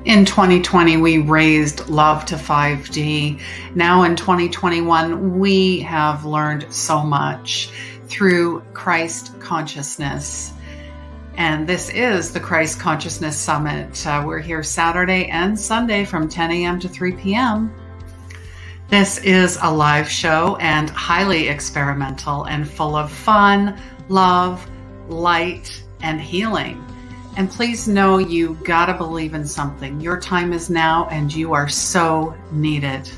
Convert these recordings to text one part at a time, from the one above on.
In 2020, we raised love to 5D. Now in 2021, we have learned so much through Christ consciousness. And this is the Christ Consciousness Summit. We're here Saturday and Sunday from 10 a.m. to 3 p.m. This is a live show and highly experimental and full of fun, love, light, and healing. And please know you gotta believe in something. Your time is now and you are so needed.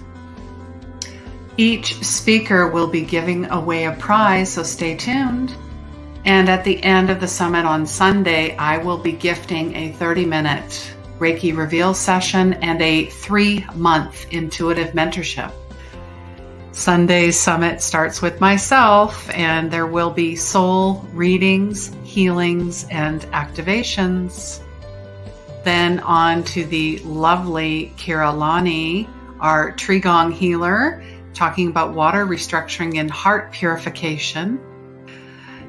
Each speaker will be giving away a prize, so stay tuned. And at the end of the summit on Sunday, I will be gifting a 30-minute Reiki Reveal session and a 3-month intuitive mentorship. Sunday's summit starts with myself, and there will be soul readings, healings, and activations. Then on to the lovely Kira Lani, our Qigong healer, talking about water restructuring and heart purification.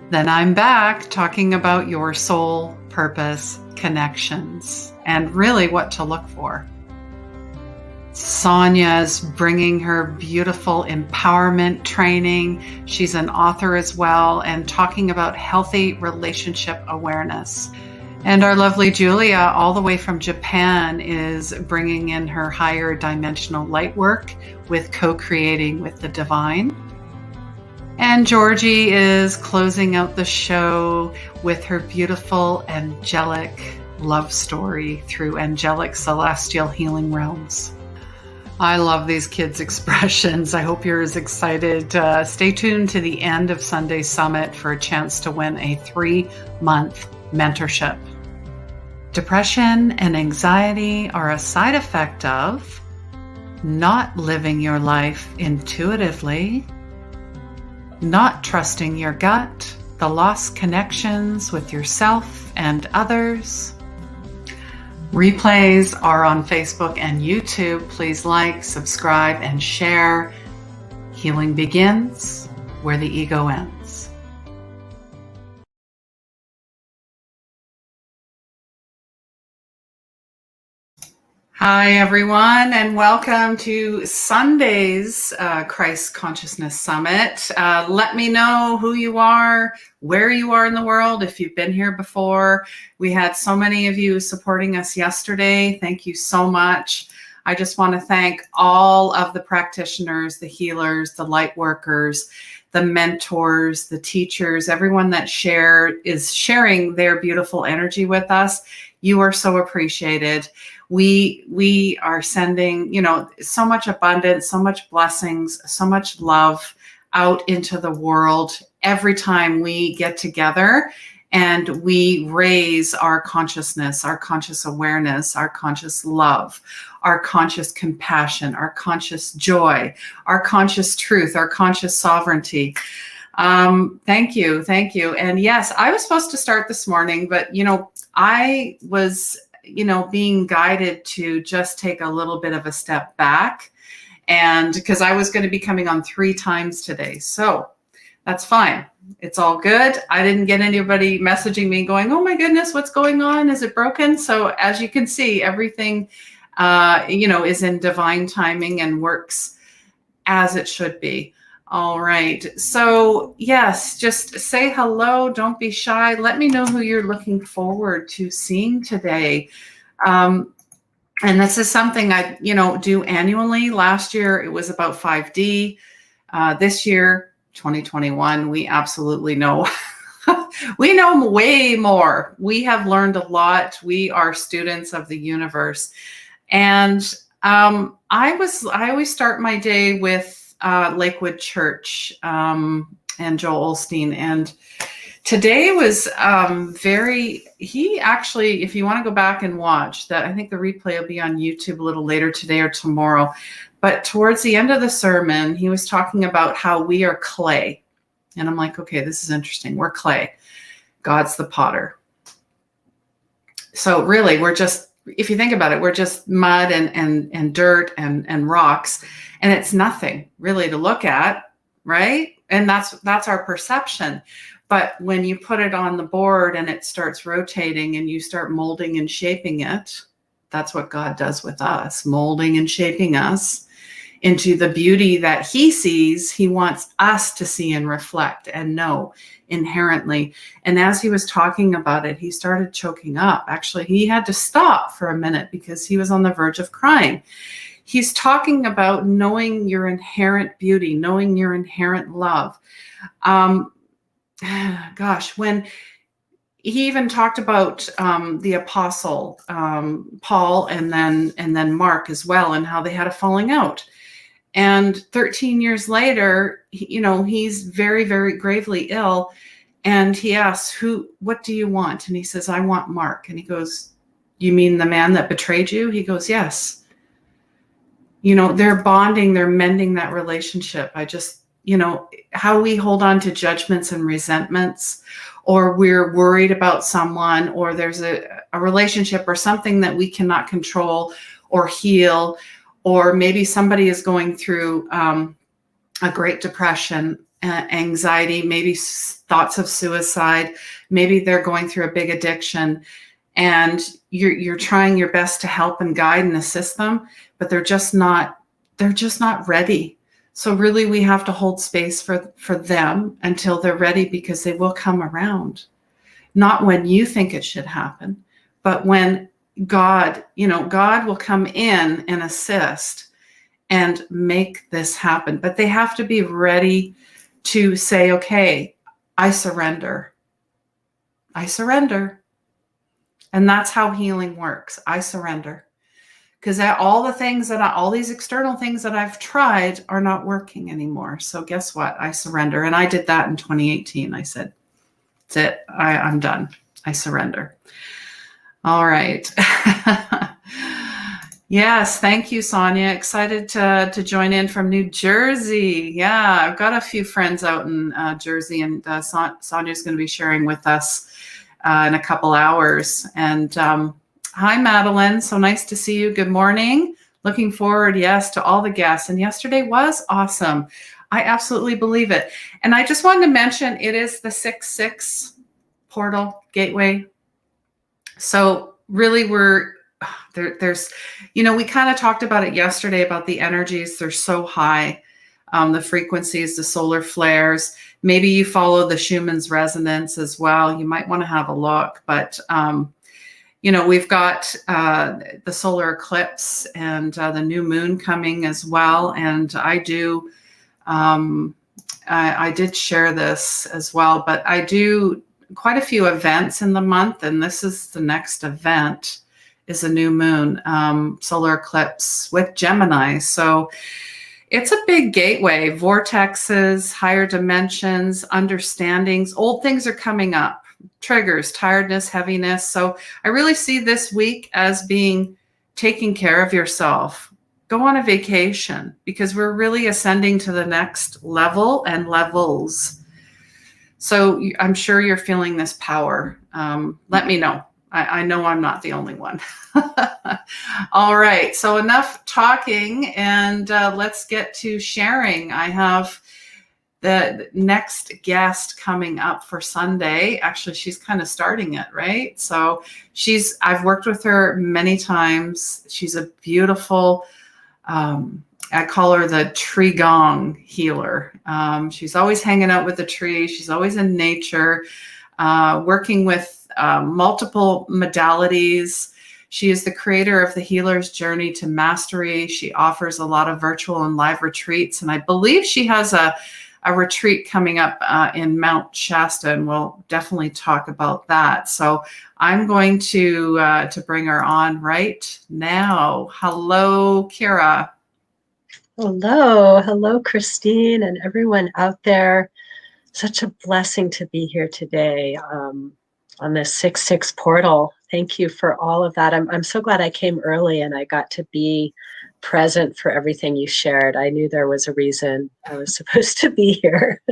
Then I'm back talking about your soul purpose connections and really what to look for. Sonia's bringing her beautiful empowerment training. She's an author as well and talking about healthy relationship awareness. And our lovely Julia, all the way from Japan, is bringing in her higher dimensional light work with co-creating with the divine. And Georgie is closing out the show with her beautiful angelic love story through angelic celestial healing realms. I love these kids' expressions. I hope you're as excited. Stay tuned to the end of Sunday's summit for a chance to win a 3-month mentorship. Depression and anxiety are a side effect of not living your life intuitively, not trusting your gut, the lost connections with yourself and others. Replays are on Facebook and YouTube. Please like, subscribe, and share. Healing begins where the ego ends. Hi, everyone, and welcome to Sunday's Christ Consciousness Summit. Let me know who you are, where you are in the world, if you've been here before. We had so many of you supporting us yesterday. Thank you so much. I just want to thank all of the practitioners, the healers, the light workers, the mentors, the teachers, everyone that is sharing their beautiful energy with us. You are so appreciated. We are sending, so much abundance, so much blessings, so much love out into the world every time we get together and we raise our consciousness, our conscious awareness, our conscious love, our conscious compassion, our conscious joy, our conscious truth, our conscious sovereignty. Thank you. And yes, I was supposed to start this morning, but I was being guided to just take a little bit of a step back, and because I was going to be coming on 3 times today. So that's fine. It's all good. I didn't get anybody messaging me going, oh my goodness, what's going on? Is it broken? So as you can see, everything, is in divine timing and works as it should be. All right. So yes, just say hello. Don't be shy. Let me know who you're looking forward to seeing today. And this is something I, do annually. Last year, it was about 5D. This year, 2021, we absolutely know. We know way more. We have learned a lot. We are students of the universe. And I always start my day with Lakewood Church and Joel Osteen. And today was he actually, if you want to go back and watch that, I think the replay will be on YouTube a little later today or tomorrow. But towards the end of the sermon, he was talking about how we are clay. And I'm like, okay, this is interesting. We're clay. God's the potter. So really, we're just, if you think about it, we're just mud and dirt and rocks. And it's nothing really to look at, right? And that's our perception. But when you put it on the board and it starts rotating and you start molding and shaping it, that's what God does with us, molding and shaping us into the beauty that he sees, he wants us to see and reflect and know inherently. And as he was talking about it, he started choking up. Actually, he had to stop for a minute because he was on the verge of crying. He's talking about knowing your inherent beauty, knowing your inherent love. Gosh, when he even talked about the apostle Paul and then Mark as well, and how they had a falling out. And 13 years later, he's very, very gravely ill. And he asks, what do you want? And he says, I want Mark. And he goes, you mean the man that betrayed you? He goes, yes. They're bonding, they're mending that relationship. I just, how we hold on to judgments and resentments, or we're worried about someone, or there's a relationship or something that we cannot control or heal, or maybe somebody is going through a great depression, anxiety, maybe thoughts of suicide, maybe they're going through a big addiction, and you're trying your best to help and guide and assist them, but they're just not ready. So really we have to hold space for them until they're ready, because they will come around. Not when you think it should happen, but when God will come in and assist and make this happen. But they have to be ready to say, okay, I surrender. I surrender. And that's how healing works. I surrender. Because all these external things that I've tried are not working anymore. So guess what? I surrender. And I did that in 2018. I said, that's it. I'm done. I surrender. All right. Yes. Thank you, Sonia. Excited to join in from New Jersey. Yeah. I've got a few friends out in Jersey, and Sonia's going to be sharing with us in a couple hours. And hi, Madeline. So nice to see you. Good morning. Looking forward, yes, to all the guests. And yesterday was awesome. I absolutely believe it. And I just wanted to mention, it is the 6/6 portal gateway. So really there's, we kind of talked about it yesterday about the energies. They're so high, the frequencies, the solar flares. Maybe you follow the Schumann's resonance as well. You might want to have a look, but we've got the solar eclipse and the new moon coming as well. And I did share this as well, but I do quite a few events in the month. And this is the next event, is a new moon, solar eclipse with Gemini. So it's a big gateway, vortexes, higher dimensions, understandings, old things are coming up. Triggers, tiredness, heaviness. So I really see this week as being taking care of yourself. Go on a vacation, because we're really ascending to the next level and levels. So I'm sure you're feeling this power. Let me know. I know I'm not the only one. All right. So enough talking, and let's get to sharing. I have the next guest coming up for Sunday. Actually, she's kind of starting it, right? So I've worked with her many times. She's a beautiful, I call her the tree gong healer. She's always hanging out with the tree. She's always in nature, working with multiple modalities. She is the creator of the Healer's Journey to Mastery. She offers a lot of virtual and live retreats. And I believe she has a retreat coming up in Mount Shasta, and we'll definitely talk about that. So I'm going to bring her on right now. Hello, Kira. Hello, Christine, and everyone out there. Such a blessing to be here today on this 6/6 portal. Thank you for all of that. I'm so glad I came early and I got to be present for everything you shared. I knew there was a reason I was supposed to be here.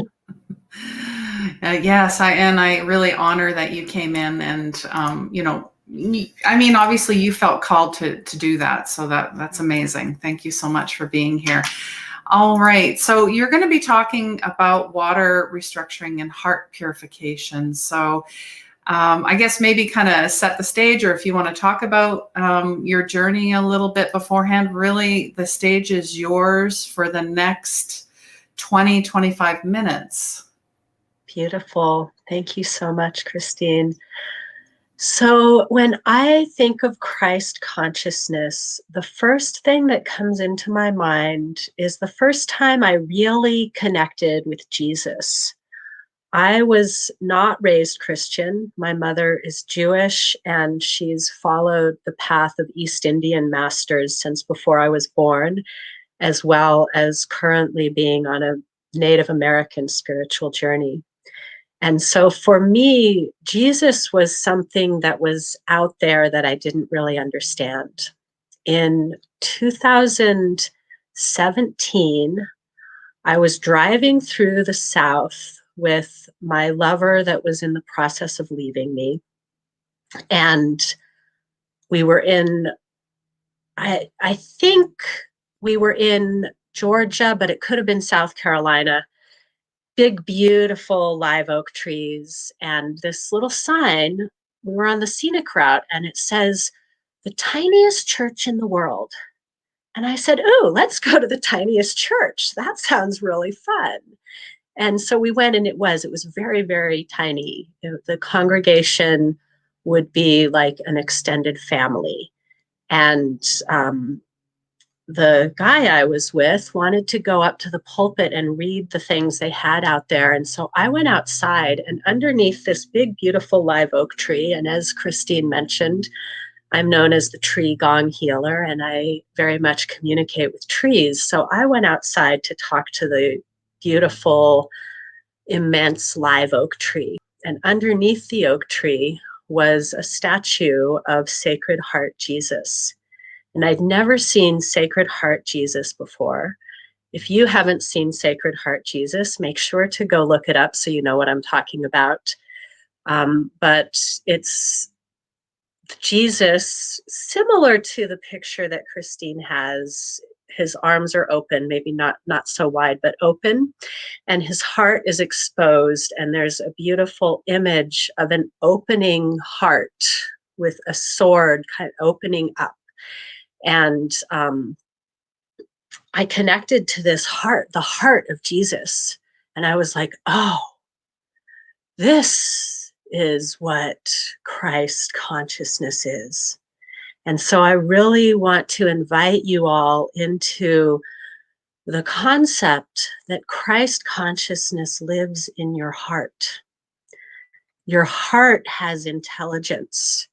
Yes, I really honor that you came in, and obviously you felt called to do that. So that's amazing. Thank you so much for being here. All right. So you're going to be talking about water restructuring and heart purification. So I guess maybe kind of set the stage, or if you want to talk about your journey a little bit beforehand, really the stage is yours for the next 20, 25 minutes. Beautiful. Thank you so much, Christine. So, when I think of Christ consciousness, the first thing that comes into my mind is the first time I really connected with Jesus. I was not raised Christian. My mother is Jewish, and she's followed the path of East Indian masters since before I was born, as well as currently being on a Native American spiritual journey. And so for me, Jesus was something that was out there that I didn't really understand. In 2017, I was driving through the South with my lover that was in the process of leaving me. And we were in, I think we were in Georgia, but it could have been South Carolina. Big, beautiful live oak trees, and this little sign. We were on the scenic route, and it says, "The tiniest church in the world." And I said, "Oh, let's go to the tiniest church. That sounds really fun." And so we went, and it was very, very tiny. The congregation would be like an extended family. And the guy I was with wanted to go up to the pulpit and read the things they had out there. And so I went outside, and underneath this big, beautiful live oak tree, and as Christine mentioned, I'm known as the tree gong healer, and I very much communicate with trees. So I went outside to talk to the beautiful, immense live oak tree. And underneath the oak tree was a statue of Sacred Heart Jesus. And I'd never seen Sacred Heart Jesus before. If you haven't seen Sacred Heart Jesus, make sure to go look it up so you know what I'm talking about. But it's Jesus, similar to the picture that Christine has. His arms are open, maybe not so wide, but open, and his heart is exposed. And there's a beautiful image of an opening heart with a sword kind of opening up. And I connected to this heart, the heart of Jesus. And I was like, oh, this is what Christ consciousness is. And so I really want to invite you all into the concept that Christ consciousness lives in your heart. Your heart has intelligence.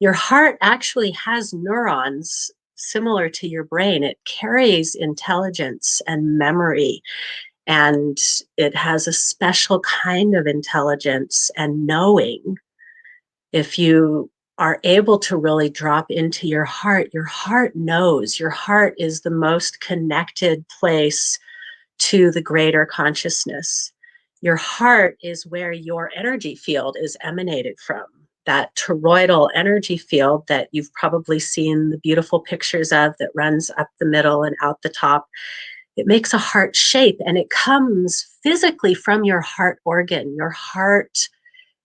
Your heart actually has neurons similar to your brain. It carries intelligence and memory, and it has a special kind of intelligence and knowing. If you are able to really drop into your heart knows. Your heart is the most connected place to the greater consciousness. Your heart is where your energy field is emanated from. That toroidal energy field that you've probably seen the beautiful pictures of, that runs up the middle and out the top. It makes a heart shape, and it comes physically from your heart organ. Your heart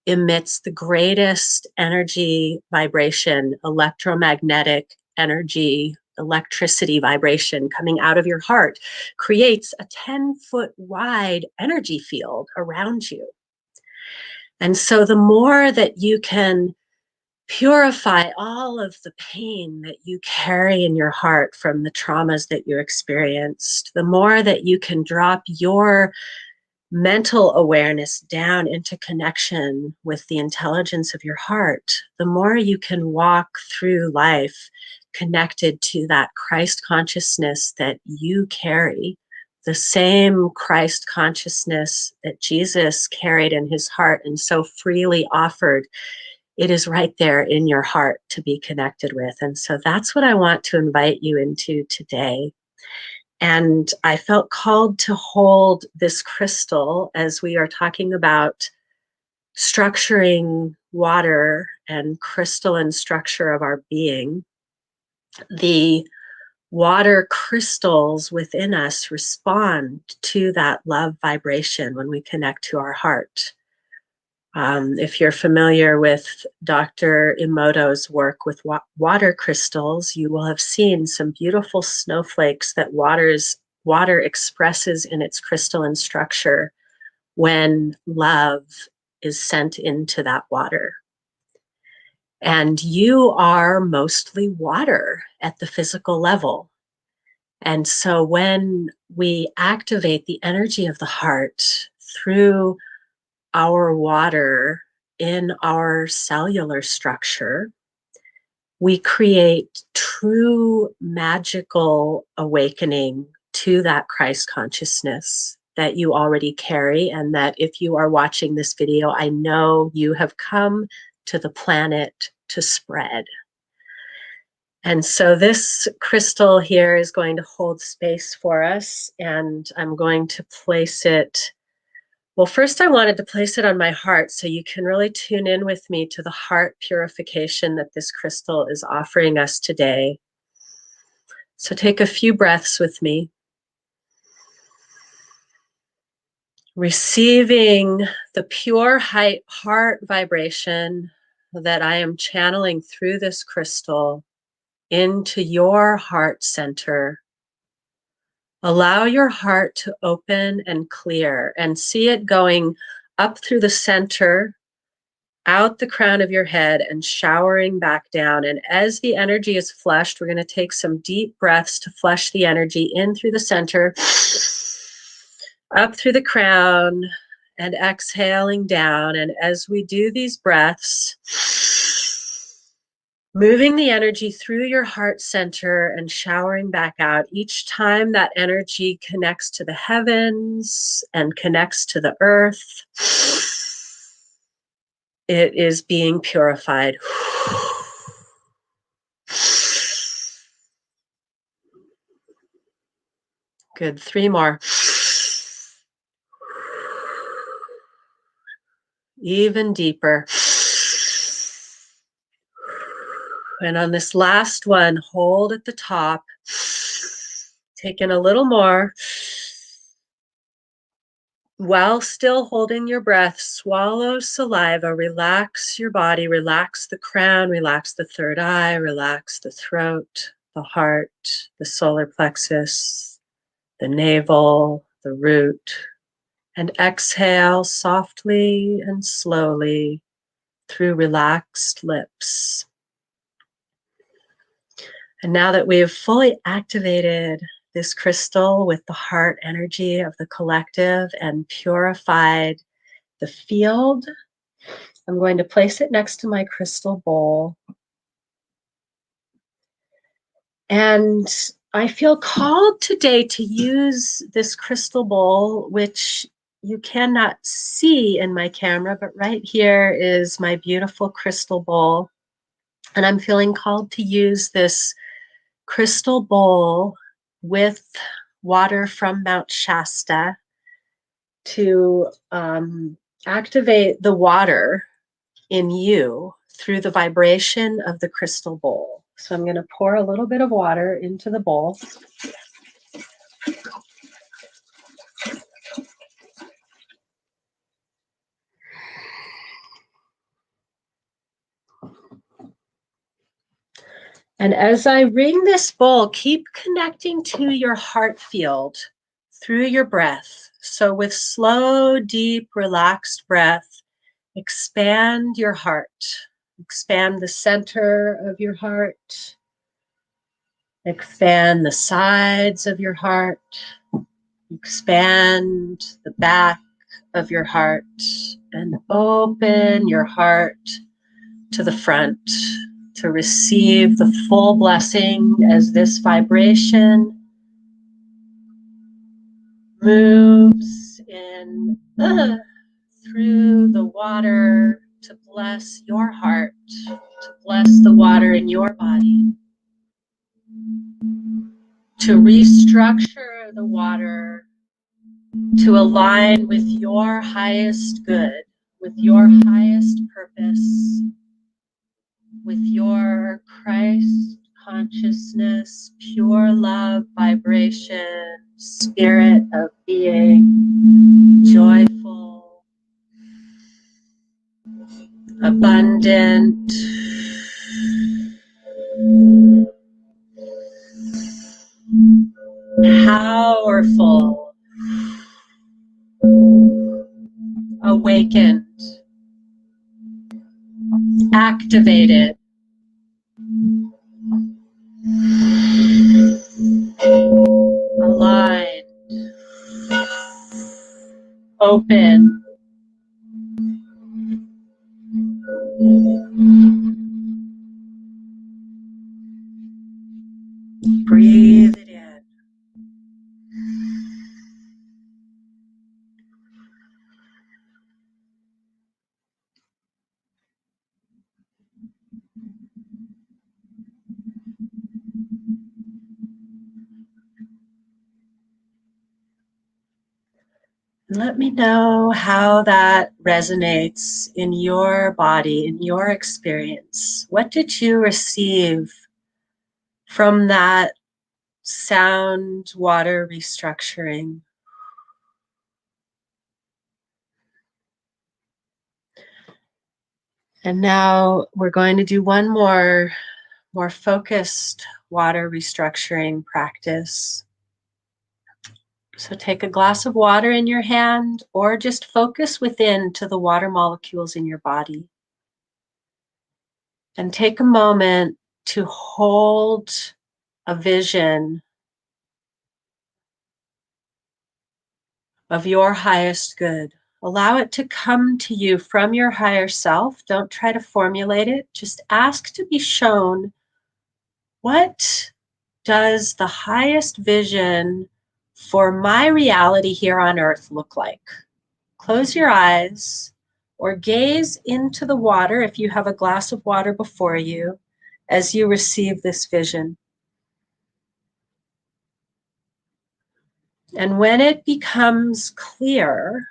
emits the greatest energy vibration, electromagnetic energy, electricity vibration coming out of your heart, creates a 10-foot wide energy field around you. And so the more that you can purify all of the pain that you carry in your heart from the traumas that you experienced, the more that you can drop your mental awareness down into connection with the intelligence of your heart, the more you can walk through life connected to that Christ consciousness that you carry, the same Christ consciousness that Jesus carried in his heart and so freely offered. It is right there in your heart to be connected with. And so that's what I want to invite you into today. And I felt called to hold this crystal as we are talking about structuring water and crystalline structure of our being. The water crystals within us respond to that love vibration when we connect to our heart. If you're familiar with Dr. Emoto's work with water crystals, you will have seen some beautiful snowflakes that water expresses in its crystalline structure when love is sent into that water. And you are mostly water at the physical level. And so when we activate the energy of the heart through our water in our cellular structure, we create true magical awakening to that Christ consciousness that you already carry, and that if you are watching this video, I know you have come to the planet to spread. And so this crystal here is going to hold space for us, and I'm going to place it. Well, first I wanted to place it on my heart so you can really tune in with me to the heart purification that this crystal is offering us today. So take a few breaths with me. Receiving the pure heart vibration that I am channeling through this crystal into your heart center. Allow your heart to open and clear, and see it going up through the center, out the crown of your head, and showering back down. And as the energy is flushed, we're going to take some deep breaths to flush the energy in through the center, up through the crown, and exhaling down. And as we do these breaths, moving the energy through your heart center and showering back out, each time that energy connects to the heavens and connects to the earth, it is being purified. Good. 3 more. Even deeper. And on this last one, hold at the top. Take in a little more. While still holding your breath, swallow saliva, relax your body, relax the crown, relax the third eye, relax the throat, the heart, the solar plexus, the navel, the root, and exhale softly and slowly through relaxed lips. And now that we have fully activated this crystal with the heart energy of the collective and purified the field, I'm going to place it next to my crystal bowl. And I feel called today to use this crystal bowl, which you cannot see in my camera, but right here is my beautiful crystal bowl. And I'm feeling called to use this crystal bowl with water from Mount Shasta to activate the water in you through the vibration of the crystal bowl. So I'm going to pour a little bit of water into the bowl. And as I ring this bowl, keep connecting to your heart field through your breath. So with slow, deep, relaxed breath, expand your heart. Expand the center of your heart. Expand the sides of your heart. Expand the back of your heart. And open your heart to the front to receive the full blessing as this vibration moves in through the water to bless your heart, to bless the water in your body, to restructure the water to align with your highest good, with your highest purpose, with your Christ consciousness, pure love vibration, spirit of being, joyful, abundant, powerful, awakened, activated, aligned, open. Breathe it in. Let me know how that resonates in your body, in your experience. What did you receive from that sound water restructuring? And now we're going to do one more focused water restructuring practice. So take a glass of water in your hand or just focus within to the water molecules in your body. And take a moment to hold a vision of your highest good. Allow it to come to you from your higher self. Don't try to formulate it. Just ask to be shown, what does the highest vision for my reality here on earth look like? Close your eyes or gaze into the water if you have a glass of water before you as you receive this vision. And when it becomes clear,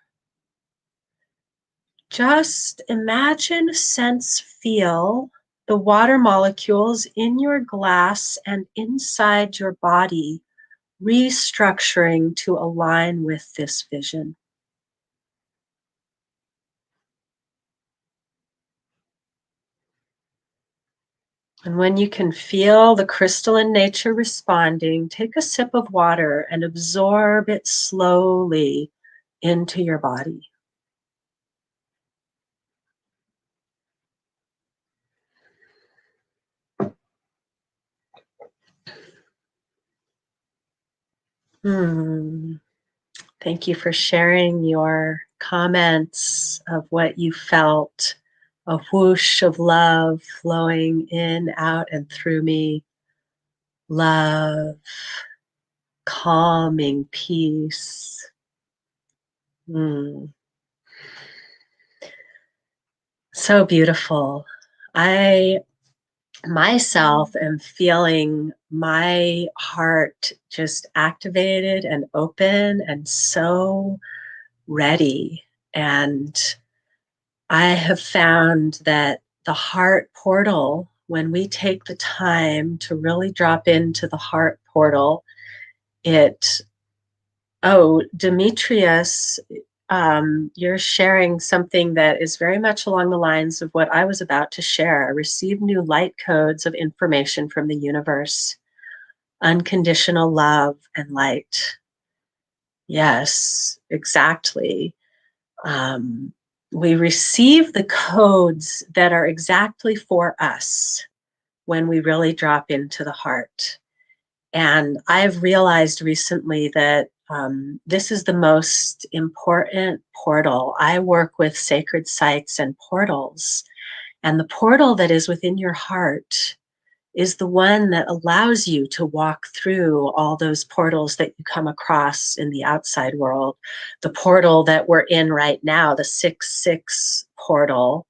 just imagine, sense, feel the water molecules in your glass and inside your body restructuring to align with this vision. And when you can feel the crystalline nature responding, take a sip of water and absorb it slowly into your body. Thank you for sharing your comments of what you felt, a whoosh of love flowing in, out, and through me. Love, calming peace. So beautiful. I myself am feeling my heart just activated and open and so ready. And I have found that the heart portal, when we take the time to really drop into the heart portal, Demetrius, you're sharing something that is very much along the lines of what I was about to share. I received new light codes of information from the universe, unconditional love and light. Yes, exactly. We receive the codes that are exactly for us when we really drop into the heart. And I've realized recently that this is the most important portal. I work with sacred sites and portals, and the portal that is within your heart is the one that allows you to walk through all those portals that you come across in the outside world. The portal that we're in right now, the 6-6 portal.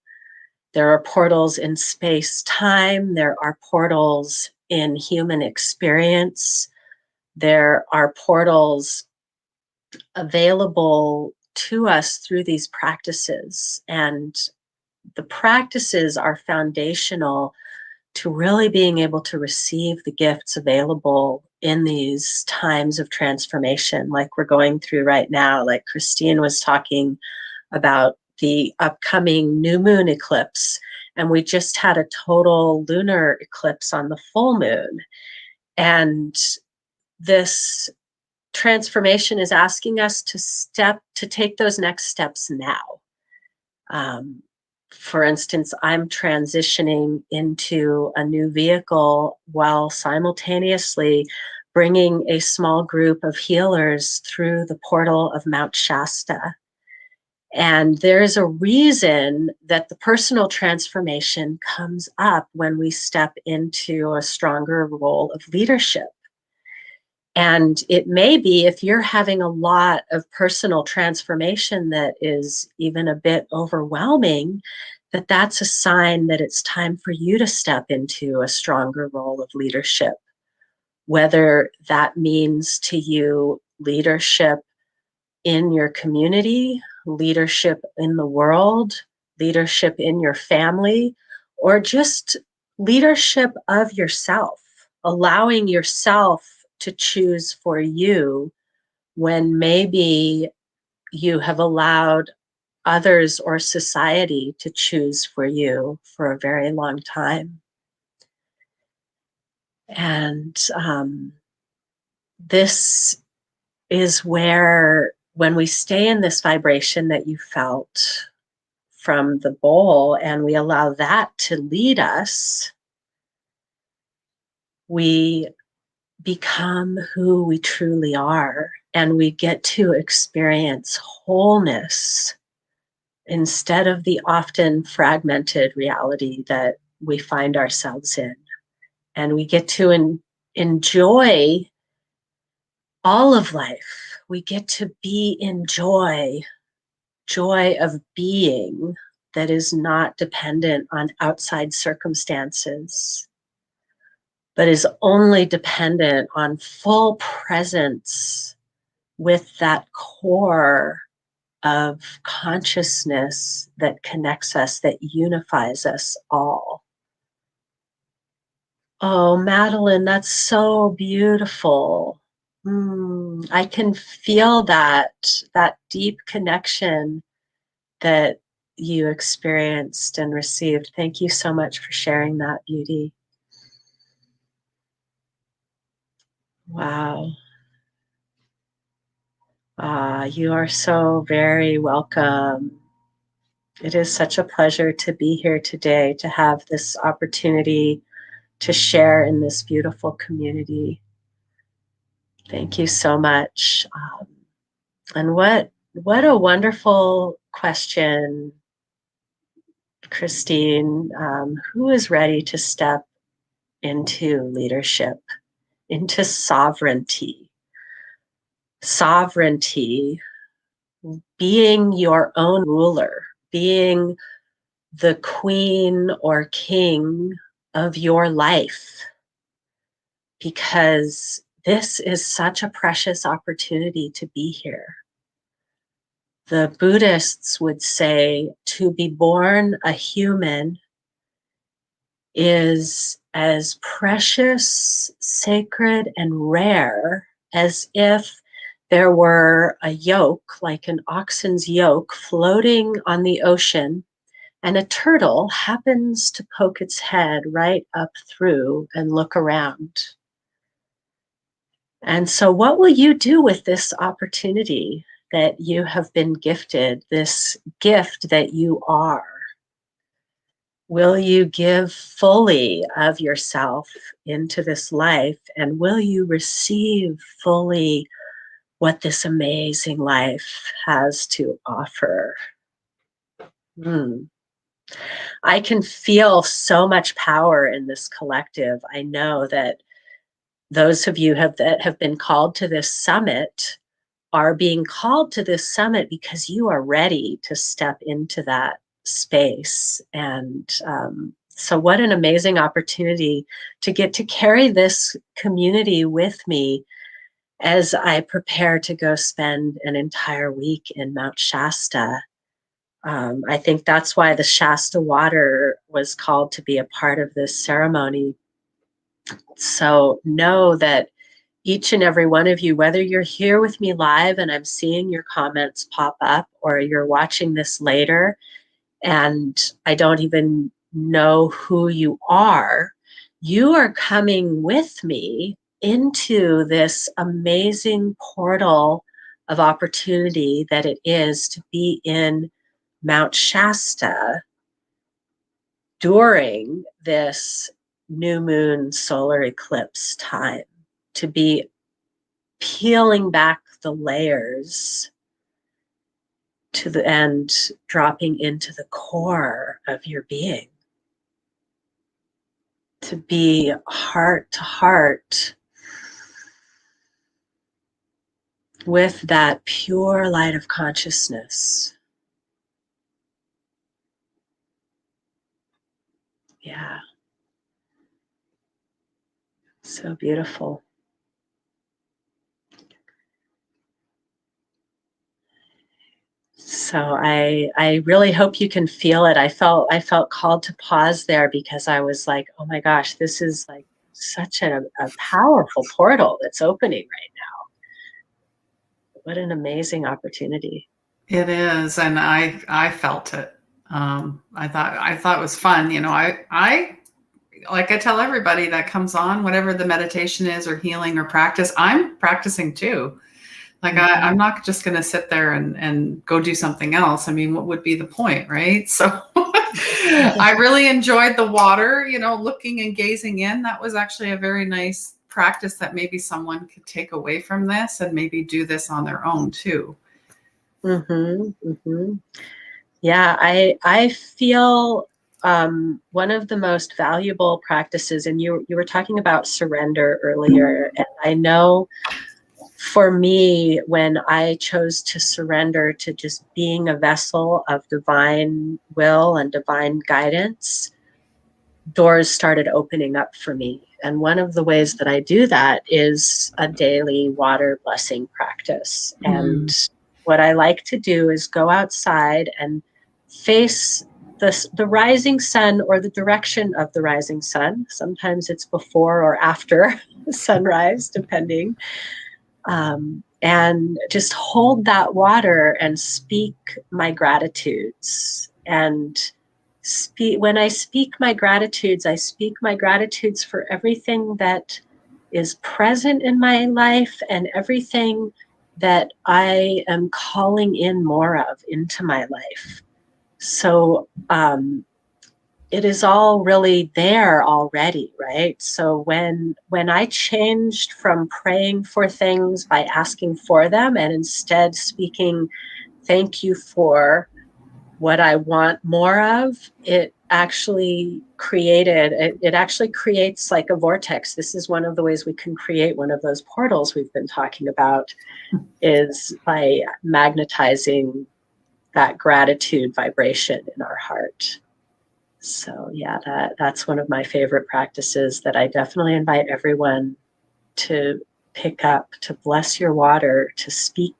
There are portals in space-time. There are portals in human experience. There are portals available to us through these practices. And the practices are foundational to really being able to receive the gifts available in these times of transformation like we're going through right now. Like Christine was talking about the upcoming new moon eclipse, and we just had a total lunar eclipse on the full moon. And this transformation is asking us to take those next steps now. For instance, I'm transitioning into a new vehicle while simultaneously bringing a small group of healers through the portal of Mount Shasta. And there's a reason that the personal transformation comes up when we step into a stronger role of leadership. And it may be, if you're having a lot of personal transformation that is even a bit overwhelming, that that's a sign that it's time for you to step into a stronger role of leadership. Whether that means to you leadership in your community, leadership in the world, leadership in your family, or just leadership of yourself, allowing yourself to choose for you when maybe you have allowed others or society to choose for you for a very long time. And this is where, when we stay in this vibration that you felt from the bowl and we allow that to lead us, we become who we truly are, and we get to experience wholeness instead of the often fragmented reality that we find ourselves in. And we get to enjoy all of life. We get to be in joy of being that is not dependent on outside circumstances, but is only dependent on full presence with that core of consciousness that connects us, that unifies us all. Oh, Madeline, that's so beautiful. I can feel that deep connection that you experienced and received. Thank you so much for sharing that, Beauty. Wow. You are so very welcome. It is such a pleasure to be here today, to have this opportunity to share in this beautiful community. Thank you so much. And what a wonderful question, Christine. Who is ready to step into leadership, into sovereignty? Sovereignty, being your own ruler, being the queen or king of your life, because this is such a precious opportunity to be here. The Buddhists would say to be born a human is as precious, sacred, and rare as if there were a yoke, like an oxen's yoke, floating on the ocean, and a turtle happens to poke its head right up through and look around. And so what will you do with this opportunity that you have been gifted, this gift that you are? Will you give fully of yourself into this life, and will you receive fully what this amazing life has to offer? I can feel so much power in this collective. I know that those of you that have been called to this summit are being called to this summit because you are ready to step into that space. And so what an amazing opportunity to get to carry this community with me as I prepare to go spend an entire week in Mount Shasta. I think that's why the Shasta water was called to be a part of this ceremony. So know that each and every one of you, whether you're here with me live and I'm seeing your comments pop up, or you're watching this later and I don't even know who you are coming with me into this amazing portal of opportunity that it is to be in Mount Shasta during this new moon solar eclipse time, to be peeling back the layers to the end, dropping into the core of your being, to be heart to heart with that pure light of consciousness. Yeah. So beautiful. So I really hope you can feel it. I felt called to pause there because I was like, oh my gosh, this is like such a powerful portal that's opening right now. What an amazing opportunity. It is, and I felt it. I thought it was fun. You know, I like I tell everybody that comes on, whatever the meditation is or healing or practice, I'm practicing too. Like I'm not just going to sit there and go do something else. I mean, what would be the point, right? So I really enjoyed the water, you know, looking and gazing in. That was actually a very nice practice that maybe someone could take away from this and maybe do this on their own too. Yeah, I feel one of the most valuable practices, and you were talking about surrender earlier, and I know for me, when I chose to surrender to just being a vessel of divine will and divine guidance, doors started opening up for me. And one of the ways that I do that is a daily water blessing practice. And what I like to do is go outside and face the rising sun, or the direction of the rising sun. Sometimes it's before or after sunrise, depending. And just hold that water and speak my gratitudes. And when I speak my gratitudes, I speak my gratitudes for everything that is present in my life and everything that I am calling in more of into my life. So it is all really there already, right? So when I changed from praying for things by asking for them and instead speaking thank you for what I want more of, it actually creates like a vortex. This is one of the ways we can create one of those portals we've been talking about, is by magnetizing that gratitude vibration in our heart. So yeah, that's one of my favorite practices that I definitely invite everyone to pick up, to bless your water, to speak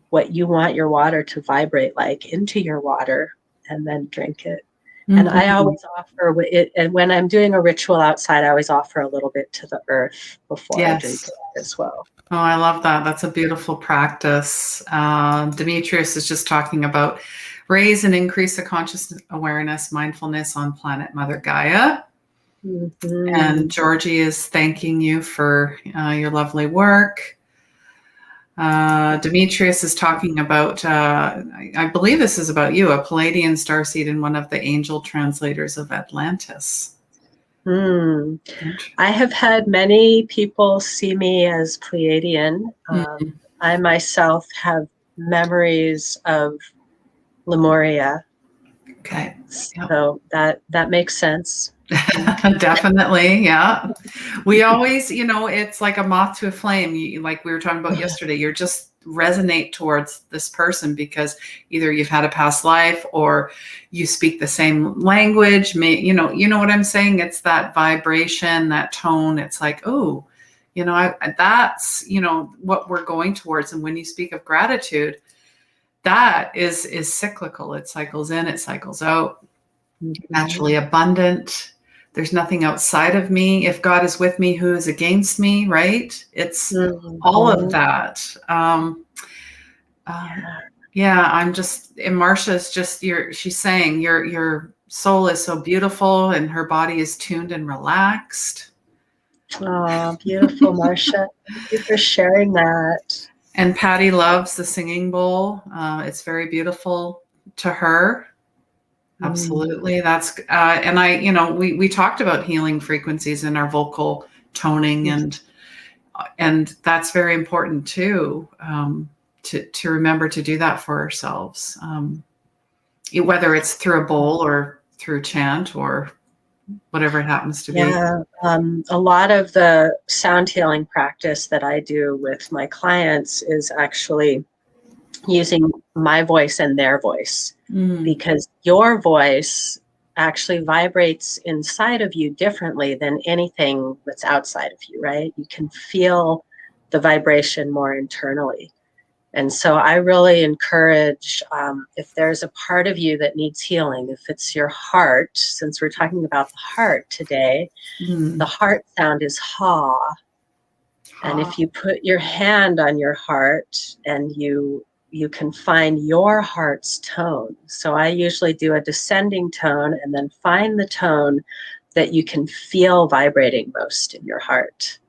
what you want your water to vibrate like into your water, and then drink it. And I always offer it, and when I'm doing a ritual outside, I always offer a little bit to the earth before I drink it as well. Oh, I love that. That's a beautiful practice. Demetrius is just talking about raise and increase the conscious awareness, mindfulness on planet Mother Gaia. And Georgie is thanking you for your lovely work. Demetrius is talking about, I believe this is about you, a Palladian starseed and one of the angel translators of Atlantis. I have had many people see me as Pleiadian. I myself have memories of Lemuria. Okay. So that makes sense. Definitely. Yeah. We always, you know, it's like a moth to a flame. Like we were talking about yesterday, you're just resonate towards this person because either you've had a past life or you speak the same language. You know what I'm saying? It's that vibration, that tone. It's like, oh, you know, that's, you know, what we're going towards. And when you speak of gratitude, that is cyclical. It cycles in, it cycles out. Naturally abundant. There's nothing outside of me. If God is with me, who is against me, right? It's all of that. Yeah. Yeah, I'm just, and Marcia's just, she's saying your soul is so beautiful and her body is tuned and relaxed. Oh, beautiful, Marcia. Thank you for sharing that. And Patty loves the singing bowl. It's very beautiful to her. Absolutely. That's, and we talked about healing frequencies in our vocal toning, and that's very important too, to remember to do that for ourselves. Whether it's through a bowl or through chant or whatever it happens to be. Yeah, a lot of the sound healing practice that I do with my clients is actually using my voice and their voice, because your voice actually vibrates inside of you differently than anything that's outside of you, right? You can feel the vibration more internally. And so I really encourage, if there's a part of you that needs healing, if it's your heart, since we're talking about the heart today, the heart sound is ha. And if you put your hand on your heart and you can find your heart's tone. So I usually do a descending tone and then find the tone that you can feel vibrating most in your heart.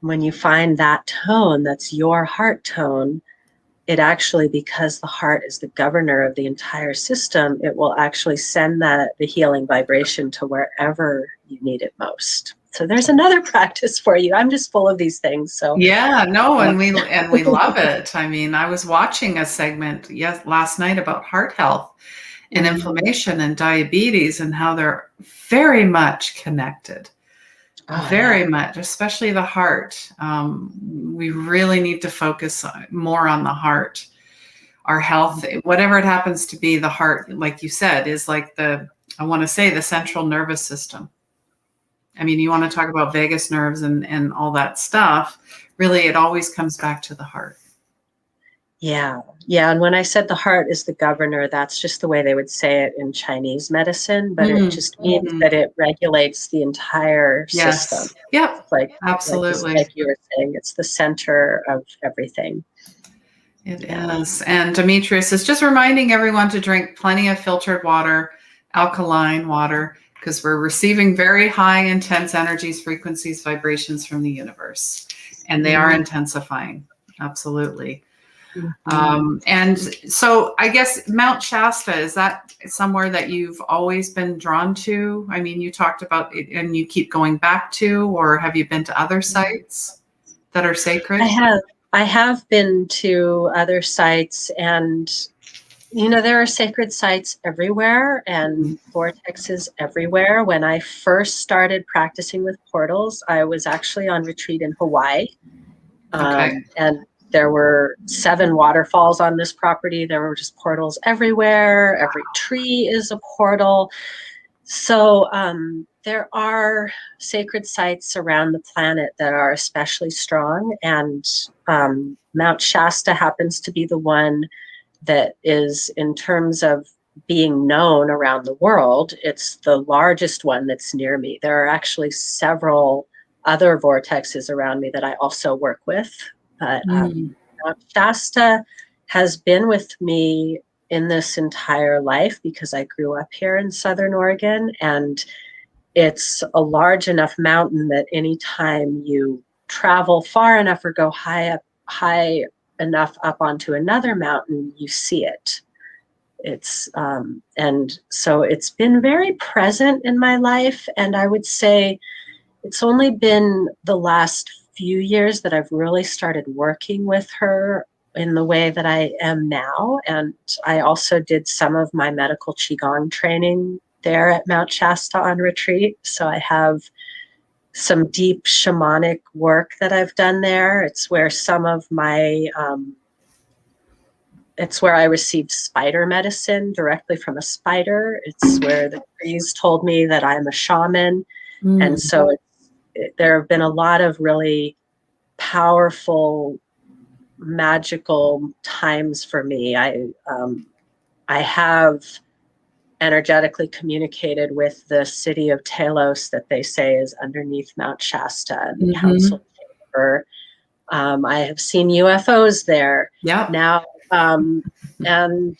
When you find that tone, that's your heart tone, it actually, because the heart is the governor of the entire system, it will actually send the healing vibration to wherever you need it most. So there's another practice for you. I'm just full of these things. So yeah, no, and we love it. I mean, I was watching a segment last night about heart health and inflammation and diabetes and how they're very much connected. Very much, especially the heart. We really need to focus more on the heart. Our health, whatever it happens to be, the heart, like you said, is like the central nervous system. I mean, you want to talk about vagus nerves and all that stuff. Really, it always comes back to the heart. Yeah. Yeah. And when I said the heart is the governor, that's just the way they would say it in Chinese medicine, but it just means that it regulates the entire system. Yep. Like, Absolutely. like you were saying, it's the center of everything. It is. And Demetrius is just reminding everyone to drink plenty of filtered water, alkaline water, because we're receiving very high, intense energies, frequencies, vibrations from the universe, and they are intensifying. Absolutely. And so I guess Mount Shasta, is that somewhere that you've always been drawn to? I mean, you talked about it and you keep going back to, or have you been to other sites that are sacred? I have been to other sites, and there are sacred sites everywhere and vortexes everywhere. When I first started practicing with portals, I was actually on retreat in Hawaii. And there were 7 waterfalls on this property. There were just portals everywhere. Every tree is a portal. So there are sacred sites around the planet that are especially strong. And Mount Shasta happens to be the one that is, in terms of being known around the world, it's the largest one that's near me. There are actually several other vortexes around me that I also work with. But Mount Shasta has been with me in this entire life because I grew up here in Southern Oregon, and it's a large enough mountain that anytime you travel far enough or go high enough up onto another mountain, you see it. It's and so it's been very present in my life, and I would say it's only been the last few years that I've really started working with her in the way that I am now. And I also did some of my medical Qigong training there at Mount Shasta on retreat. So I have some deep shamanic work that I've done there. It's where some of my, it's where I received spider medicine directly from a spider. It's where the trees told me that I'm a shaman. And so there have been a lot of really powerful magical times for me. I have energetically communicated with the city of Telos that they say is underneath Mount Shasta and the council chamber. I have seen UFOs there now, and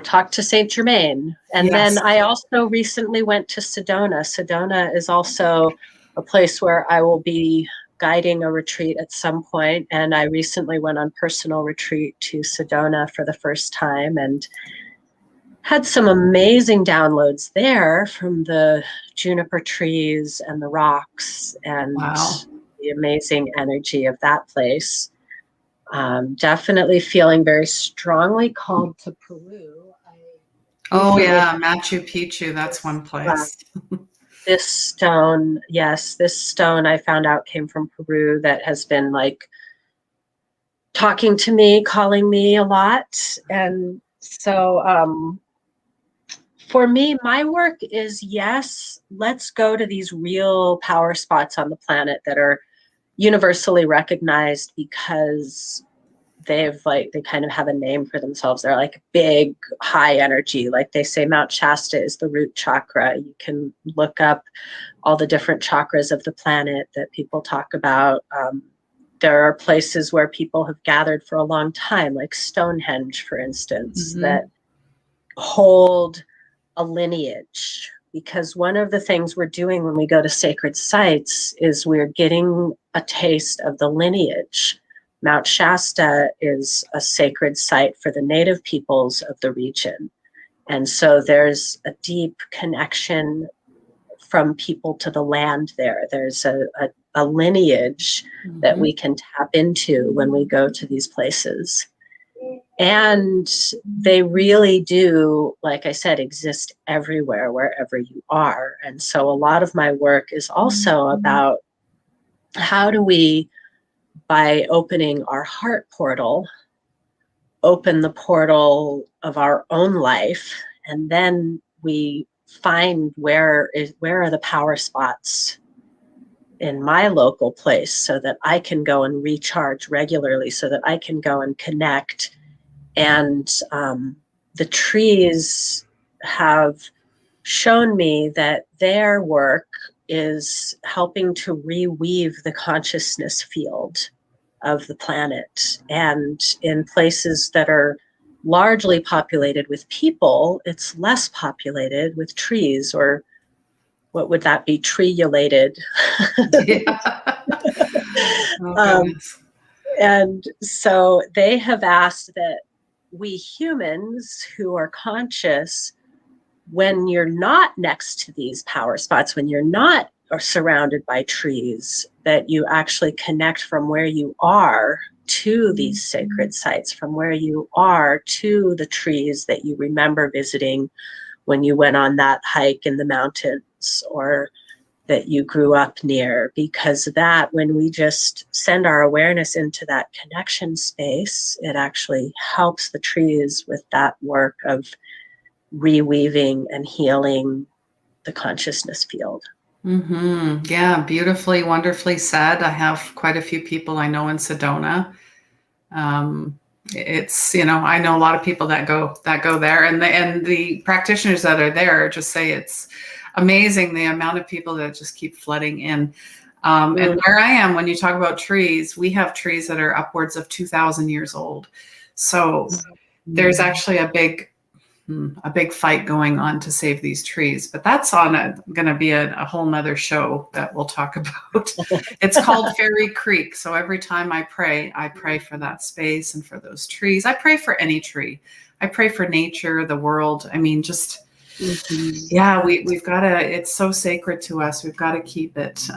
talk to Saint Germain. And then I also recently went to Sedona. Sedona is also a place where I will be guiding a retreat at some point. And I recently went on personal retreat to Sedona for the first time and had some amazing downloads there from the juniper trees and the rocks and the amazing energy of that place. Definitely feeling very strongly called to Peru. Machu Picchu, that's one place. This stone I found out came from Peru that has been like talking to me, calling me a lot. And so for me, my work is, yes, let's go to these real power spots on the planet that are universally recognized because they kind of have a name for themselves. They're like big, high energy. Like they say Mount Shasta is the root chakra. You can look up all the different chakras of the planet that people talk about. There are places where people have gathered for a long time, like Stonehenge, for instance, that hold a lineage. Because one of the things we're doing when we go to sacred sites is we're getting a taste of the lineage. Mount Shasta is a sacred site for the native peoples of the region. And so there's a deep connection from people to the land there. There's a lineage that we can tap into when we go to these places. And they really do, like I said, exist everywhere, wherever you are. And so a lot of my work is also about how do we, by opening our heart portal, open the portal of our own life, and then we find where are the power spots in my local place so that I can go and recharge regularly, so that I can go and connect. And the trees have shown me that their work is helping to reweave the consciousness field of the planet. And in places that are largely populated with people, it's less populated with trees, or what would that be? Tree-ulated. And so they have asked that we humans who are conscious, when you're not next to these power spots, when you're not surrounded by trees, that you actually connect from where you are to these sacred sites, from where you are to the trees that you remember visiting when you went on that hike in the mountains, or that you grew up near. Because that, when we just send our awareness into that connection space, it actually helps the trees with that work of reweaving and healing the consciousness field. Yeah, beautifully, wonderfully said. I have quite a few people I know in Sedona. It's, I know a lot of people that go there, and the practitioners that are there just say it's amazing the amount of people that just keep flooding in. And where I am, when you talk about trees, we have trees that are upwards of 2,000 years old. So there's actually a big fight going on to save these trees, but that's going to be a whole nother show that we'll talk about. It's called Fairy Creek. So every time I pray for that space and for those trees. I pray for any tree. I pray for nature, the world. I mean, just, we've got to, it's so sacred to us. We've got to keep it.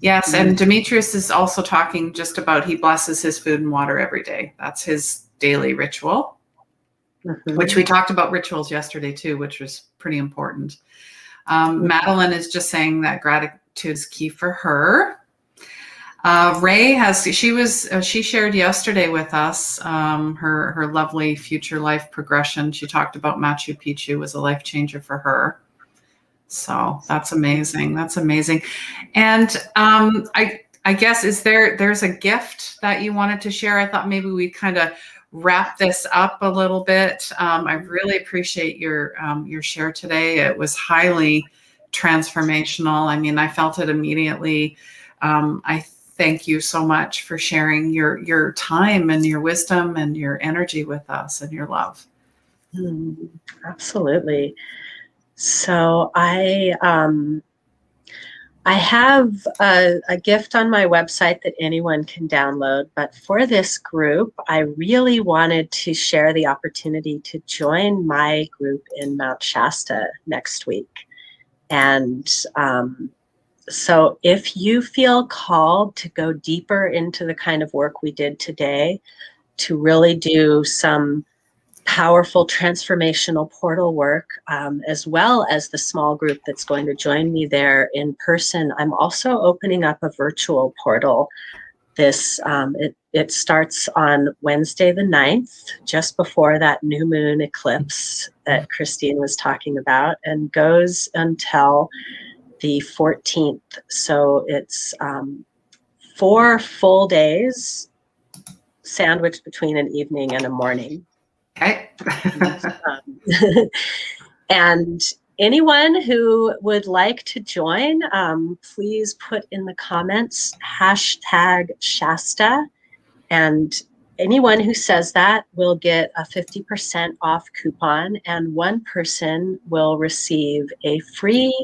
Yes. And Demetrius is also talking just about, he blesses his food and water every day. That's his daily ritual. Which we talked about rituals yesterday too, which was pretty important. Madeline is just saying that gratitude is key for her. Ray she shared yesterday with us her lovely future life progression. She talked about Machu Picchu was a life changer for her. So that's amazing. That's amazing. And I guess there's a gift that you wanted to share? I thought maybe we kind of wrap this up a little bit. I really appreciate your share today. It was highly transformational. I mean, I felt it immediately. I thank you so much for sharing your time and your wisdom and your energy with us and your love. Absolutely. So I have a gift on my website that anyone can download, but for this group, I really wanted to share the opportunity to join my group in Mount Shasta next week. And so if you feel called to go deeper into the kind of work we did today, to really do some powerful transformational portal work, as well as the small group that's going to join me there in person, I'm also opening up a virtual portal. It starts on Wednesday the 9th, just before that new moon eclipse that Christine was talking about, and goes until the 14th. So it's 4 full days sandwiched between an evening and a morning. Okay. And anyone who would like to join, please put in the comments #Shasta. And anyone who says that will get a 50% off coupon, and one person will receive a free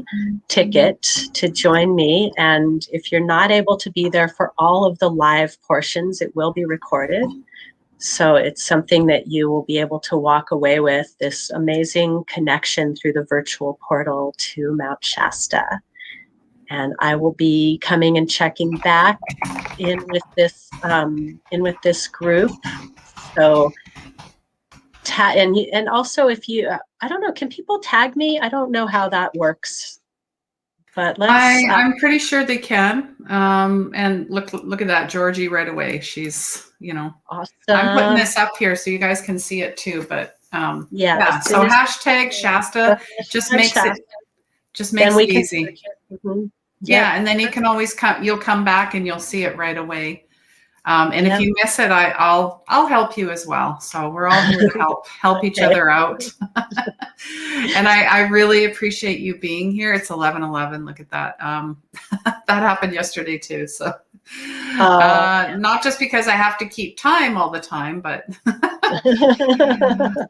ticket to join me. And if you're not able to be there for all of the live portions, it will be recorded. So it's something that you will be able to walk away with, this amazing connection through the virtual portal to Mount Shasta. And I will be coming and checking back in with this group. So and also, if you I don't know, can people tag me? I don't know how that works. But I'm pretty sure they can. And look at that, Georgie, right away. She's, awesome. I'm putting this up here so you guys can see it too. But yeah. So #Shasta just makes it easy. Mm-hmm. Yeah, and then you can always you'll come back and you'll see it right away. And if you miss it, I'll help you as well. So we're all here to help each other out. And I really appreciate you being here. It's 11:11. Look at that. That happened yesterday too. So not just because I have to keep time all the time, but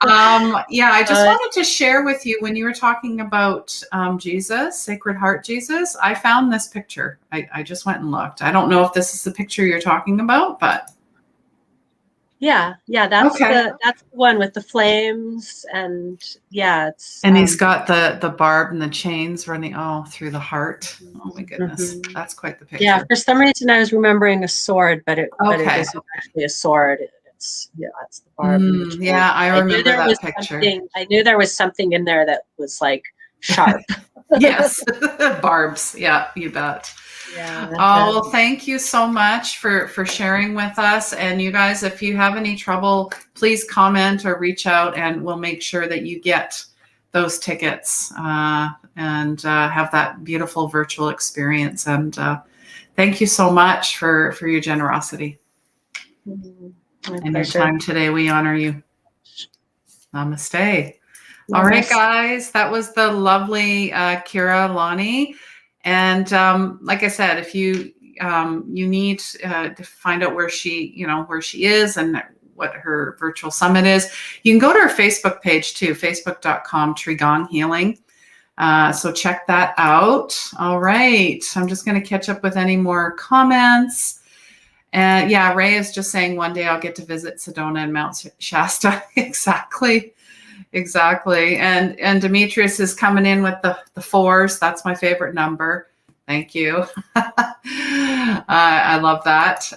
I just wanted to share with you, when you were talking about Jesus, Sacred Heart Jesus, I found this picture. I just went and looked. I don't know if this is the picture you're talking about, but yeah, that's the one with the flames, and it's he's got the barb and the chains running through the heart. Oh my goodness, that's quite the picture. Yeah, for some reason I was remembering a sword, but it isn't actually a sword. It's the barb. I remember that picture. I knew there was something in there that was like sharp. Yes, barbs. Yeah, you bet. Yeah. Well, thank you so much for sharing with us. And you guys, if you have any trouble, please comment or reach out, and we'll make sure that you get those tickets and have that beautiful virtual experience. And thank you so much for your generosity and your time today. We honor you. Namaste. All right, guys, that was the lovely Kira Lonnie. And like I said, if you need to find out where she is and what her virtual summit is, you can go to her Facebook page too, facebook.com Trigong Healing. So check that out. All right. I'm just going to catch up with any more comments. And Ray is just saying one day I'll get to visit Sedona and Mount Shasta. Exactly. And Demetrius is coming in with the 4s. That's my favorite number. Thank you. I love that.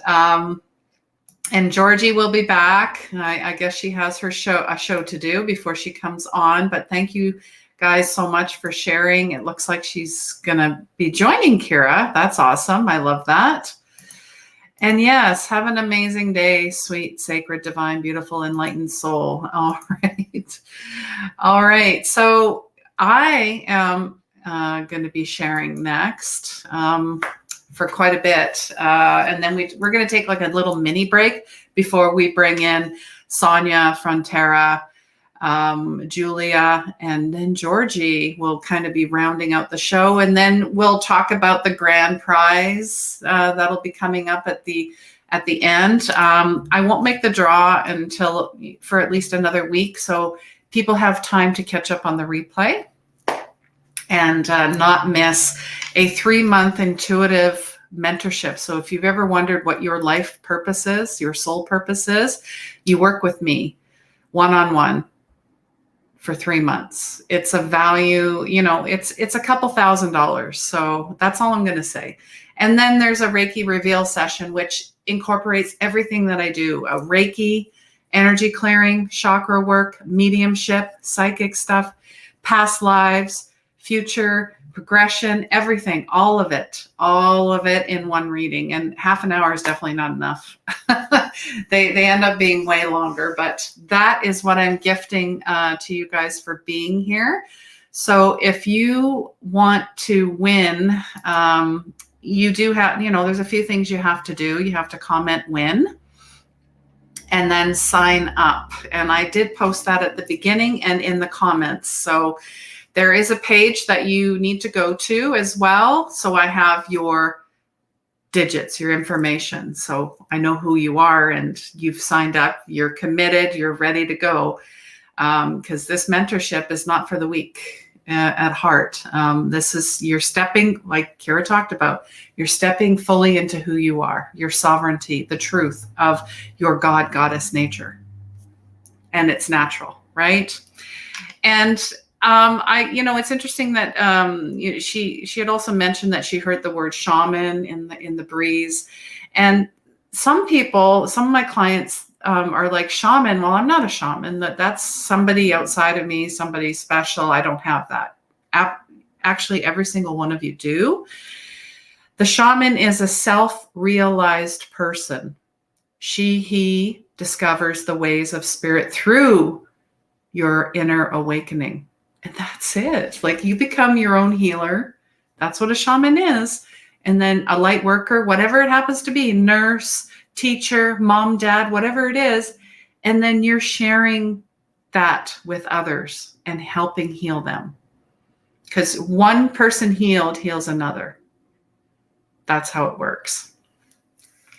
And Georgie will be back. I guess she has a show to do before she comes on. But thank you guys so much for sharing. It looks like she's going to be joining Kira. That's awesome. I love that. And yes, have an amazing day, sweet, sacred, divine, beautiful, enlightened soul. All right. So I am going to be sharing next for quite a bit. And then we're going to take like a little mini break before we bring in Sonia, Frontera, Julia, and then Georgie will kind of be rounding out the show. And then we'll talk about the grand prize that'll be coming up at the end. I won't make the draw until for at least another week, so people have time to catch up on the replay and not miss a 3-month intuitive mentorship. So if you've ever wondered what your life purpose is, your soul purpose is, you work with me one-on-one for 3 months. It's a value, it's a couple $1,000s. So that's all I'm going to say. And then there's a Reiki reveal session, which incorporates everything that I do: a Reiki, energy clearing, chakra work, mediumship, psychic stuff, past lives, future, progression, everything, all of it in one reading. And half an hour is definitely not enough. They end up being way longer, but that is what I'm gifting to you guys for being here. So if you want to win, you do have, there's a few things you have to do. You have to comment win and then sign up. And I did post that at the beginning and in the comments. So there is a page that you need to go to as well. So I have your digits, your information. So I know who you are and you've signed up, you're committed, you're ready to go. Because this mentorship is not for the weak at heart. This is, you're stepping, like Kira talked about, you're stepping fully into who you are, your sovereignty, the truth of your God, goddess nature. And it's natural, right? And it's interesting that she had also mentioned that she heard the word shaman in the breeze. And some of my clients are like, shaman. Well, I'm not a shaman. That's somebody outside of me, somebody special. I don't have that. Actually, every single one of you do. The shaman is a self-realized person. He discovers the ways of spirit through your inner awakening. And that's it. Like, you become your own healer. That's what a shaman is. And then a light worker, whatever it happens to be, nurse, teacher, mom, dad, whatever it is. And then you're sharing that with others and helping heal them. Because one person healed heals another. That's how it works.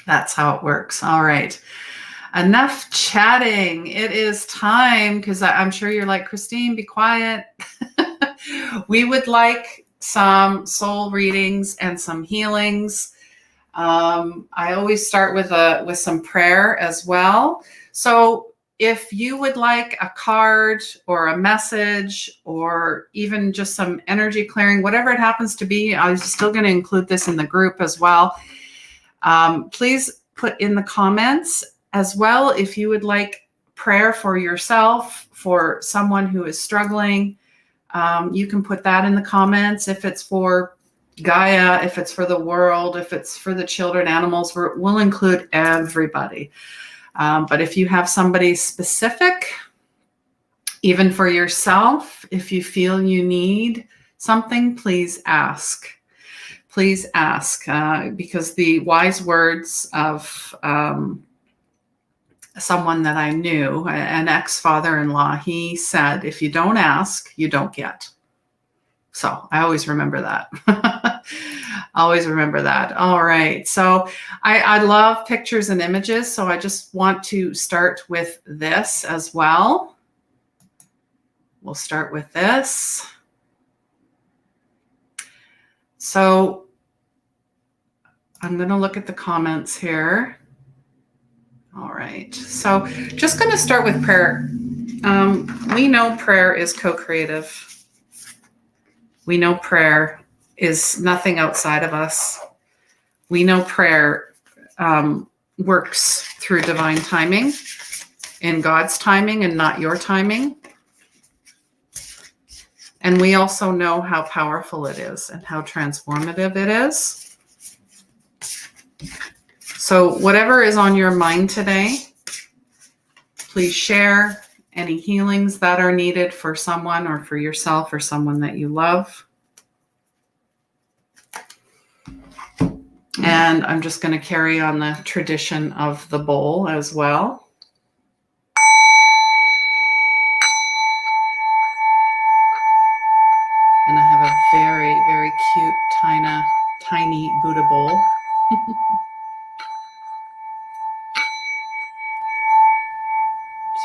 That's how it works. All right. Enough chatting. It is time, because I'm sure you're like, Christine, be quiet. We would like some soul readings and some healings. I always start with some prayer as well. So if you would like a card or a message or even just some energy clearing, whatever it happens to be, I'm still going to include this in the group as well. Please put in the comments as well if you would like prayer for yourself, for someone who is struggling. You can put that in the comments. If it's for Gaia, if it's for the world, if it's for the children, animals, we'll include everybody. But if you have somebody specific, even for yourself, if you feel you need something, please ask. Please ask, because the wise words of someone that I knew, an ex-father-in-law, he said, if you don't ask, you don't get. So I always remember that. Always remember that. All right. So I love pictures and images. So I just want to start with this as well. We'll start with this. So I'm going to look at the comments here. All right. So just going to start with prayer. We know prayer is co-creative. We know prayer is nothing outside of us. We know prayer works through divine timing, in God's timing and not your timing. And we also know how powerful it is and how transformative it is. So whatever is on your mind today, please share any healings that are needed for someone or for yourself or someone that you love. And I'm just going to carry on the tradition of the bowl as well. And I have a very, very cute, tiny Buddha bowl.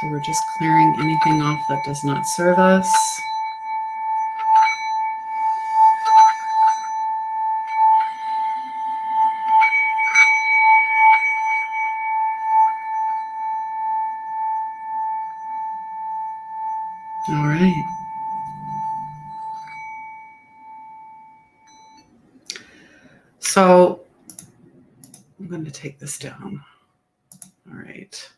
So we're just clearing anything off that does not serve us. All right. So I'm going to take this down. All right.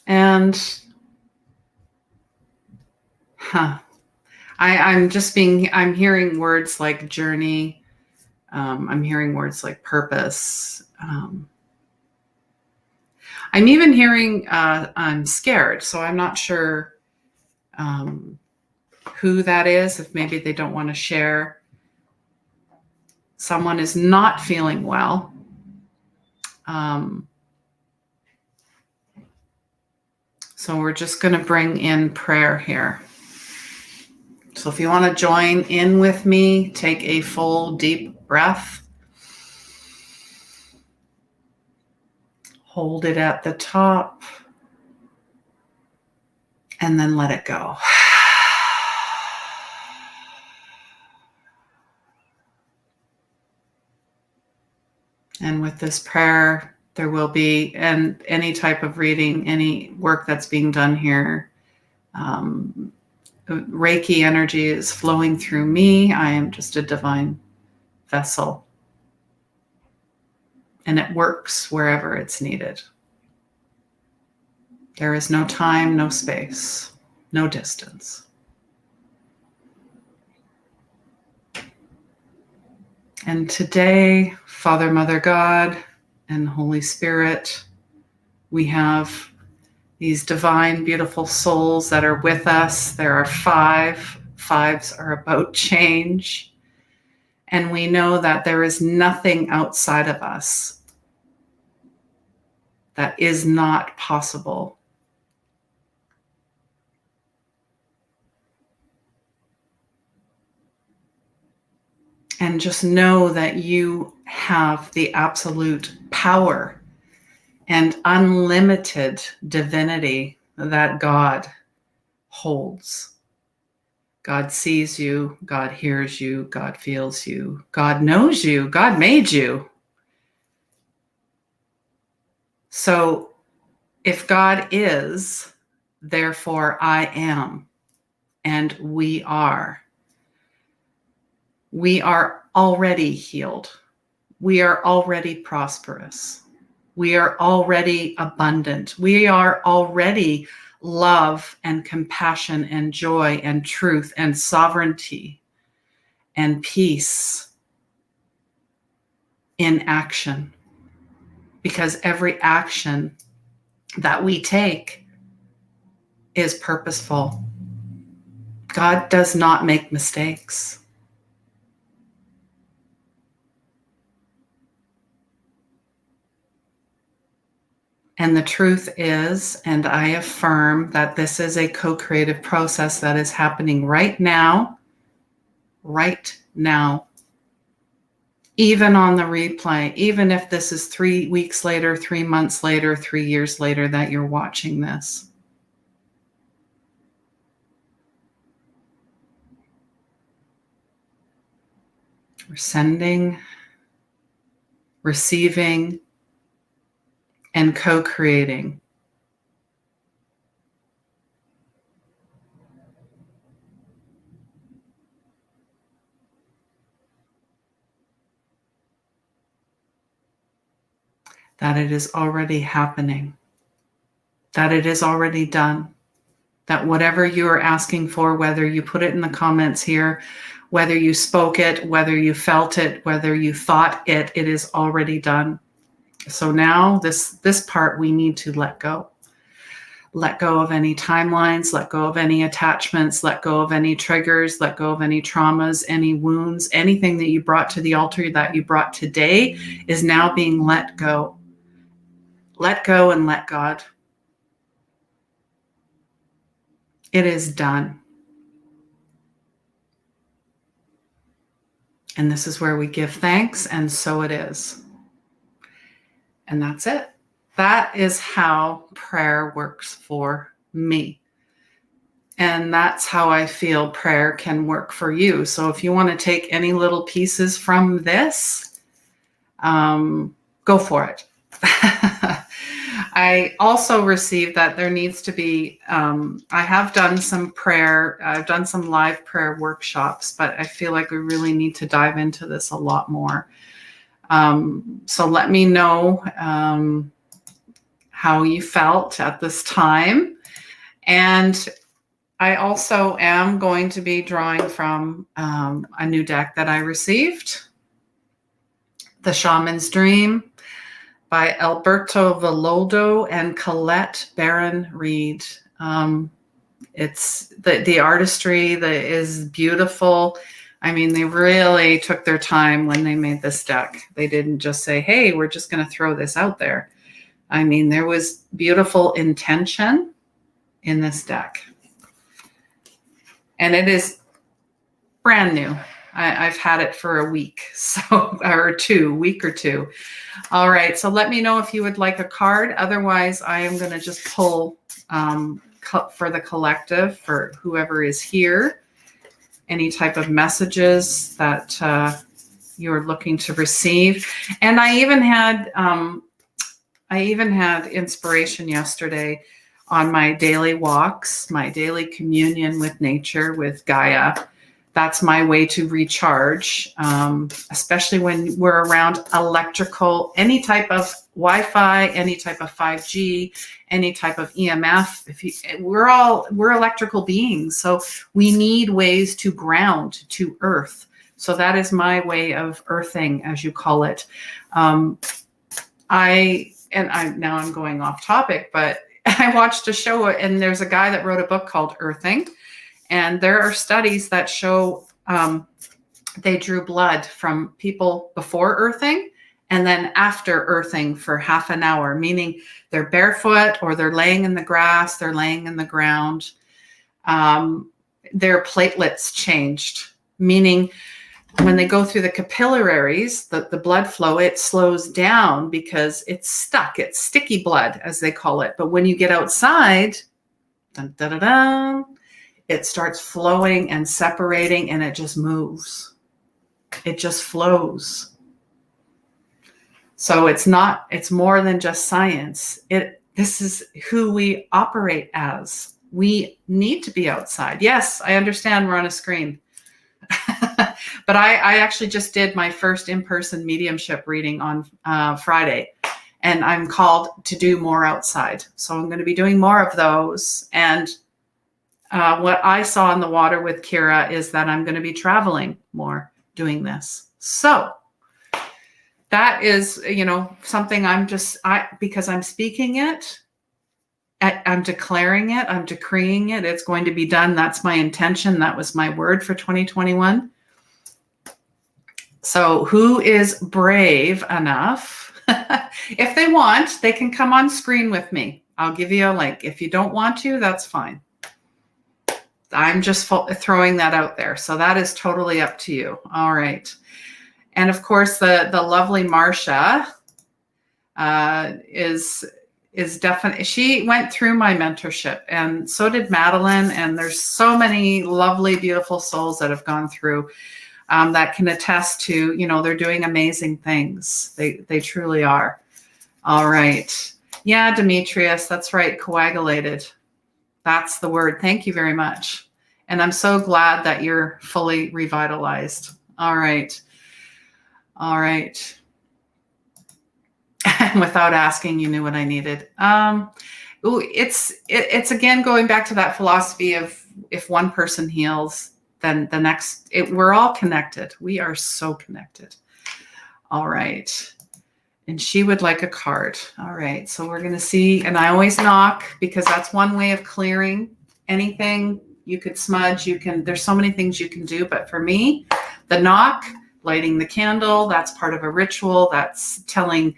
And I'm hearing words like journey. I'm hearing words like purpose. I'm even hearing I'm scared. So I'm not sure who that is, if maybe they don't want to share. Someone is not feeling well. So we're just going to bring in prayer here. So if you want to join in with me, take a full deep breath. Hold it at the top. And then let it go. And with this prayer, there will be, and any type of reading, any work that's being done here, Reiki energy is flowing through me. I am just a divine vessel. And it works wherever it's needed. There is no time, no space, no distance. And today, Father, Mother, God, and Holy Spirit, we have these divine, beautiful souls that are with us. There are 5. 5s are about change. And we know that there is nothing outside of us that is not possible. And just know that you have the absolute power and unlimited divinity that God holds. God sees you, God hears you, God feels you, God knows you, God made you. So if God is, therefore I am, and we are already healed. We are already prosperous. We are already abundant. We are already love and compassion and joy and truth and sovereignty and peace in action. Because every action that we take is purposeful. God does not make mistakes. And the truth is, and I affirm that this is a co-creative process that is happening right now, even on the replay, even if this is 3 weeks later, 3 months later, 3 years later that you're watching this. We're sending, receiving, and co-creating. That it is already happening. That it is already done. That whatever you are asking for, whether you put it in the comments here, whether you spoke it, whether you felt it, whether you thought it, it is already done. So now this part we need to let go. Let go of any timelines, let go of any attachments, let go of any triggers, let go of any traumas, any wounds, anything that you brought to the altar that you brought today is now being let go. Let go and let God. It is done. And this is where we give thanks, and so it is. And that's it. That is how prayer works for me. And that's how I feel prayer can work for you. So if you want to take any little pieces from this, go for it. I also received that there needs to be, I have done some prayer, I've done some live prayer workshops, but I feel like we really need to dive into this a lot more. So let me know how you felt at this time. And I also am going to be drawing from a new deck that I received, The Shaman's Dream by Alberto Villoldo and Colette Barron Reed. It's the artistry that is beautiful. I mean, they really took their time when they made this deck. They didn't just say, hey, we're just going to throw this out there. I mean, there was beautiful intention in this deck. And it is brand new. I've had it for a week, or week or two. All right, so let me know if you would like a card. Otherwise, I am going to just pull for the collective, for whoever is here, any type of messages that you're looking to receive. And I even had inspiration yesterday on my daily walks, my daily communion with nature, with Gaia. That's my way to recharge, especially when we're around electrical, any type of Wi-Fi, any type of 5G, any type of EMF. We're electrical beings, so we need ways to ground, to earth. So that is my way of earthing, as you call it. Now I'm going off topic, but I watched a show, and there's a guy that wrote a book called Earthing. And there are studies that show they drew blood from people before earthing and then after earthing for half an hour, meaning they're barefoot or they're laying in the grass, they're laying in the ground. Their platelets changed, meaning when they go through the capillaries, the blood flow, it slows down because it's stuck. It's sticky blood, as they call it. But when you get outside, dun, dun, dun, dun, it starts flowing and separating, and it just moves. It just flows. So it's more than just science. This is who we operate as. We need to be outside. Yes, I understand we're on a screen. But I actually just did my first in-person mediumship reading on Friday, and I'm called to do more outside. So I'm going to be doing more of those. And what I saw in the water with Kira is that I'm going to be traveling more doing this. So that is, something because I'm speaking it, I'm declaring it, I'm decreeing it, it's going to be done. That's my intention. That was my word for 2021. So who is brave enough? If they want, they can come on screen with me. I'll give you a link. If you don't want to, that's fine. I'm just throwing that out there. So that is totally up to you. All right. And of course, the lovely Marcia is definitely, she went through my mentorship, and so did Madeline. And there's so many lovely, beautiful souls that have gone through that can attest to, they're doing amazing things. They truly are. All right. Yeah, Demetrius, that's right. Coagulated. That's the word. Thank you very much. And I'm so glad that you're fully revitalized. All right. All right. Without asking, you knew what I needed. It's again going back to that philosophy of if one person heals, then the next, we're all connected. We are so connected. All right. And she would like a card. All right. So we're going to see. And I always knock because that's one way of clearing anything. You could smudge. There's so many things you can do. But for me, the knock, lighting the candle, that's part of a ritual. That's telling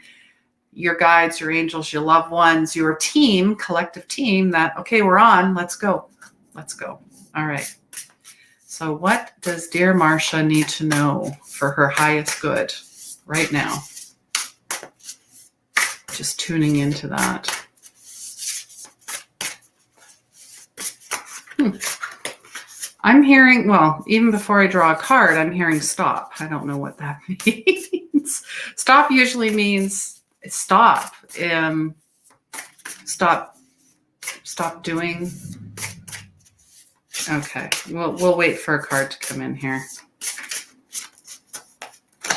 your guides, your angels, your loved ones, your team, collective team that, okay, we're on. Let's go. Let's go. All right. So what does dear Marcia need to know for her highest good right now? Just tuning into that. I'm hearing, well, even before I draw a card, I'm hearing stop. I don't know what that means. Stop usually means stop. Stop doing. Okay, we'll wait for a card to come in here.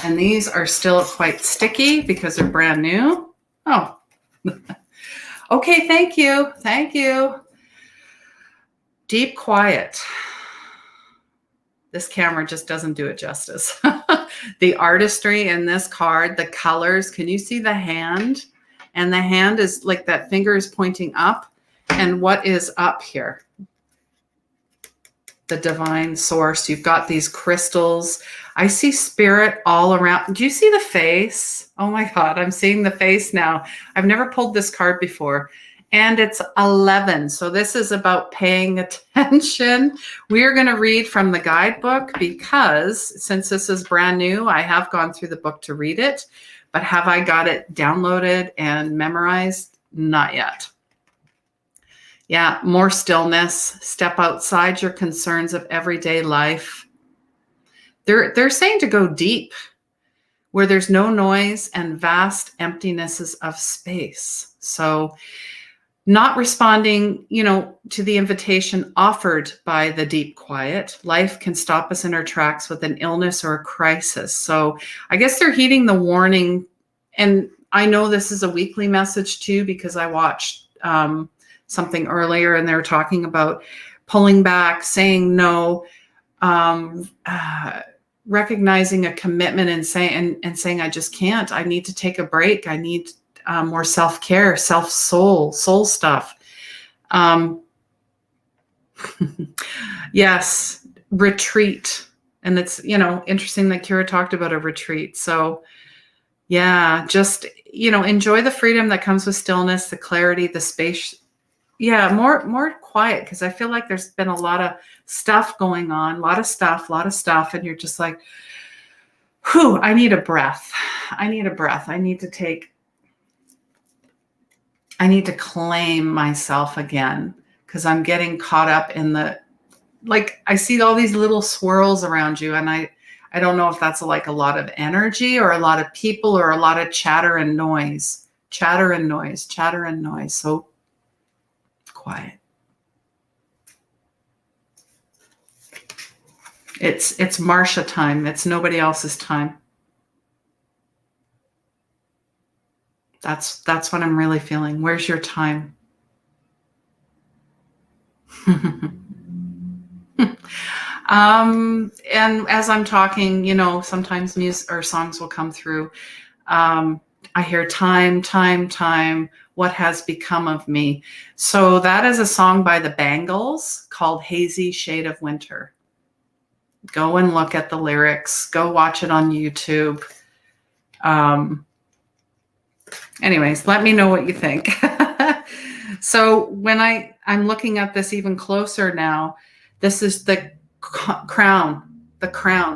And these are still quite sticky because they're brand new. Oh, okay. Thank you. Thank you. Deep quiet. This camera just doesn't do it justice. The artistry in this card, the colors. Can you see the hand? And the hand is like that finger is pointing up. And what is up here? The divine source. You've got these crystals. I see spirit all around. Do you see the face? Oh my God, I'm seeing the face now. I've never pulled this card before. And it's 11. So this is about paying attention. We are going to read from the guidebook because since this is brand new, I have gone through the book to read it. But have I got it downloaded and memorized? Not yet. Yeah, more stillness. Step outside your concerns of everyday life. They're saying to go deep, where there's no noise and vast emptinesses of space. So not responding, to the invitation offered by the deep quiet. Life can stop us in our tracks with an illness or a crisis. So I guess they're heeding the warning. And I know this is a weekly message too, because I watched something earlier and they were talking about pulling back, saying no, recognizing a commitment and saying, I just can't. I need to take a break. I need more self-care, soul stuff. Yes, retreat. And it's, interesting that Kira talked about a retreat. So yeah, just, enjoy the freedom that comes with stillness, the clarity, the space. Yeah, more quiet, because I feel like there's been a lot of stuff going on, a lot of stuff, and you're just like, whew, I need a breath. I need to claim myself again, because I'm getting caught up in I see all these little swirls around you, and I don't know if that's a lot of energy or a lot of people or a lot of chatter and noise. So quiet. It's Marcia time. It's nobody else's time. That's what I'm really feeling. Where's your time? And as I'm talking, sometimes music or songs will come through. I hear time, what has become of me. So that is a song by the Bangles called Hazy Shade of Winter. Go and look at the lyrics. Go watch it on YouTube. Anyways, let me know what you think. So when I'm looking at this even closer now, this is the crown.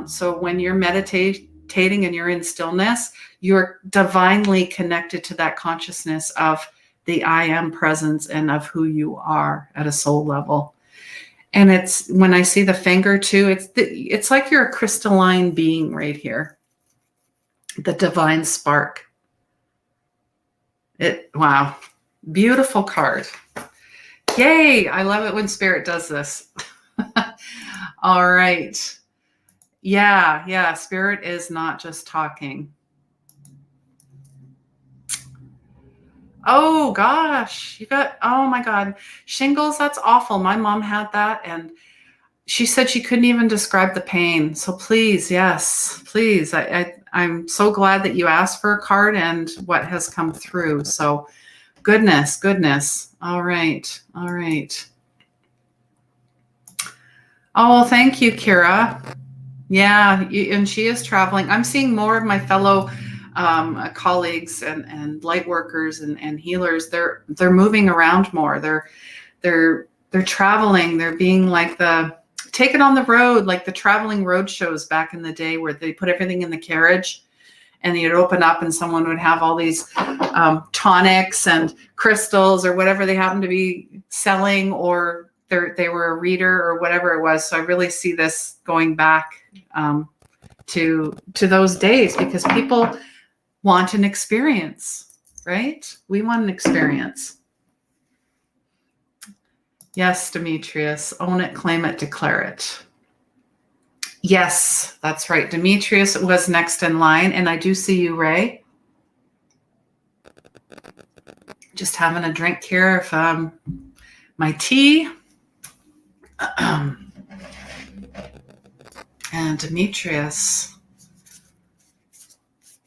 So when you're meditating and you're in stillness, you're divinely connected to that consciousness of the I am presence and of who you are at a soul level. And it's when I see the finger too, it's like you're a crystalline being right here. The divine spark. Wow. Beautiful card. Yay. I love it when spirit does this. All right. Yeah. Spirit is not just talking. Oh gosh, oh my God. Shingles, that's awful. My mom had that and she said she couldn't even describe the pain. So please, yes, please. I'm so glad that you asked for a card and what has come through. So goodness. All right. Oh, well, thank you, Kira. Yeah, and she is traveling. I'm seeing more of my fellow colleagues and light workers and healers. They're moving around more. They're traveling. They're being like take it on the road, like the traveling road shows back in the day where they put everything in the carriage and you'd open up and someone would have all these tonics and crystals or whatever they happen to be selling, or they were a reader or whatever it was. So I really see this going back to those days because people want an experience, right? We want an experience. Yes, Demetrius, own it, claim it, declare it. Yes, that's right. Demetrius was next in line, and I do see you, Ray. Just having a drink here of my tea. And Demetrius,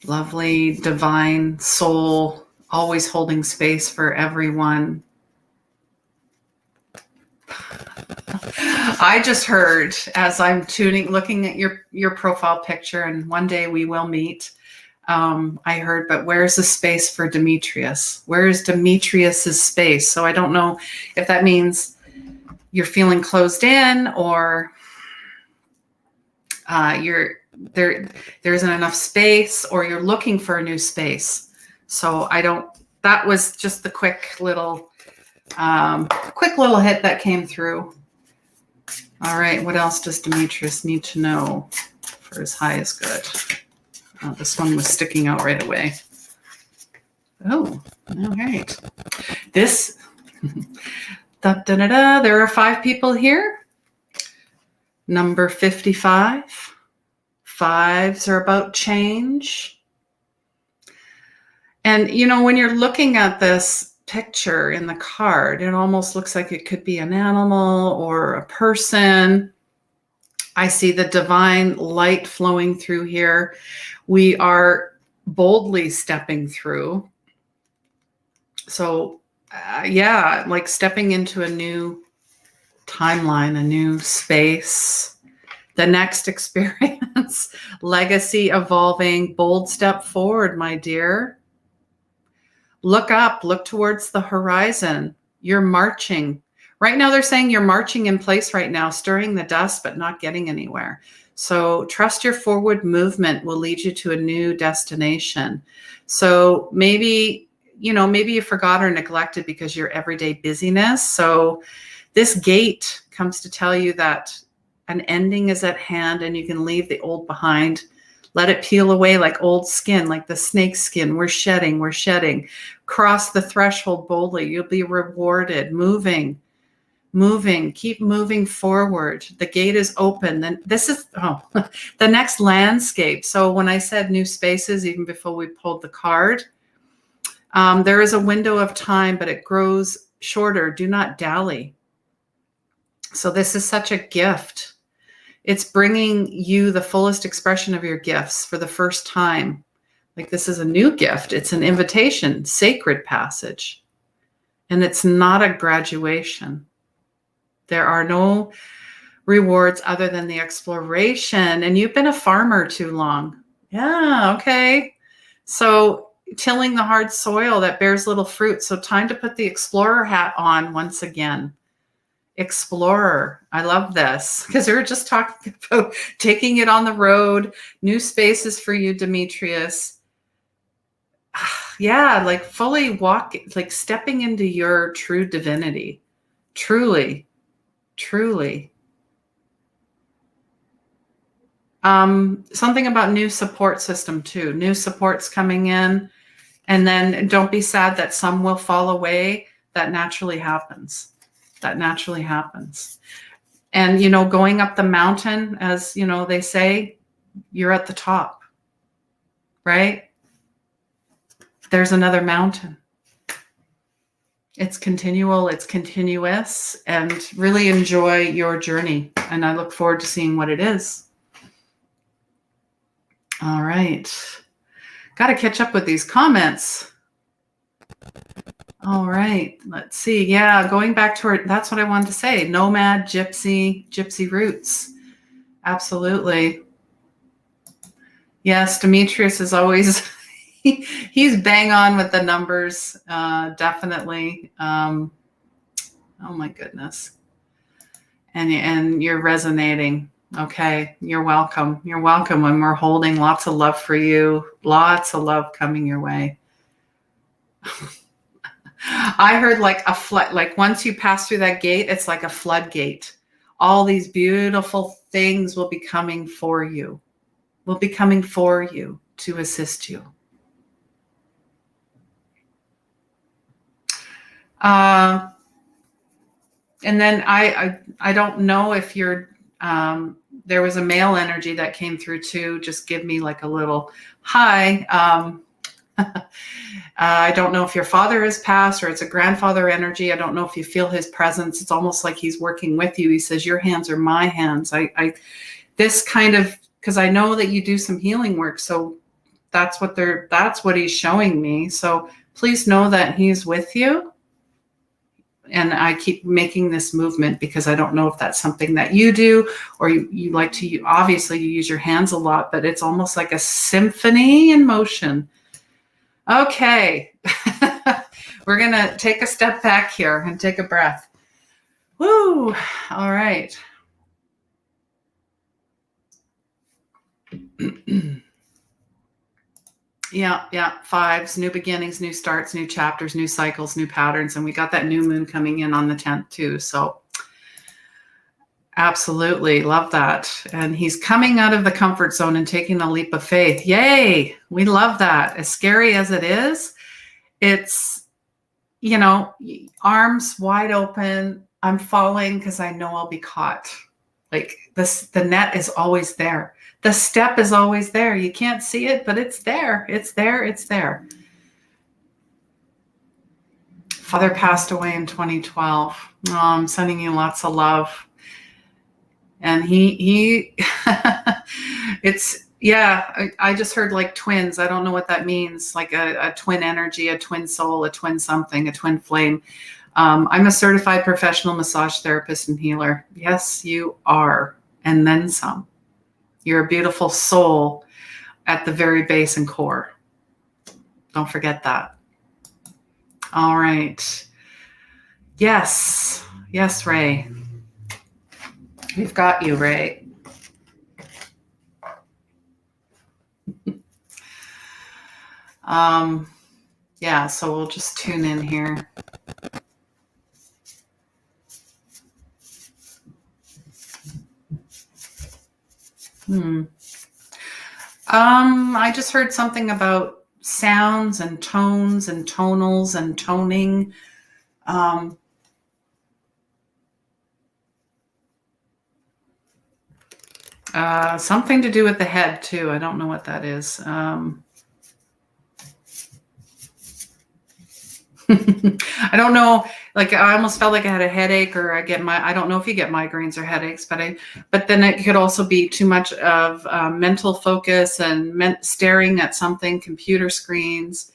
lovely, divine soul, always holding space for everyone. I just heard as I'm looking at your profile picture, and one day we will meet. I heard, but where's the space for Demetrius? Where is Demetrius's space? So I don't know if that means you're feeling closed in, or there isn't enough space, or you're looking for a new space. So that was just the quick little hit that came through. All right, what else does Demetrius need to know for his highest good? Oh, this one was sticking out right away. Oh, all right. This, there are 5 people here. Number 55. 5s are about change. And, when you're looking at this picture in the card, it almost looks like it could be an animal or a person. I see the divine light flowing through here. We are boldly stepping through. So, like stepping into a new timeline, a new space, the next experience, legacy evolving, bold step forward, my dear. Look up, look towards the horizon. You're marching. Right now, they're saying you're marching in place right now, stirring the dust, but not getting anywhere. So trust your forward movement will lead you to a new destination. So maybe you forgot or neglected because your everyday busyness. So this gate comes to tell you that an ending is at hand and you can leave the old behind. Let it peel away like old skin, like the snake skin. We're shedding. Cross the threshold boldly. You'll be rewarded. Moving. Keep moving forward. The gate is open. Then this is the next landscape. So when I said new spaces, even before we pulled the card, there is a window of time, but it grows shorter. Do not dally. So this is such a gift. It's bringing you the fullest expression of your gifts for the first time. Like this is a new gift. It's an invitation, sacred passage. And it's not a graduation. There are no rewards other than the exploration. And you've been a farmer too long. Yeah, okay. So tilling the hard soil that bears little fruit. So time to put the explorer hat on once again. Explorer. I love this because we were just talking about taking it on the road, new spaces for you, Demetrius. Yeah, like fully like stepping into your true divinity. Truly. Something about new support system too. New supports coming in. And then don't be sad that some will fall away. That naturally happens. And, going up the mountain, as, they say, you're at the top, right? There's another mountain. It's continual, it's continuous, and really enjoy your journey. And I look forward to seeing what it is. All right. Got to catch up with these comments. All right. Let's see. Yeah, going back to her, that's what I wanted to say. Nomad, gypsy roots. Absolutely. Yes, Demetrius is always, he's bang on with the numbers. Definitely. Oh my goodness. And you're resonating. Okay. You're welcome. You're welcome. And we're holding lots of love for you. Lots of love coming your way. I heard like a flood, like once you pass through that gate, it's like a floodgate. All these beautiful things will be coming for you, to assist you. And then I don't know if you're, there was a male energy that came through too. Just give me like a little hi. I don't know if your father has passed or it's a grandfather energy. I don't know if you feel his presence. It's almost like he's working with you. He says, your hands are my hands. This kind of, because I know that you do some healing work. So that's what he's showing me. So please know that he's with you. And I keep making this movement because I don't know if that's something that you do or you like to, obviously you use your hands a lot, but it's almost like a symphony in motion. Okay. We're going to take a step back here and take a breath. Woo. All right. Yeah. Fives, new beginnings, new starts, new chapters, new cycles, new patterns. And we got that new moon coming in on the 10th too. So absolutely love that. And he's coming out of the comfort zone and taking a leap of faith. Yay. We love that. As scary as it is, it's, arms wide open. I'm falling because I know I'll be caught. Like the net is always there. The step is always there. You can't see it, but it's there. It's there. It's there. Father passed away in 2012. Oh, I'm sending you lots of love. And he it's, yeah, I just heard like twins. I don't know what that means. Like a twin energy, a twin soul, a twin something, a twin flame. I'm a certified professional massage therapist and healer. Yes, you are. And then some. You're a beautiful soul at the very base and core. Don't forget that. All right. Yes, Ray. We've got you, Ray. Yeah, so we'll just tune in here. I just heard something about sounds and tones and tonals and toning. Something to do with the head too. I don't know what that is. I don't know. Like I almost felt like I had a headache, or I don't know if you get migraines or headaches, but then it could also be too much of mental focus and staring at something. Computer screens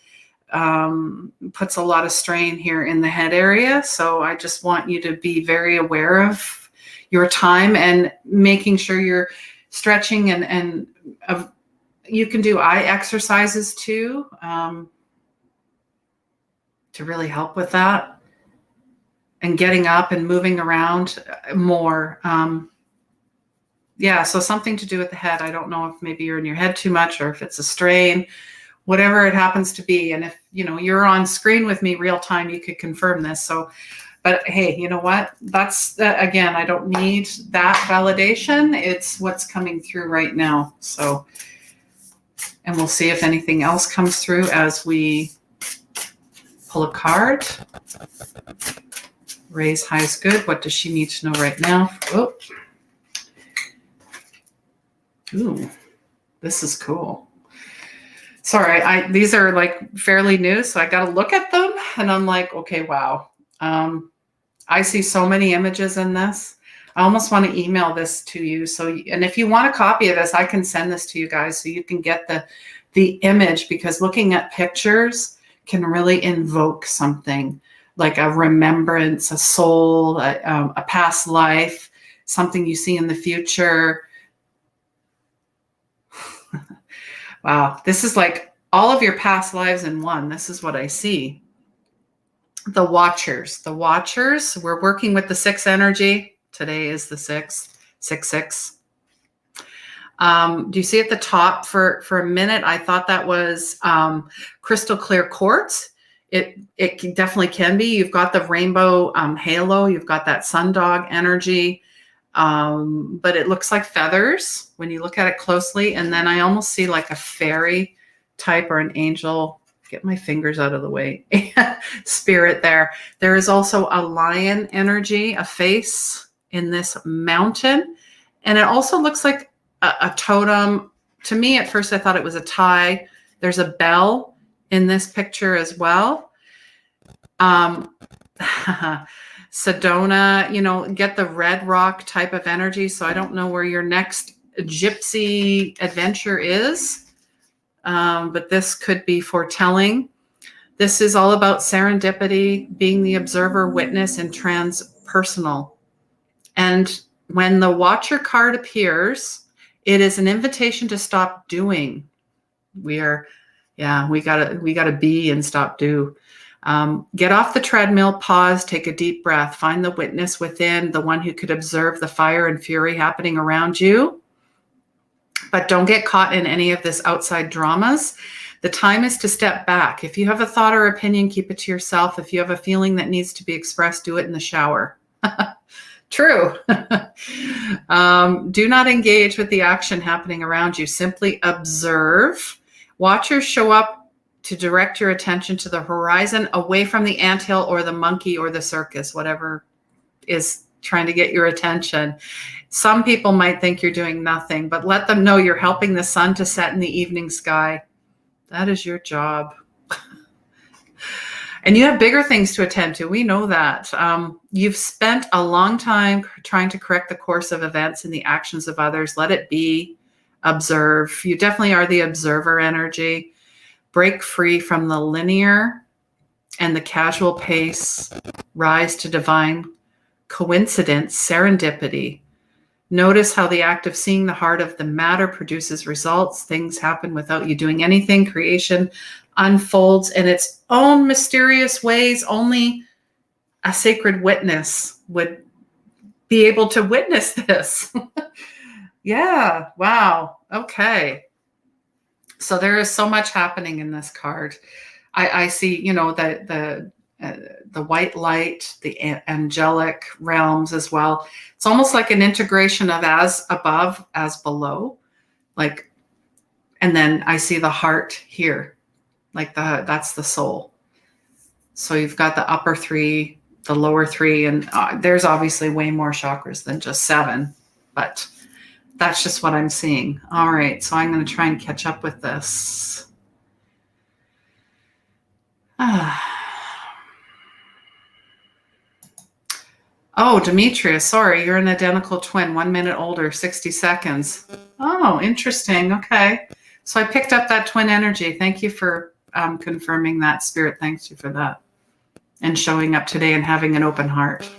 puts a lot of strain here in the head area. So I just want you to be very aware of your time and making sure you're stretching and you can do eye exercises too. To really help with that and getting up and moving around more. Yeah, so something to do with the head. I don't know if maybe you're in your head too much or if it's a strain, whatever it happens to be. And if, you're on screen with me real time, you could confirm this. So, but hey, you know what? That's, again, I don't need that validation. It's what's coming through right now. So, and we'll see if anything else comes through as we pull a card. Ray's highest good. What does she need to know right now? Oh. Ooh, this is cool. Sorry, these are like fairly new, so I got to look at them. and I'm like, okay, wow. I see so many images in this. I almost want to email this to you. So, and if you want a copy of this, I can send this to you guys so you can get the image, because looking at pictures can really invoke something like a remembrance, a soul, a past life, something you see in the future. Wow, this is like all of your past lives in one. This is what I see. The Watchers. The Watchers, we're working with the 6 energy. Today is the 6, 6, 6. Do you see at the top for a minute? I thought that was crystal clear quartz. It definitely can be. You've got the rainbow halo. You've got that sundog energy. But it looks like feathers when you look at it closely. And then I almost see like a fairy type or an angel. Get my fingers out of the way. Spirit there. There is also a lion energy, a face in this mountain. And it also looks like a totem. To me, at first, I thought it was a tie. There's a bell in this picture as well. Sedona, get the red rock type of energy. So I don't know where your next gypsy adventure is. But this could be foretelling. This is all about serendipity, being the observer, witness, and transpersonal. And when the Watcher card appears, it is an invitation to stop doing. We gotta be and stop do. Get off the treadmill, pause, take a deep breath, find the witness within, the one who could observe the fire and fury happening around you. But don't get caught in any of this outside dramas. The time is to step back. If you have a thought or opinion, keep it to yourself. If you have a feeling that needs to be expressed, do it in the shower. True. Do not engage with the action happening around you. Simply observe. Watchers show up to direct your attention to the horizon, away from the anthill or the monkey or the circus, whatever is trying to get your attention. Some people might think you're doing nothing, but let them know you're helping the sun to set in the evening sky. That is your job. And you have bigger things to attend to. We know that. You've spent a long time trying to correct the course of events and the actions of others. Let it be. Observe. You definitely are the observer energy. Break free from the linear and the casual pace. Rise to divine coincidence, serendipity. Notice how the act of seeing the heart of the matter produces results. Things happen without you doing anything. Creation unfolds in its own mysterious ways. Only a sacred witness would be able to witness this. Yeah. Wow. Okay. So there is so much happening in this card. I see, the white light, the angelic realms as well. It's almost like an integration of as above, as below, and then I see the heart here, that's the soul. So you've got the upper 3, the lower 3, and there's obviously way more chakras than just 7, but that's just what I'm seeing. All right, so I'm going to try and catch up with this. Oh, Demetria, sorry, you're an identical twin, 1 minute older, 60 seconds. Oh, interesting. Okay. So I picked up that twin energy. Thank you for confirming that. Spirit, thanks you for that. And showing up today and having an open heart.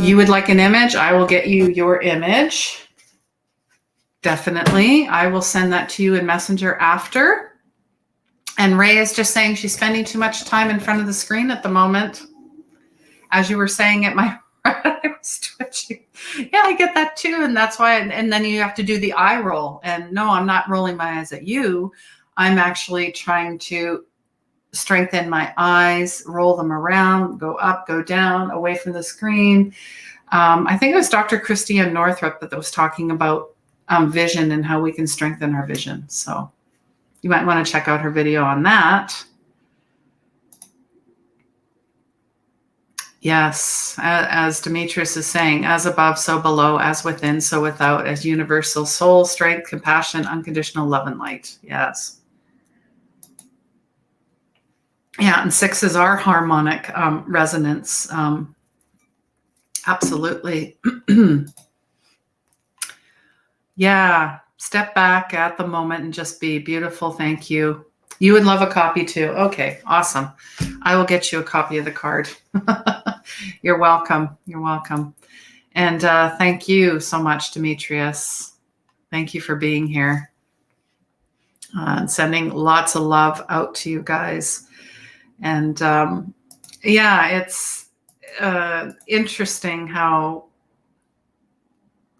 You would like an image? I will get you your image. Definitely. I will send that to you in Messenger after. And Ray is just saying she's spending too much time in front of the screen at the moment. As you were saying it, my I was twitching. Yeah, I get that too. And that's why, and then you have to do the eye roll. And no, I'm not rolling my eyes at you. I'm actually trying to strengthen my eyes, roll them around, go up, go down, away from the screen. I think it was Dr. Christiane Northrup that was talking about vision and how we can strengthen our vision. So you might want to check out her video on that. Yes, as Demetrius is saying, as above, so below, as within, so without, as universal soul, strength, compassion, unconditional love and light. Yes. Yeah, and 6 is our harmonic resonance. Absolutely. Yeah, step back at the moment and just be beautiful. Thank you. You would love a copy too. Okay, awesome. I will get you a copy of the card. You're welcome. You're welcome. And thank you so much, Demetrius. Thank you for being here. And sending lots of love out to you guys. And yeah, it's interesting how,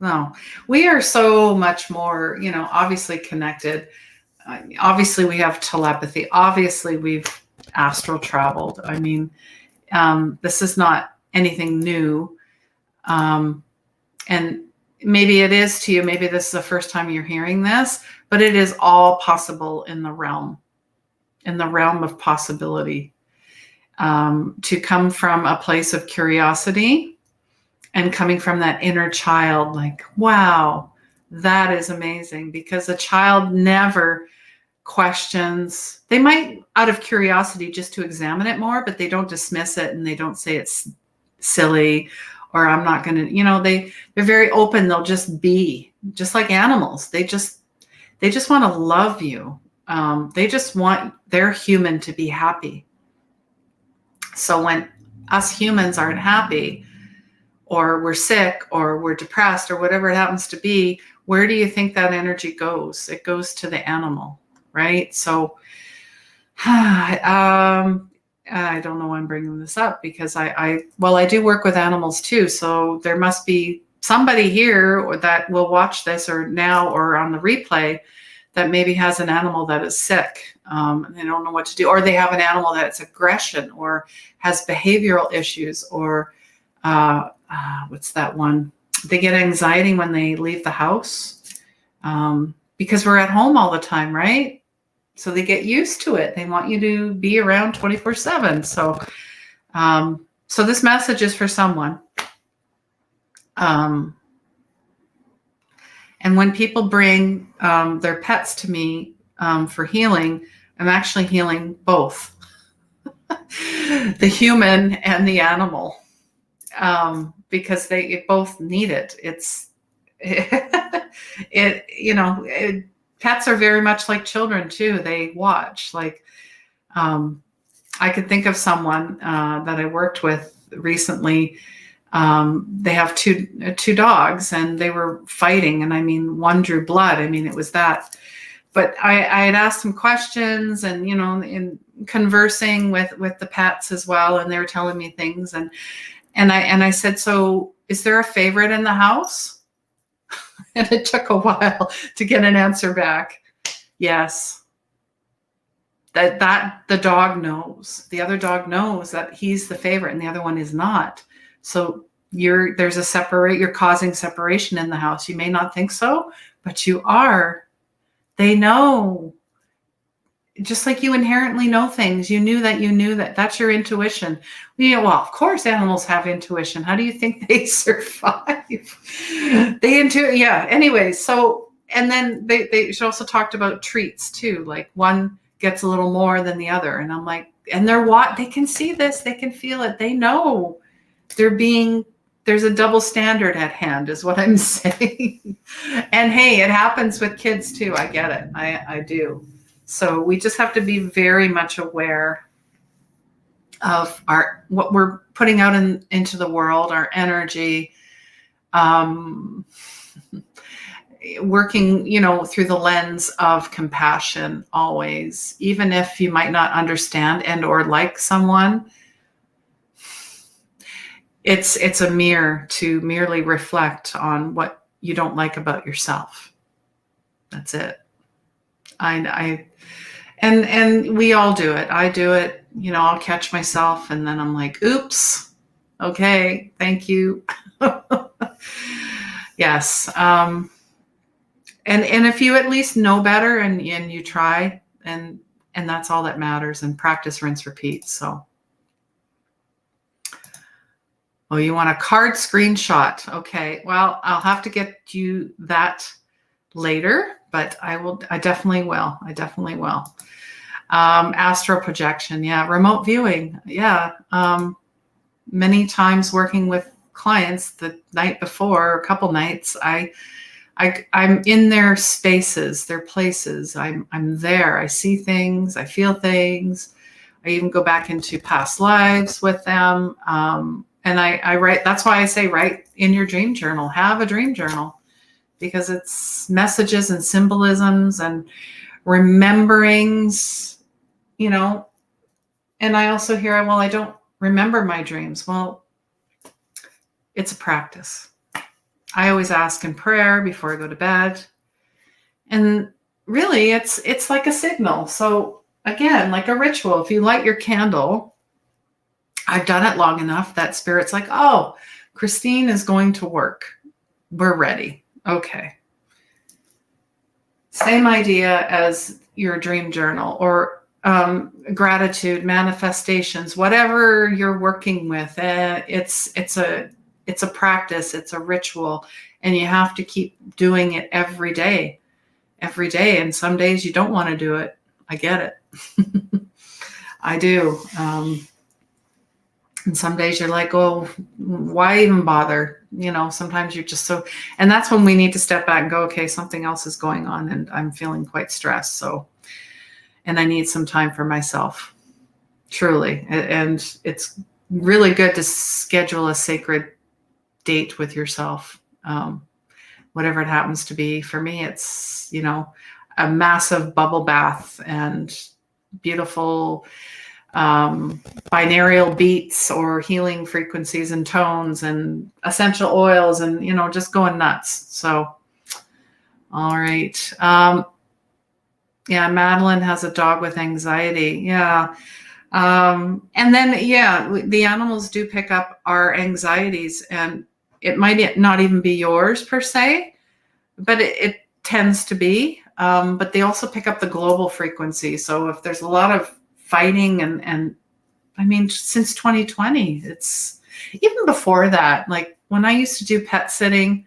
no, we are so much more, obviously connected. Obviously, we have telepathy. Obviously, we've astral traveled. I mean, this is not anything new. And maybe it is to you. Maybe this is the first time you're hearing this, but it is all possible in the realm of possibility. To come from a place of curiosity and coming from that inner child, like, wow, that is amazing, because a child never questions. They might, out of curiosity, just to examine it more, but they don't dismiss it and they don't say it's silly or I'm not going to, they're very open. They'll just be just like animals. They just want to love you. They just want their human to be happy. So when us humans aren't happy, or we're sick, or we're depressed, or whatever it happens to be, where do you think that energy goes? It goes to the animal, right? So I don't know why I'm bringing this up, because I do work with animals too. So there must be somebody here that will watch this or now or on the replay that maybe has an animal that is sick. And they don't know what to do, or they have an animal that's aggression or has behavioral issues, or what's that one? They get anxiety when they leave the house, because we're at home all the time, right? So they get used to it. They want you to be around 24/7. So, so this message is for someone. And when people bring their pets to me for healing, I'm actually healing both the human and the animal, because they both need it. Pets are very much like children too. They watch. Like, I could think of someone that I worked with recently. They have two dogs, and they were fighting, and I mean, one drew blood. I mean, it was that. But I had asked some questions, and in conversing with the pets as well, and they were telling me things, and I said, so is there a favorite in the house? And it took a while to get an answer back. Yes. That the dog knows. The other dog knows that he's the favorite and the other one is not. So you're causing separation in the house. You may not think so, but you are. They know. Just like you inherently know things. You knew that. That's your intuition. Well, of course animals have intuition. How do you think they survive? Yeah. Anyways, so, and then they also talked about treats too. Like one gets a little more than the other. And I'm like, and they can see this, they can feel it. They know there's a double standard at hand is what I'm saying. And hey, it happens with kids too. I get it. I do. So we just have to be very much aware of what we're putting out into the world, our energy, working, through the lens of compassion always, even if you might not understand and or like someone. It's a mirror to merely reflect on what you don't like about yourself. That's it. And we all do it. I do it. I'll catch myself and then I'm like, oops. Okay. Thank you. Yes. And if you at least know better and you try, and that's all that matters, and practice, rinse, repeat. So, oh, you want a card screenshot? Okay. Well, I'll have to get you that later, but I definitely will. Astral projection. Yeah. Remote viewing. Yeah. Many times working with clients the night before, a couple nights, I'm in their spaces, their places. I'm there. I see things. I feel things. I even go back into past lives with them. And I write. That's why I say write in your dream journal. Have a dream journal, because it's messages and symbolisms and rememberings. You know. And I also hear, well, I don't remember my dreams. Well, it's a practice. I always ask in prayer before I go to bed. And really, it's like a signal. So again, like a ritual, if you light your candle, I've done it long enough that spirit's like, oh, Christine is going to work. We're ready. Okay. Same idea as your dream journal or gratitude, manifestations, whatever you're working with. It's a practice. It's a ritual, and you have to keep doing it every day. And some days you don't want to do it. I get it. I do. And some days you're like, oh, why even bother? Sometimes you're just so, and that's when we need to step back and go, okay, something else is going on and I'm feeling quite stressed. So, and I need some time for myself, truly. And it's really good to schedule a sacred date with yourself. Whatever it happens to be. For me, it's, a massive bubble bath and beautiful binaural beats or healing frequencies and tones and essential oils and, just going nuts. So, all right. Yeah, Madeline has a dog with anxiety. Yeah. And then, yeah, the animals do pick up our anxieties, and it might not even be yours per se, but it tends to be. But they also pick up the global frequency. So if there's a lot of fighting and I mean, since 2020, it's even before that, like when I used to do pet sitting,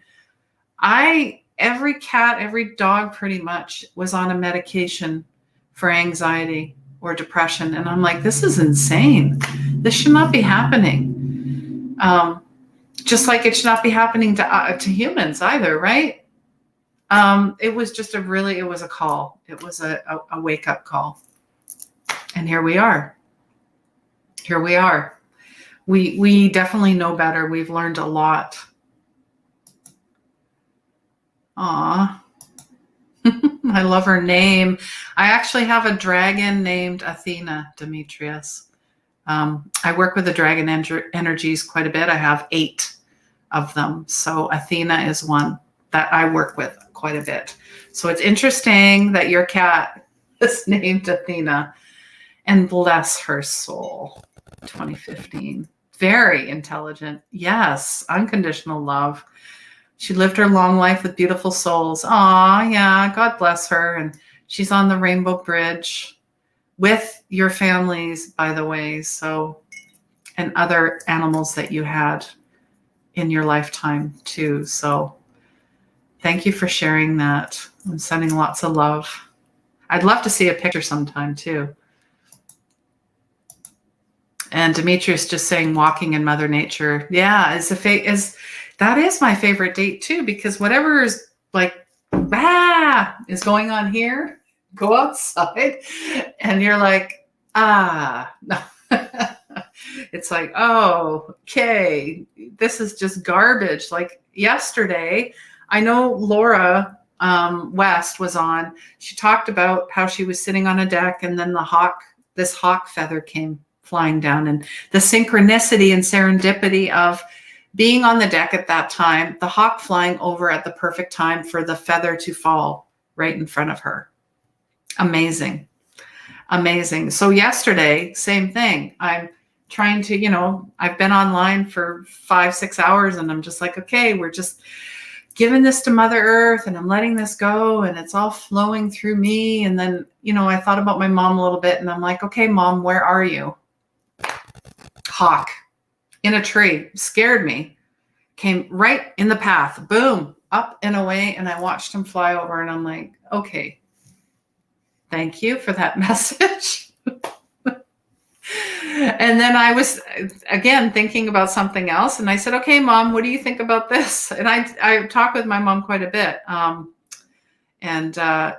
every cat, every dog pretty much was on a medication for anxiety or depression. And I'm like, this is insane. This should not be happening. Just like it should not be happening to humans either, right? It was just it was a call. It was a wake-up call. And here we are. We definitely know better. We've learned a lot. Aw. I love her name. I actually have a dragon named Athena, Demetrius. I work with the dragon energies quite a bit. I have 8 of them. So Athena is one that I work with quite a bit. So it's interesting that your cat is named Athena, and bless her soul. 2015. Very intelligent. Yes. Unconditional love. She lived her long life with beautiful souls. Aw, yeah. God bless her. And she's on the Rainbow Bridge with your families, by the way. So, and other animals that you had in your lifetime too. So thank you for sharing that. I'm sending lots of love. I'd love to see a picture sometime too. And Demetrius just saying walking in Mother Nature. Yeah, that is my favorite date too, because whatever is like is going on here, go outside and you're like, no. It's like, oh, okay, this is just garbage. Like yesterday, I know Laura West was on. She talked about how she was sitting on a deck and then this hawk feather came flying down, and the synchronicity and serendipity of being on the deck at that time, the hawk flying over at the perfect time for the feather to fall right in front of her. Amazing. So yesterday, same thing. I'm trying to, I've been online for 5-6 hours and I'm just like, okay, we're just giving this to Mother Earth and I'm letting this go and it's all flowing through me. And then, I thought about my mom a little bit and I'm like, okay, Mom, where are you? Hawk in a tree, scared me, came right in the path, boom, up and away. And I watched him fly over and I'm like, okay, Thank you for that message. And then I was, again, thinking about something else. And I said, okay, Mom, what do you think about this? And I talk with my mom quite a bit. And a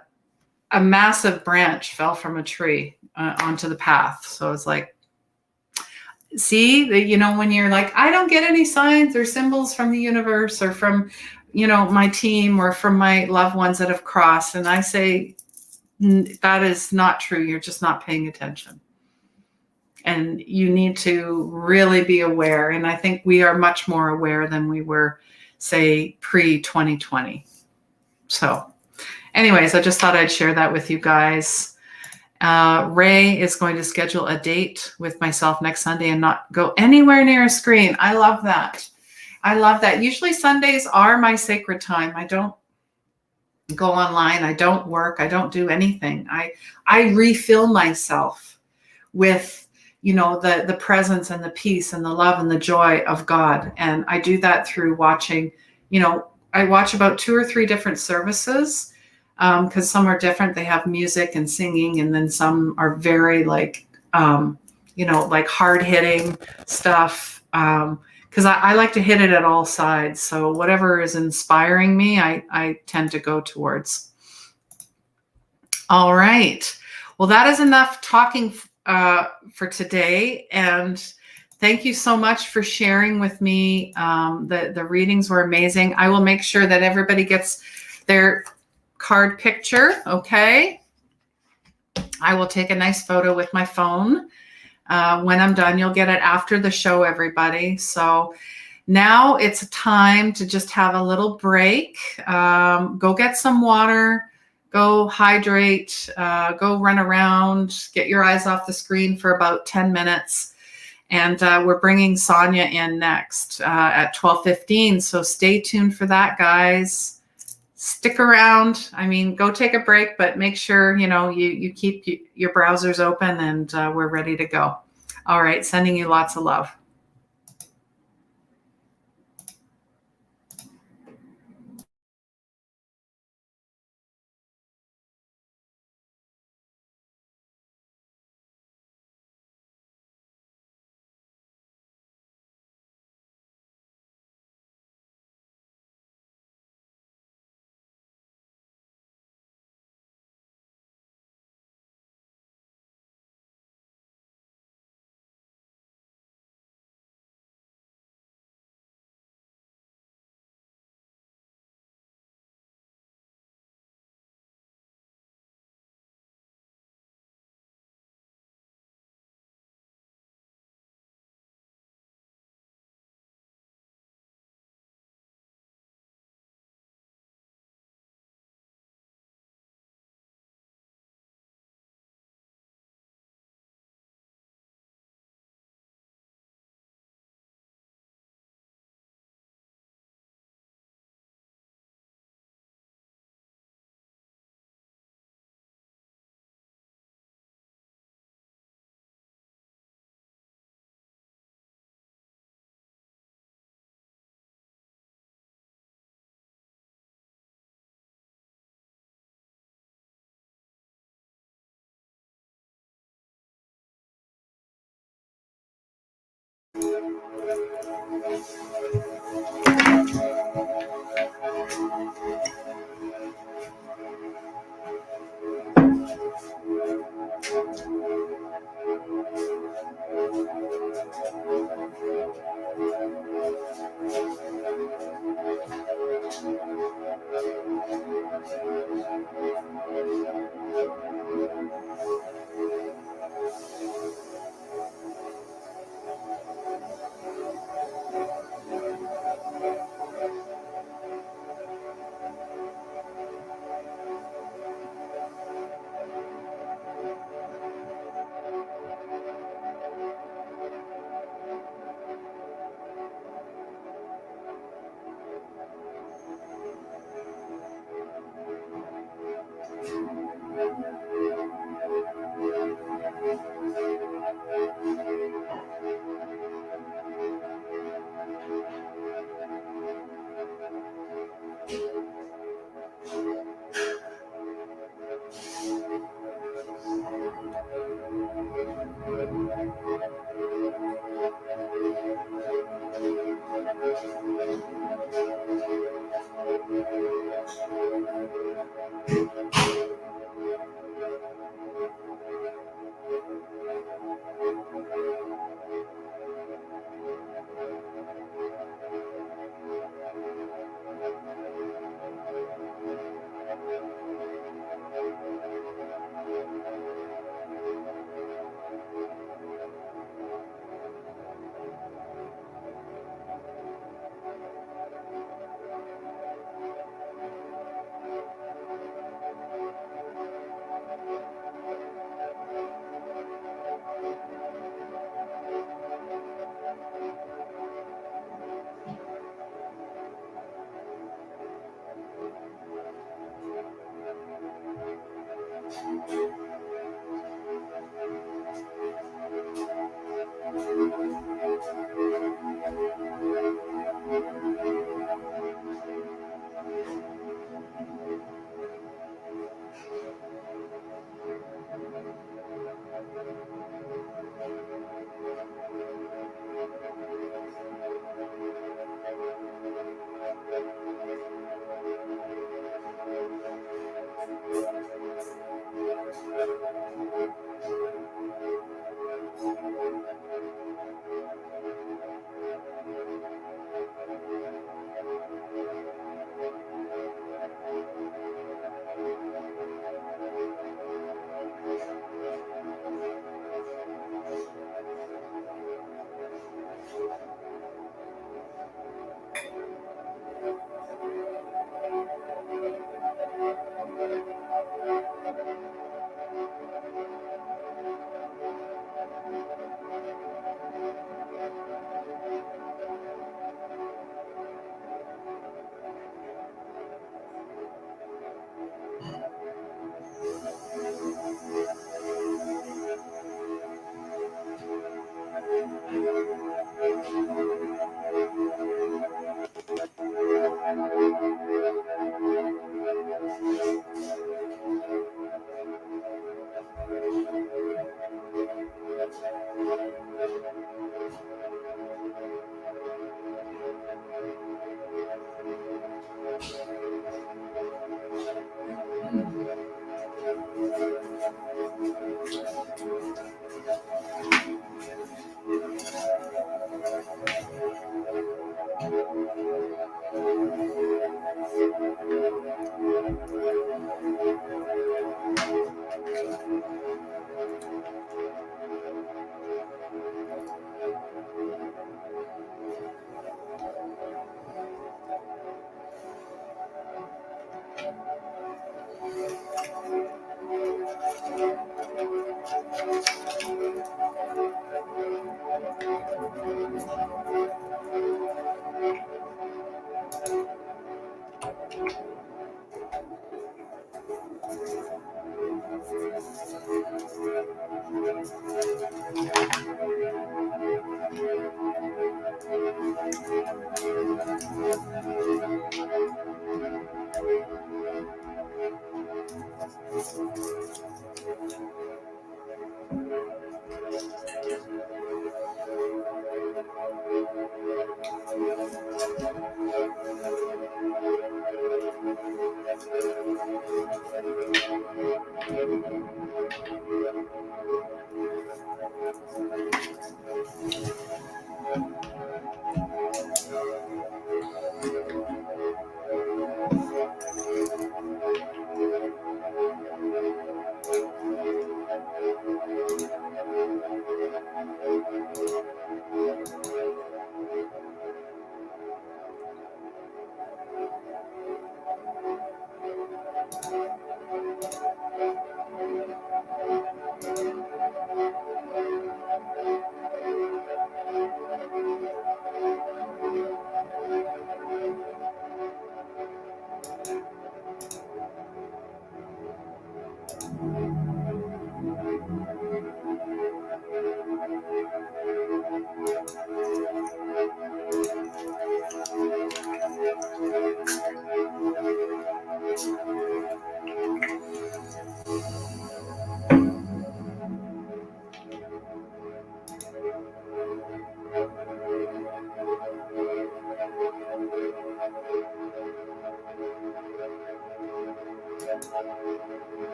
massive branch fell from a tree onto the path. So it's like, see, when you're like, I don't get any signs or symbols from the universe or from, my team or from my loved ones that have crossed. And I say, that is not true. You're just not paying attention. And you need to really be aware. And I think we are much more aware than we were, say, pre-2020. So anyways, I just thought I'd share that with you guys. Ray is going to schedule a date with myself next Sunday and not go anywhere near a screen. I love that. I love that. Usually Sundays are my sacred time. I don't go online. I don't work. I don't do anything. I refill myself with the presence and the peace and the love and the joy of God. And I do that through watching, I watch about 2 or 3 different services because some are different. They have music and singing, and then some are very like hard hitting stuff. Because I like to hit it at all sides. So whatever is inspiring me, I tend to go towards. All right. Well, that is enough talking for today. And thank you so much for sharing with me. The readings were amazing. I will make sure that everybody gets their card picture. Okay. I will take a nice photo with my phone. When I'm done, you'll get it after the show, everybody. So now it's time to just have a little break. Go get some water. Go hydrate, go run around, get your eyes off the screen for about 10 minutes. And we're bringing Sonia in next at 12:15. So stay tuned for that, guys. Stick around. I mean, go take a break, but make sure, you keep your browsers open and we're ready to go. All right. Sending you lots of love.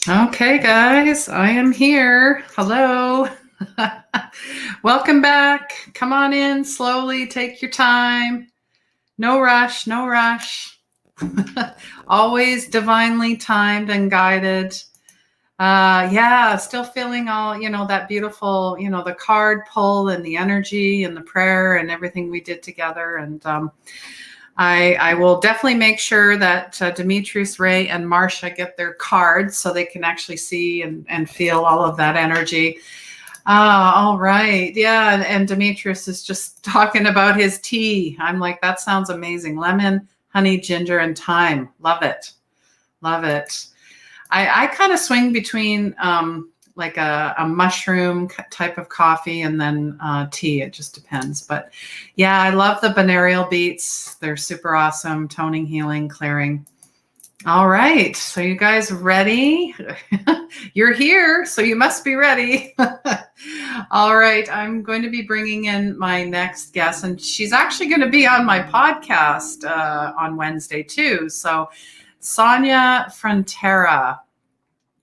Okay, guys, I am here. Hello. Welcome back. Come on in slowly. Take your time. No rush, no rush. Always divinely timed and guided. Yeah, still feeling all, that beautiful, the card pull and the energy and the prayer and everything we did together. And I will definitely make sure that Demetrius, Ray, and Marcia get their cards so they can actually see and feel all of that energy. All right. Yeah. And Demetrius is just talking about his tea. I'm like, that sounds amazing. Lemon, honey, ginger, and thyme. Love it. Love it. I kind of swing between like a mushroom type of coffee and then tea. It just depends. But yeah, I love the binaural beats. They're super awesome. Toning, healing, clearing. All right. So you guys ready? You're here, so you must be ready. All right. I'm going to be bringing in my next guest, and she's actually going to be on my podcast on Wednesday too. So Sonia Frontera.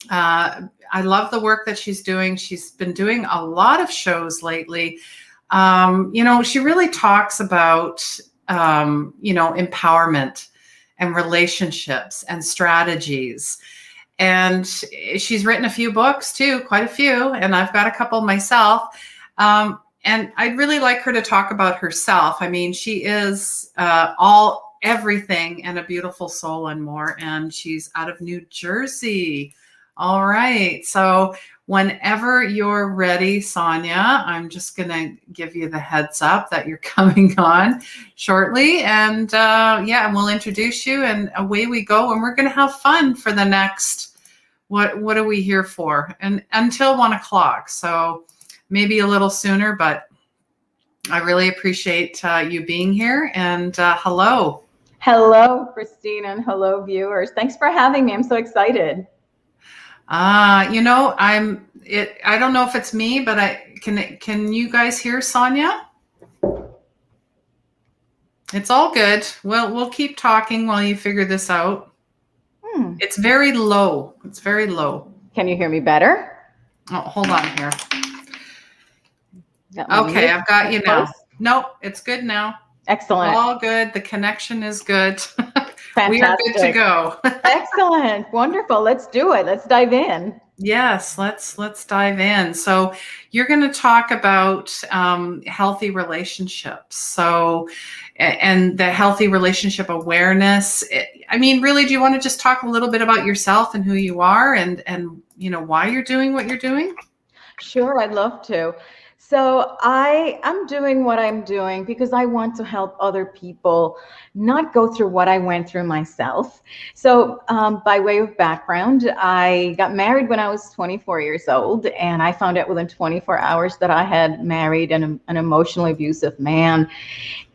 I love the work that she's doing. She's been doing a lot of shows lately. She really talks about, empowerment and relationships and strategies. And she's written a few books too, quite a few, and I've got a couple myself. And I'd really like her to talk about herself. I mean, she is everything and a beautiful soul and more, and she's out of New Jersey. All right. So whenever you're ready, Sonia, I'm just going to give you the heads up that you're coming on shortly. And and we'll introduce you and away we go. And we're going to have fun for the next, what are we here for? And until 1:00. So maybe a little sooner, but I really appreciate you being here. And hello. Hello, Christine, and hello, viewers. Thanks for having me. I'm so excited. I don't know if it's me, but can you guys hear Sonia? It's all good. We'll keep talking while you figure this out. It's very low. It's very low. Can you hear me better? Oh, hold on here. Okay, I've got you now. Nope, it's good now. Excellent. All good. The connection is good. Fantastic. We are good to go. Excellent. Wonderful. Let's do it. Let's dive in. Yes, let's dive in. So you're going to talk about healthy relationships. So, and the healthy relationship awareness. I mean, really, do you want to just talk a little bit about yourself and who you are and why you're doing what you're doing? Sure, I'd love to. So I am doing what I'm doing because I want to help other people not go through what I went through myself. So by way of background, I got married when I was 24 years old, and I found out within 24 hours that I had married an emotionally abusive man.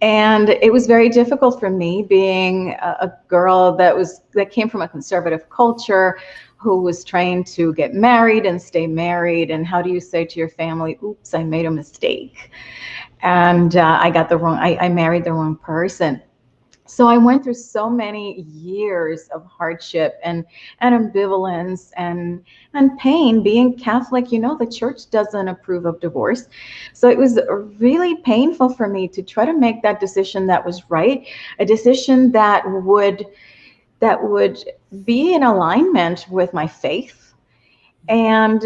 And it was very difficult for me, being a girl that came from a conservative culture, who was trained to get married and stay married. And how do you say to your family, oops, I made a mistake. And I married the wrong person. So I went through so many years of hardship and ambivalence and pain. Being Catholic, the church doesn't approve of divorce. So it was really painful for me to try to make that decision that was right, a decision that would be in alignment with my faith. And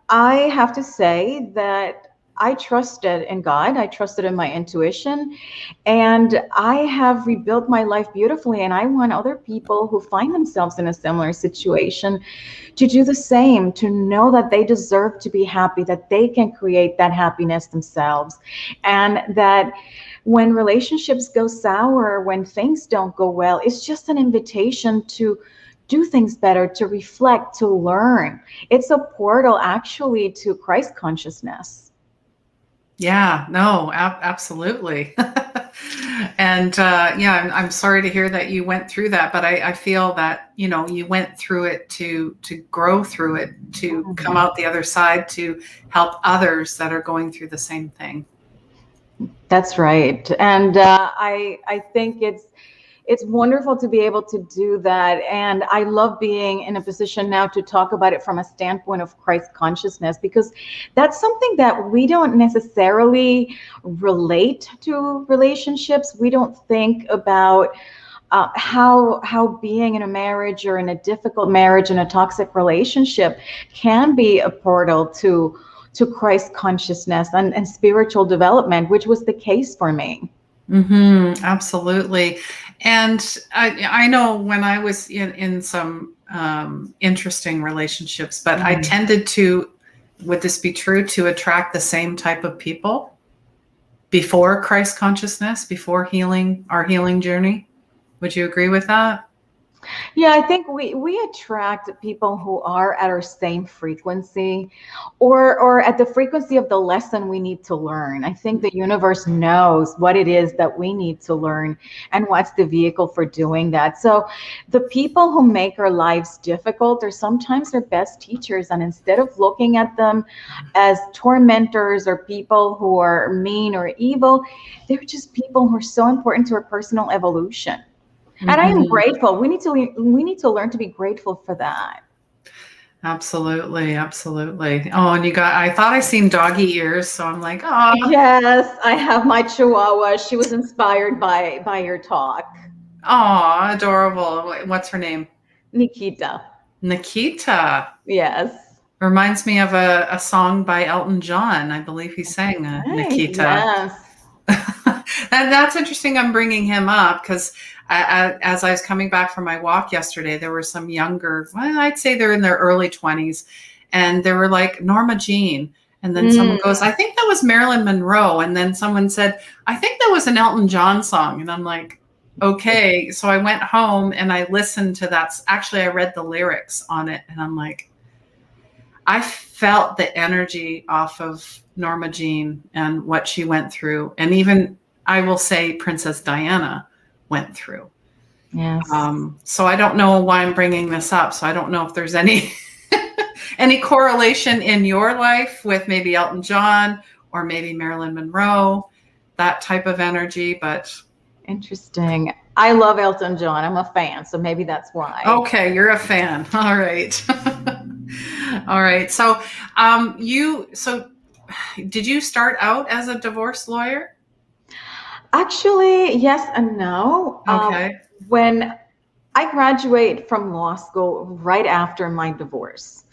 I have to say that I trusted in God. I trusted in my intuition, and I have rebuilt my life beautifully. And I want other people who find themselves in a similar situation to do the same, to know that they deserve to be happy, that they can create that happiness themselves, and that when relationships go sour, when things don't go well, it's just an invitation to do things better, to reflect, to learn. It's a portal actually to Christ consciousness. Yeah, no, absolutely. And I'm sorry to hear that you went through that, but I feel that, you went through it to grow through it, to come out the other side, to help others that are going through the same thing. That's right. And I think it's wonderful to be able to do that. And I love being in a position now to talk about it from a standpoint of Christ consciousness, because that's something that we don't necessarily relate to relationships. We don't think about how being in a marriage or in a difficult marriage, in a toxic relationship, can be a portal to Christ consciousness and spiritual development, which was the case for me. Absolutely. And I know when I was in some interesting relationships, but I tended to, would this be true, to attract the same type of people before Christ consciousness, before our healing journey? Would you agree with that? Yeah, I think we attract people who are at our same frequency, or at the frequency of the lesson we need to learn. I think the universe knows what it is that we need to learn and what's the vehicle for doing that. So the people who make our lives difficult are sometimes our best teachers. And instead of looking at them as tormentors or people who are mean or evil, they're just people who are so important to our personal evolution. And I am grateful. We need to learn to be grateful for that. Absolutely, absolutely. Oh, and I thought I seen doggy ears, so I'm like, oh. Yes, I have my Chihuahua. She was inspired by your talk. Oh, adorable. What's her name? Nikita. Nikita. Yes. Reminds me of a song by Elton John. I believe he sang Nikita. Yes. And that's interesting. I'm bringing him up because as I was coming back from my walk yesterday, there were some younger, well, I'd say they're in their early 20s, and they were like Norma Jean. And then someone goes, I think that was Marilyn Monroe. And then someone said, I think that was an Elton John song. And I'm like, okay. So I went home and I listened to that. Actually, I read the lyrics on it, and I'm like, I felt the energy off of Norma Jean and what she went through. And even, I will say, Princess Diana went through. Yes. So I don't know why I'm bringing this up. So I don't know if there's any any correlation in your life with maybe Elton John or maybe Marilyn Monroe, that type of energy. But interesting. I love Elton John. I'm a fan, so maybe that's why. Okay, you're a fan. All right. All right. So did you start out as a divorce lawyer? Actually, yes and no. Okay. When I graduated from law school right after my divorce,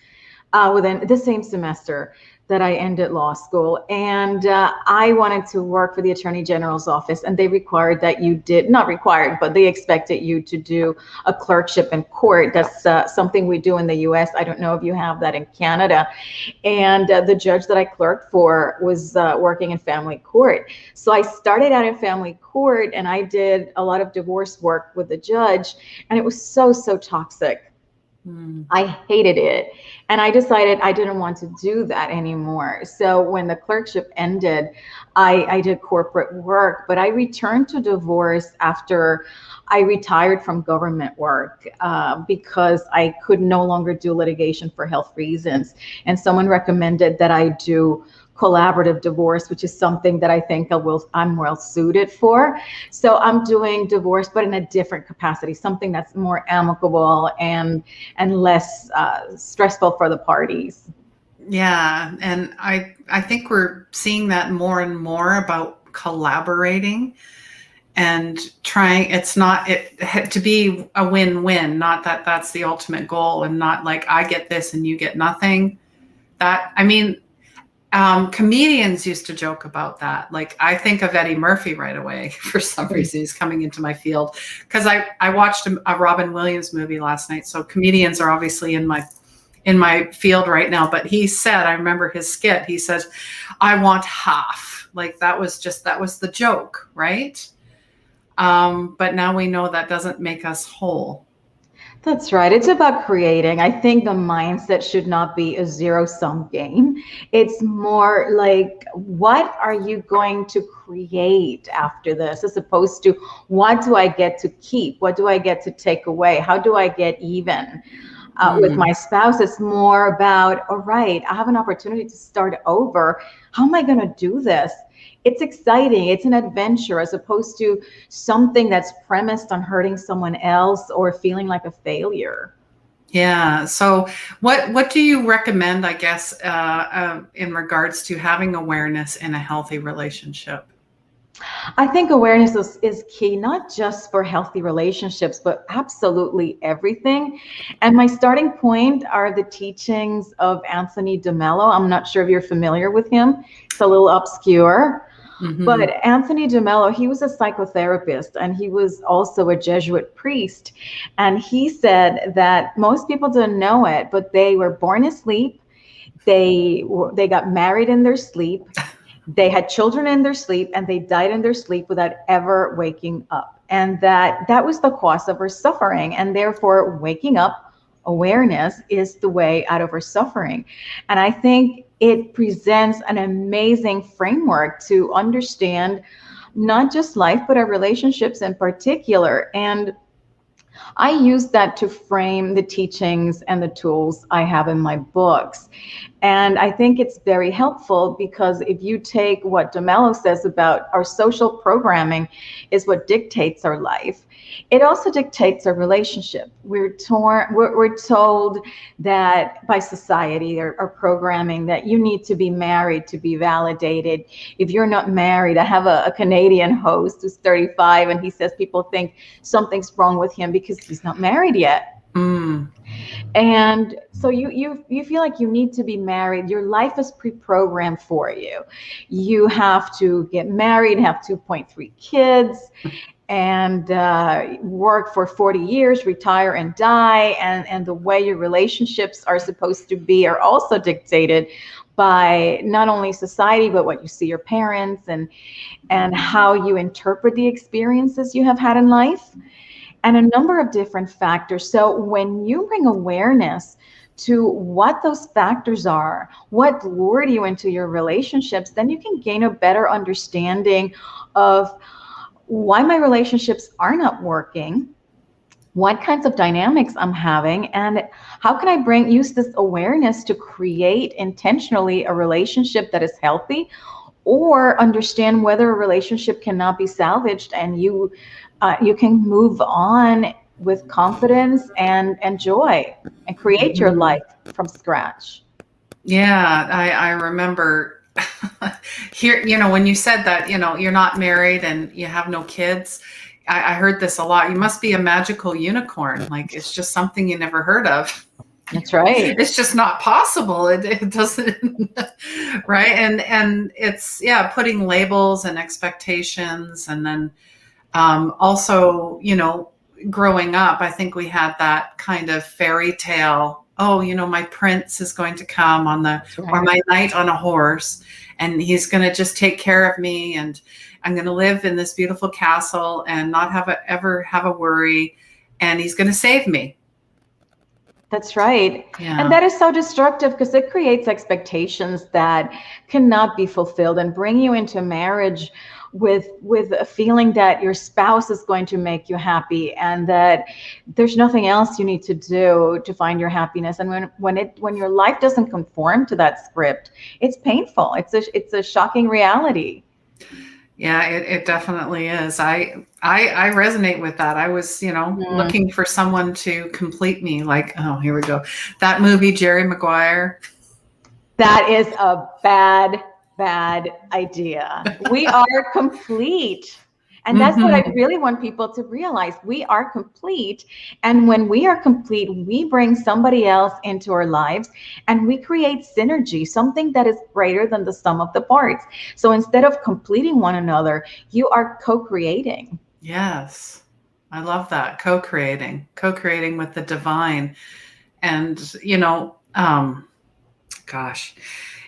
within the same semester that I ended law school, and I wanted to work for the Attorney General's office, and they required that you not required, but they expected you to do a clerkship in court. That's something we do in the US. I don't know if you have that in Canada. And the judge that I clerked for was working in family court. So I started out in family court, and I did a lot of divorce work with the judge, and it was so toxic. I hated it. And I decided I didn't want to do that anymore. So when the clerkship ended, I did corporate work, but I returned to divorce after I retired from government work because I could no longer do litigation for health reasons. And someone recommended that I do collaborative divorce, which is something that I think I'm well suited for. So I'm doing divorce, but in a different capacity, something that's more amicable and less stressful for the parties. Yeah, and I think we're seeing that more and more about collaborating and trying. It's not to be a win-win, not that that's the ultimate goal, and not like I get this and you get nothing. Comedians used to joke about that. Like, I think of Eddie Murphy right away for some reason. He's coming into my field because I watched a Robin Williams movie last night. So comedians are obviously in my field right now. But he said, I remember his skit. He says, "I want half." Like that was the joke, right? But now we know that doesn't make us whole. That's right. It's about creating. I think the mindset should not be a zero-sum game. It's more like, what are you going to create after this, as opposed to what do I get to keep? What do I get to take away? How do I get even with my spouse? It's more about, all right, I have an opportunity to start over. How am I going to do this it's exciting. It's an adventure as opposed to something that's premised on hurting someone else or feeling like a failure. Yeah. So what do you recommend, I guess, in regards to having awareness in a healthy relationship? I think awareness is key, not just for healthy relationships, but absolutely everything. And my starting point are the teachings of Anthony DeMello. I'm not sure if you're familiar with him. It's a little obscure. Mm-hmm. But Anthony DeMello, he was a psychotherapist and he was also a Jesuit priest. And he said that most people don't know it, but they were born asleep. They got married in their sleep. They had children in their sleep, and they died in their sleep without ever waking up. And that was the cause of our suffering. And therefore, waking up, awareness, is the way out of our suffering. And I think it presents an amazing framework to understand not just life, but our relationships in particular. And I use that to frame the teachings and the tools I have in my books. And I think it's very helpful because if you take what DeMello says about our social programming is what dictates our life, it also dictates our relationship. We're told that by society or programming that you need to be married to be validated. If you're not married, I have a Canadian host who's 35 and he says people think something's wrong with him because he's not married yet. Mm. And so you feel like you need to be married. Your life is pre-programmed for you. You have to get married, have 2.3 kids, and work for 40 years, retire and die. And the way your relationships are supposed to be are also dictated by not only society, but what you see your parents and how you interpret the experiences you have had in life, and a number of different factors. So when you bring awareness to what those factors are, what lured you into your relationships, then you can gain a better understanding of why my relationships are not working, what kinds of dynamics I'm having, and how can I use this awareness to create intentionally a relationship that is healthy, or understand whether a relationship cannot be salvaged and you can move on with confidence and joy and create your life from scratch. Yeah, I remember here, when you said that, you're not married and you have no kids. I heard this a lot. You must be a magical unicorn. Like, it's just something you never heard of. That's right. It's just not possible. It doesn't, right? And it's, putting labels and expectations. And then also, growing up, I think we had that kind of fairy tale. Oh, my prince is going to come or my knight on a horse, and he's going to just take care of me, and I'm going to live in this beautiful castle and not ever have a worry, and he's going to save me. That's right. Yeah. And that is so destructive because it creates expectations that cannot be fulfilled and bring you into marriage with a feeling that your spouse is going to make you happy and that there's nothing else you need to do to find your happiness. And when your life doesn't conform to that script, it's painful. It's a shocking reality. Yeah, it definitely is. I resonate with that. I was, looking for someone to complete me. Like, oh, here we go. That movie, Jerry Maguire. That is a bad idea. We are complete. And that's what I really want people to realize. We are complete. And when we are complete, we bring somebody else into our lives and we create synergy, something that is greater than the sum of the parts. So instead of completing one another, you are co-creating. Yes. I love that. Co-creating with the divine. And, gosh.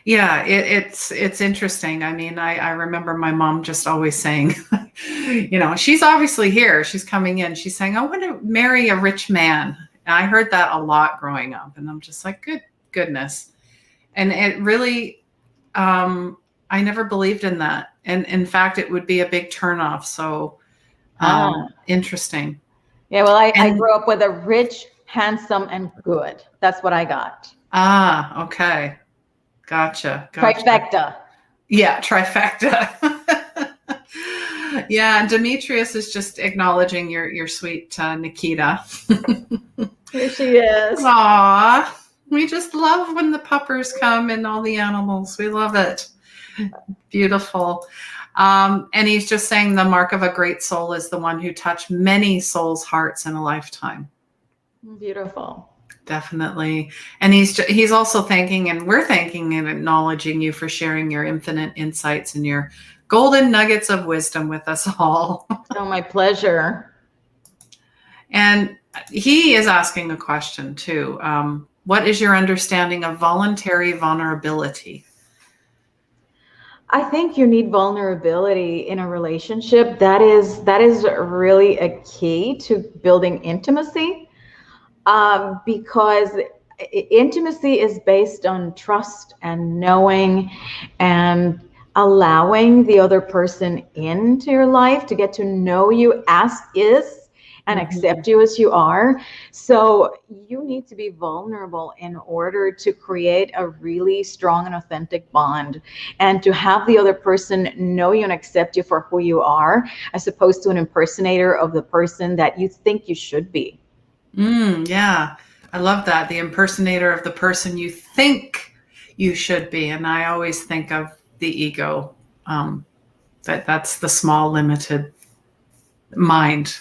Yeah, it's interesting. I mean, I remember my mom just always saying, she's obviously here. She's coming in. She's saying, I want to marry a rich man. And I heard that a lot growing up. And I'm just like, goodness. And it really, I never believed in that. And in fact, it would be a big turnoff. So interesting. Yeah, well, I grew up with a rich, handsome, and good. That's what I got. Okay. Gotcha. Trifecta. Yeah, trifecta. Yeah, and Demetrius is just acknowledging your sweet Nikita. Here she is. Aw, we just love when the puppers come and all the animals. We love it. Beautiful. And he's just saying the mark of a great soul is the one who touched many souls' hearts in a lifetime. Beautiful. Definitely. And he's also thanking, and we're thanking and acknowledging you for sharing your infinite insights and your golden nuggets of wisdom with us all. Oh, my pleasure. And he is asking a question too. What is your understanding of voluntary vulnerability? I think you need vulnerability in a relationship. That is really a key to building intimacy, because intimacy is based on trust and knowing and allowing the other person into your life to get to know you as is and accept you as you are. So you need to be vulnerable in order to create a really strong and authentic bond, and to have the other person know you and accept you for who you are, as opposed to an impersonator of the person that you think you should be. Yeah, I love that. The impersonator of the person you think you should be. And I always think of the ego. That's the small, limited mind,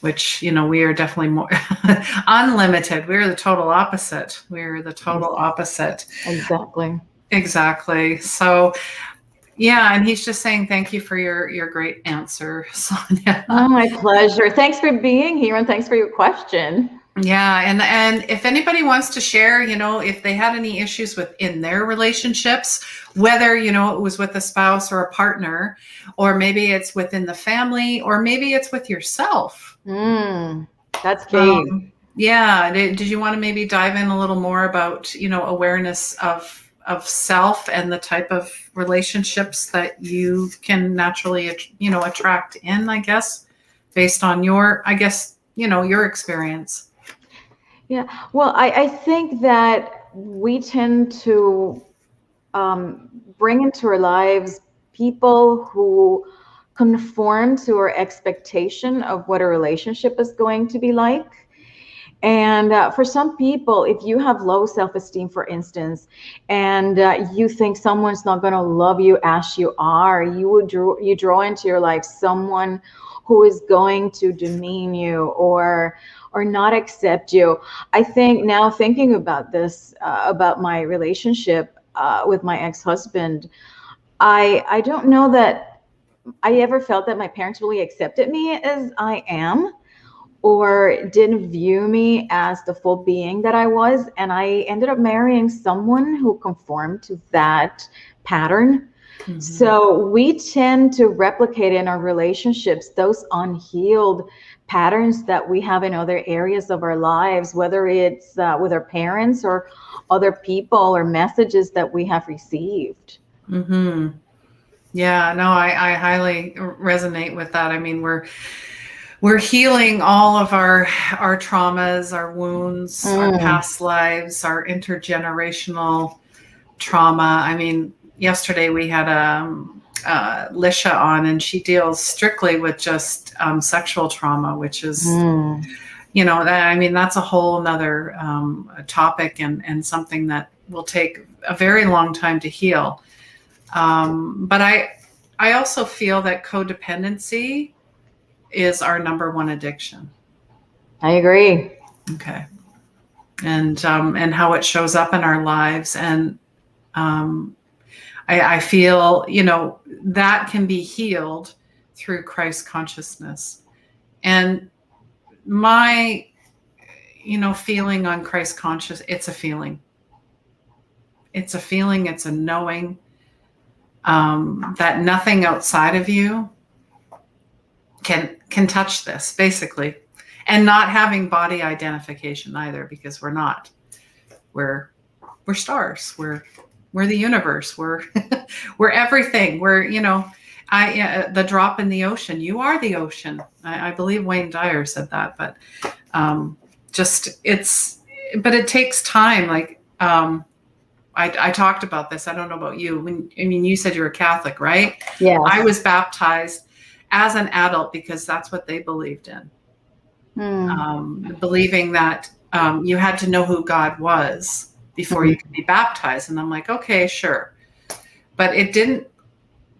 which, we are definitely more unlimited. We're the total opposite. We're the total opposite. Exactly. Exactly. So, yeah, and he's just saying thank you for your great answer, Sonia. Oh, my pleasure. Thanks for being here, and thanks for your question. Yeah, and if anybody wants to share, if they had any issues within their relationships, whether, it was with a spouse or a partner, or maybe it's within the family, or maybe it's with yourself. That's key. Yeah. Did you want to maybe dive in a little more about, awareness of self and the type of relationships that you can naturally, attract in, I guess, based on your experience? Yeah. Well, I think that we tend to bring into our lives people who conform to our expectation of what a relationship is going to be like. And for some people, if you have low self-esteem, for instance, and you think someone's not going to love you as you are, you draw into your life someone who is going to demean you or not accept you. I think now, thinking about this, about my relationship with my ex-husband, I don't know that I ever felt that my parents really accepted me as I am, or didn't view me as the full being that I was. And I ended up marrying someone who conformed to that pattern. So we tend to replicate in our relationships those unhealed patterns that we have in other areas of our lives, whether it's with our parents or other people or messages that we have received. Yeah, no, I highly resonate with that. I mean, we're healing all of our traumas, our wounds, our past lives, our intergenerational trauma. I mean, yesterday we had Lisha on, and she deals strictly with just sexual trauma, which is, that's a whole nother topic, and something that will take a very long time to heal. But I also feel that codependency is our number one addiction. I agree. Okay. And how it shows up in our lives. And I feel, that can be healed through Christ consciousness. And my, feeling on Christ conscious, it's a feeling. It's a feeling, it's a knowing that nothing outside of you can touch this, basically. And not having body identification either, because we're not. We're stars. We're the universe. We're we're everything. We're, the drop in the ocean. You are the ocean. I believe Wayne Dyer said that, but but it takes time. Like I talked about this. I don't know about you. You said you were Catholic, right? Yes. I was baptized as an adult because that's what they believed in. Believing that you had to know who God was before you could be baptized. And I'm like, okay, sure. But it didn't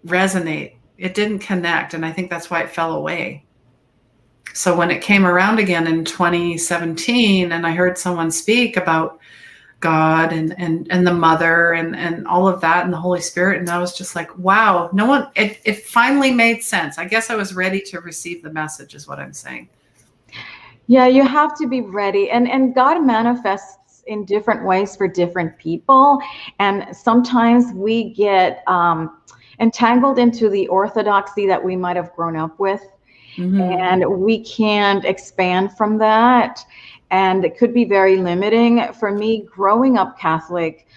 resonate. It didn't connect. And I think that's why it fell away. So when it came around again in 2017 and I heard someone speak about God and the mother and all of that and the Holy Spirit, and I was just like, wow, it finally made sense. I guess I was ready to receive the message is what I'm saying. Yeah, you have to be ready. And God manifests in different ways for different people. And sometimes we get entangled into the orthodoxy that we might have grown up with. And we can't expand from that. And it could be very limiting. For me, growing up Catholic,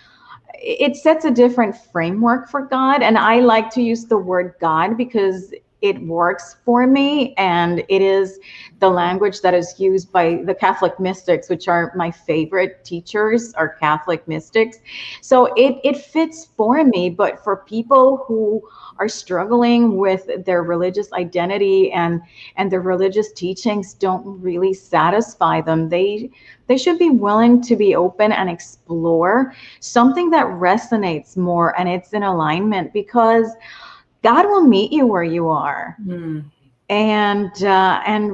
it sets a different framework for God. And I like to use the word God because it works for me, and it is the language that is used by the Catholic mystics, which are my favorite teachers, are Catholic mystics. So it fits for me, but for people who are struggling with their religious identity and their religious teachings don't really satisfy them, they should be willing to be open and explore something that resonates more and it's in alignment, because God will meet you where you are and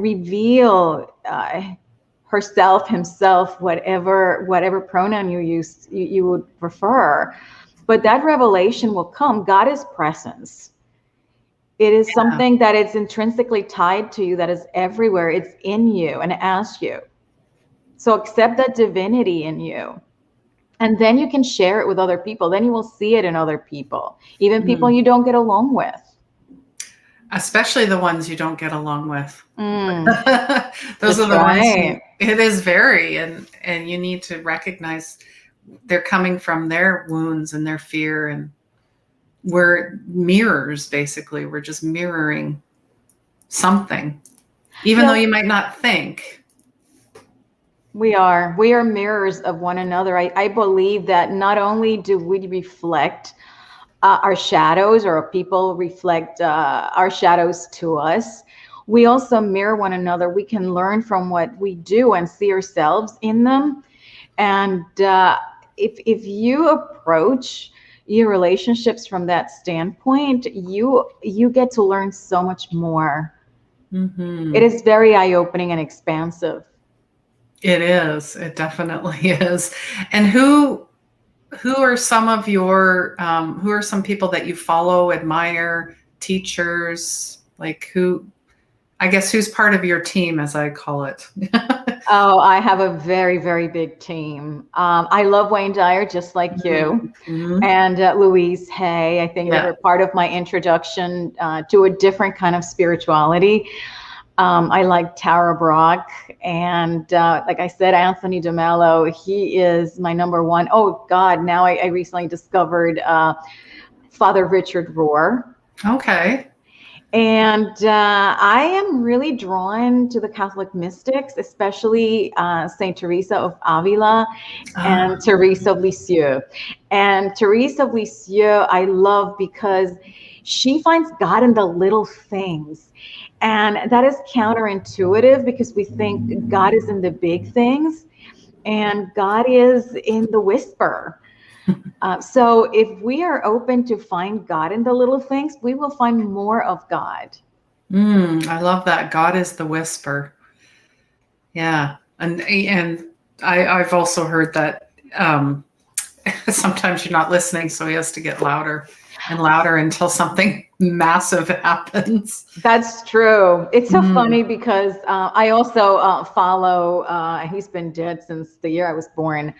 reveal herself, himself, whatever pronoun you would prefer. But that revelation will come. God is presence. It is something that is intrinsically tied to you, that is everywhere. It's in you and as you. So accept that divinity in you. And then you can share it with other people. Then you will see it in other people, even people you don't get along with. Especially the ones you don't get along with. Those That's are the right. ones. It is very, and you need to recognize they're coming from their wounds and their fear. And we're mirrors, basically. We're just mirroring something, even though you might not think. We are mirrors of one another. I believe that not only do we reflect our shadows, or people reflect our shadows to us, we also mirror one another. We can learn from what we do and see ourselves in them. And if you approach your relationships from that standpoint, you get to learn so much more. It is very eye-opening and expansive. It is. It definitely is. And who are some of your who are some people that you follow, admire, teachers, like who's part of your team, as I call it? Oh, I have a very, very big team. I love Wayne Dyer, just like you, and Louise Hay. I think they were part of my introduction to a different kind of spirituality. I like Tara Brach, and like I said, Anthony DeMello. He is my number one. Oh God, now I recently discovered Father Richard Rohr. Okay. And I am really drawn to the Catholic mystics, especially Saint Teresa of Avila and Teresa of Lisieux. And Teresa of Lisieux I love because she finds God in the little things. And that is counterintuitive, because we think God is in the big things and God is in the whisper. So if we are open to find God in the little things, we will find more of God. I love that. God is the whisper. Yeah. And I've also heard that sometimes you're not listening, so he has to get louder and louder until something massive happens. That's true. It's so funny because I also follow, he's been dead since the year I was born,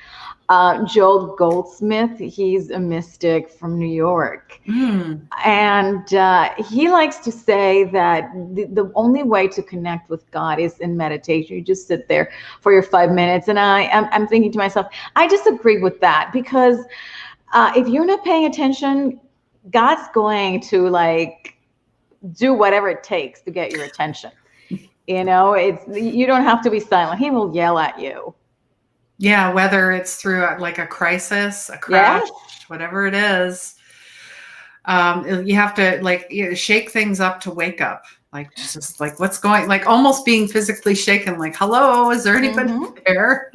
Joel Goldsmith. He's a mystic from New York. And he likes to say that the only way to connect with God is in meditation. You just sit there for your 5 minutes. And I'm thinking to myself, I disagree with that, because if you're not paying attention, God's going to do whatever it takes to get your attention. You don't have to be silent. He will yell at you. Yeah, whether it's through like a crisis, a crash, Yes. whatever it is, you have to shake things up to wake up. Like just like what's going, like almost being physically shaken. Like, hello, is there anybody Mhm. there?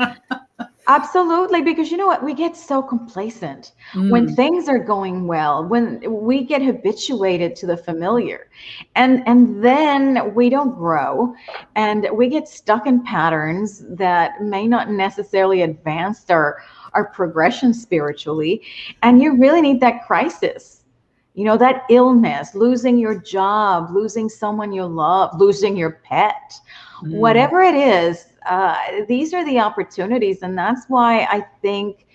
Absolutely, because you know what? We get so complacent when Mm, things are going well, when we get habituated to the familiar, and then we don't grow, and we get stuck in patterns that may not necessarily advance our progression spiritually, and you really need that crisis. You know, that illness, losing your job, losing someone you love, losing your pet, mm. whatever it is, these are the opportunities. And that's why I think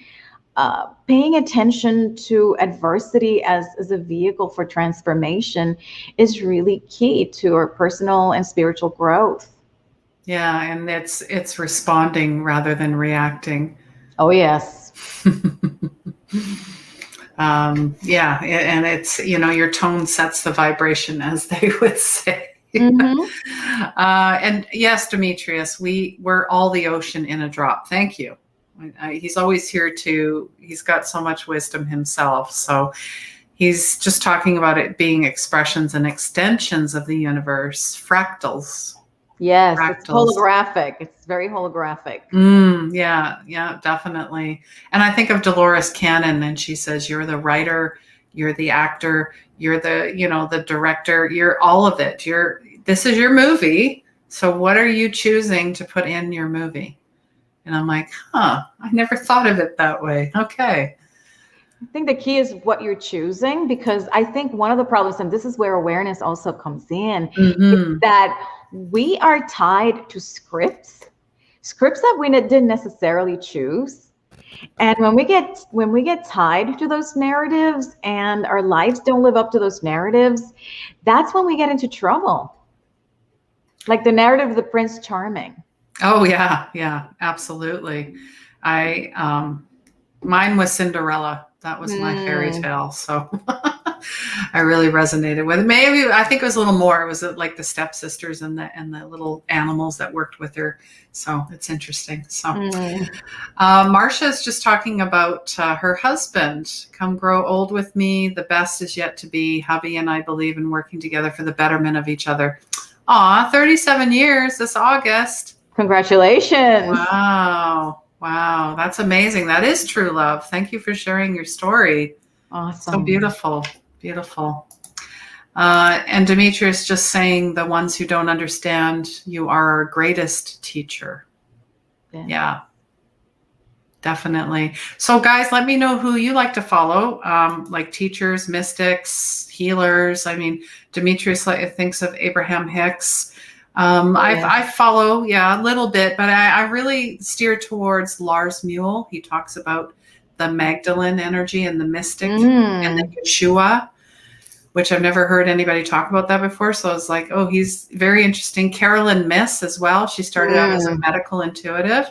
paying attention to adversity as a vehicle for transformation is really key to our personal and spiritual growth. Yeah, and it's responding rather than reacting. Oh, yes. Yeah, and it's, your tone sets the vibration, as they would say. Mm-hmm. And yes, Demetrius, we're all the ocean in a drop. Thank you. He's always here he's got so much wisdom himself. So he's just talking about it being expressions and extensions of the universe, fractals. Yes, it's Fractals. holographic. It's very holographic. Yeah, definitely. And I think of Dolores Cannon, and she says, you're the writer, you're the actor, you're the director, you're all of it. This is your movie. So what are you choosing to put in your movie? And I'm like, I never thought of it that way. Okay. I think the key is what you're choosing, because I think one of the problems, and this is where awareness also comes in, is Mm-hmm. that we are tied to scripts that we didn't necessarily choose. And when we get tied to those narratives and our lives don't live up to those narratives, that's when we get into trouble. Like the narrative of the Prince Charming. Oh yeah, absolutely. Mine was Cinderella. That was my fairy Mm, tale. So I really resonated with it. Maybe I think it was a little more. It was like the stepsisters and the little animals that worked with her. So it's interesting. So mm. Marcia's just talking about her husband. Come grow old with me. The best is yet to be. Hubby and I believe in working together for the betterment of each other. Aw, 37 years this August. Congratulations. Wow, that's amazing. That is true love. Thank you for sharing your story. So Awesome. beautiful. And Demetrius just saying, the ones who don't understand, you are our greatest teacher. Yeah, definitely. So guys, let me know who you like to follow, like teachers, mystics, healers. I mean, Demetrius thinks of Abraham Hicks. I follow, a little bit, but I really steer towards Lars Muehl. He talks about the Magdalene energy and the mystic and the Yeshua, which I've never heard anybody talk about that before. So I was like, oh, he's very interesting. Carolyn Miss as well. She started out as a medical intuitive.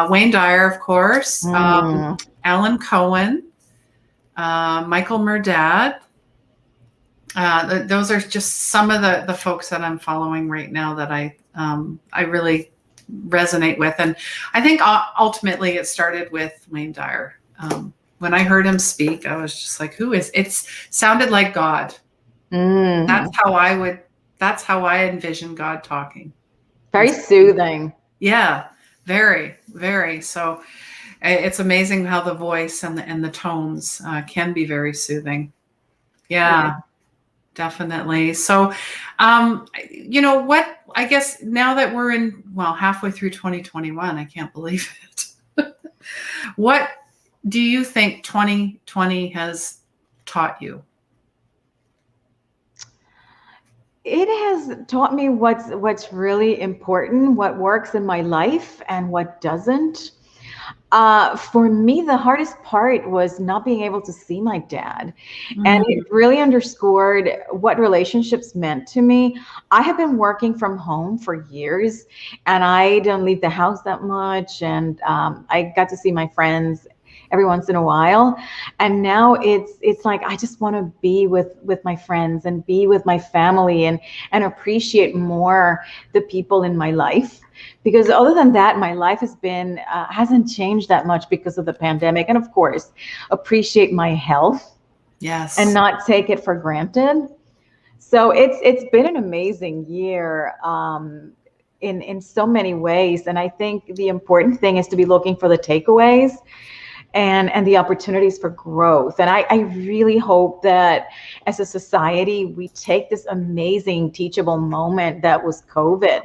Wayne Dyer, of course. Alan Cohen, Michael Murdad. Those are just some of the folks that I'm following right now that I really resonate with. And I think ultimately it started with Wayne Dyer. When I heard him speak, I was just like, who is, it sounded like God. That's how I envision God talking. Very soothing. Yeah, very, very. So it's amazing how the voice and the tones can be very soothing. Yeah. Definitely. So, you know what, I guess now that we're halfway through 2021, I can't believe it. What do you think 2020 has taught you? It has taught me what's really important, what works in my life and what doesn't. For me, the hardest part was not being able to see my dad. And it really underscored what relationships meant to me. I have been working from home for years, and I didn't leave the house that much. And I got to see my friends every once in a while. And now it's like I just want to be with my friends and be with my family and appreciate more the people in my life. Because other than that, my life has been hasn't changed that much because of the pandemic. And of course, appreciate my health. Yes. And not take it for granted. So it's been an amazing year in so many ways. And I think the important thing is to be looking for the takeaways and the opportunities for growth. And I really hope that as a society, we take this amazing teachable moment that was COVID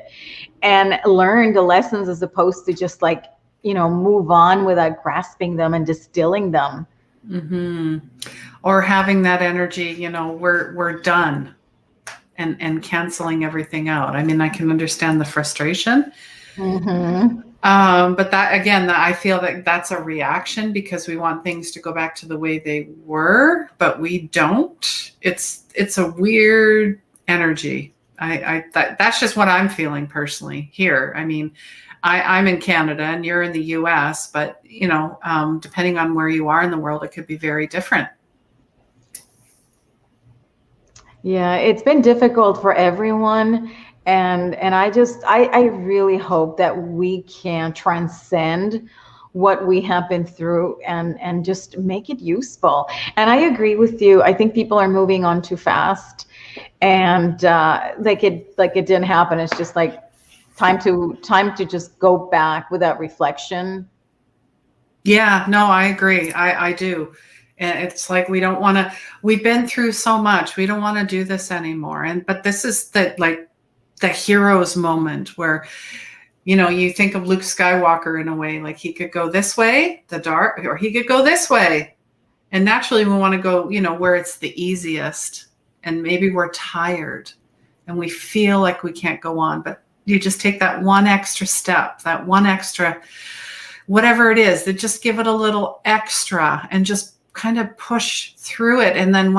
and learn the lessons as opposed to just like, move on without grasping them and distilling them. Mm-hmm. Or having that energy, we're done and canceling everything out. I mean, I can understand the frustration. Mm-hmm. But that, again, I feel that that's a reaction because we want things to go back to the way they were, but we don't. It's a weird energy. That's just what I'm feeling personally here. I mean, I'm in Canada and you're in the US, but depending on where you are in the world, it could be very different. Yeah, it's been difficult for everyone. And I really hope that we can transcend what we have been through and just make it useful. And I agree with you. I think people are moving on too fast and like it didn't happen. It's just like time to just go back without reflection. Yeah, no, I agree. I do. And it's like we've been through so much. We don't want to do this anymore. But this is the hero's moment where, you think of Luke Skywalker in a way, like he could go this way, the dark, or he could go this way. And naturally we want to go, where it's the easiest. And maybe we're tired and we feel like we can't go on, but you just take that one extra step, that one extra, whatever it is, that just give it a little extra and just kind of push through it. And then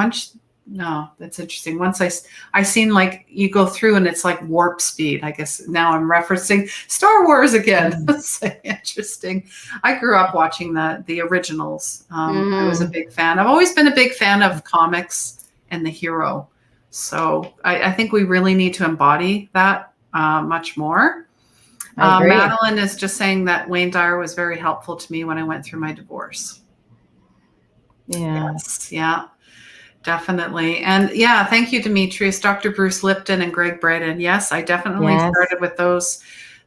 that's interesting. Once I seen like you go through and it's like warp speed. I guess now I'm referencing Star Wars again. That's interesting. I grew up watching the originals. I was a big fan. I've always been a big fan of comics and the hero. So I think we really need to embody that much more. Madeline is just saying that Wayne Dyer was very helpful to me when I went through my divorce. Yeah. Yes. Yeah. Definitely. And yeah, thank you, Demetrius, Dr. Bruce Lipton and Greg Braden. Yes, I definitely started with those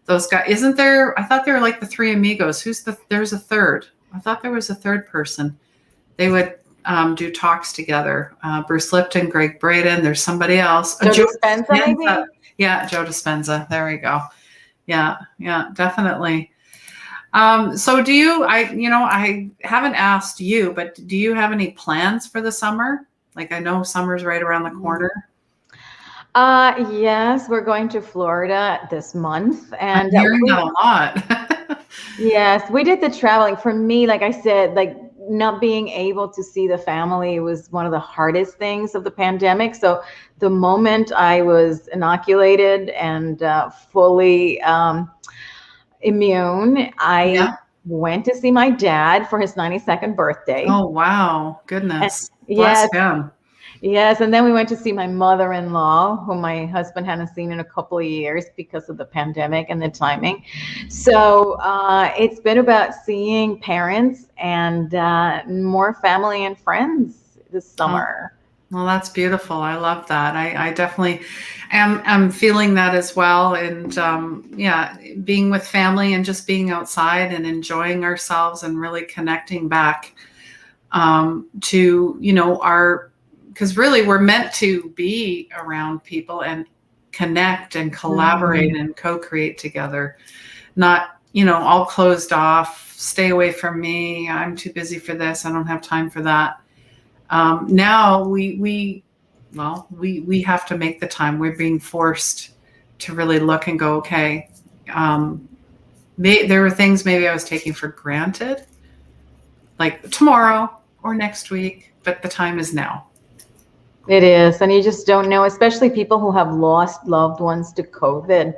guys. Isn't there? I thought they were like the three amigos. There's a third. I thought there was a third person. They would do talks together. Bruce Lipton, Greg Braden. There's somebody else. Joe Dispenza, maybe? Yeah, Joe Dispenza. There we go. Yeah, definitely. So do you, I haven't asked you, but do you have any plans for the summer? Like I know summer's right around the corner. Yes, we're going to Florida this month. And I'm hearing that a lot. Yes, we did the traveling. For me, like I said, like not being able to see the family was one of the hardest things of the pandemic. So the moment I was inoculated and fully immune, I went to see my dad for his 92nd birthday. Oh, wow. Goodness. Yes. Bless him. Yes. And then we went to see my mother-in-law, whom my husband hadn't seen in a couple of years because of the pandemic and the timing. So it's been about seeing parents and more family and friends this summer. Well, that's beautiful. I love that. I definitely am feeling that as well. And being with family and just being outside and enjoying ourselves and really connecting back to, because really we're meant to be around people and connect and collaborate and co-create together, not, all closed off, stay away from me. I'm too busy for this. I don't have time for that. Now we have to make the time. We're being forced to really look and go, okay, there were things maybe I was taking for granted, like tomorrow or next week, but the time is now. It is. And you just don't know, especially people who have lost loved ones to COVID.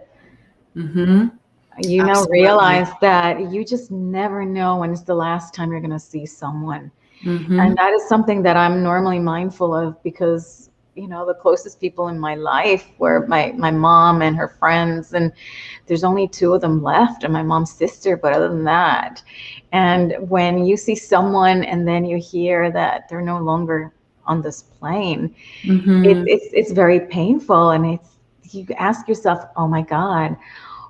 Mm-hmm. You know, Absolutely. realize that you just never know when it's the last time you're going to see someone. Mm-hmm. And that is something that I'm normally mindful of because, the closest people in my life were my mom and her friends. And there's only two of them left and my mom's sister. But other than that, and when you see someone and then you hear that they're no longer on this plane, Mm-hmm. it's very painful. And you ask yourself, oh my God,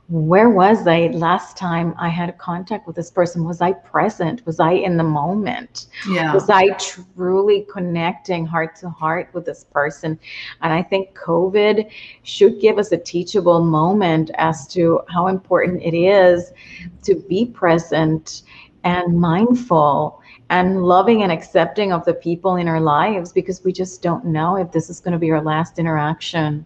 where was I last time I had contact with this person? Was I present? Was I in the moment? Yeah. Was I truly connecting heart to heart with this person? And I think COVID should give us a teachable moment as to how important it is to be present and mindful and loving and accepting of the people in our lives, because we just don't know if this is going to be our last interaction.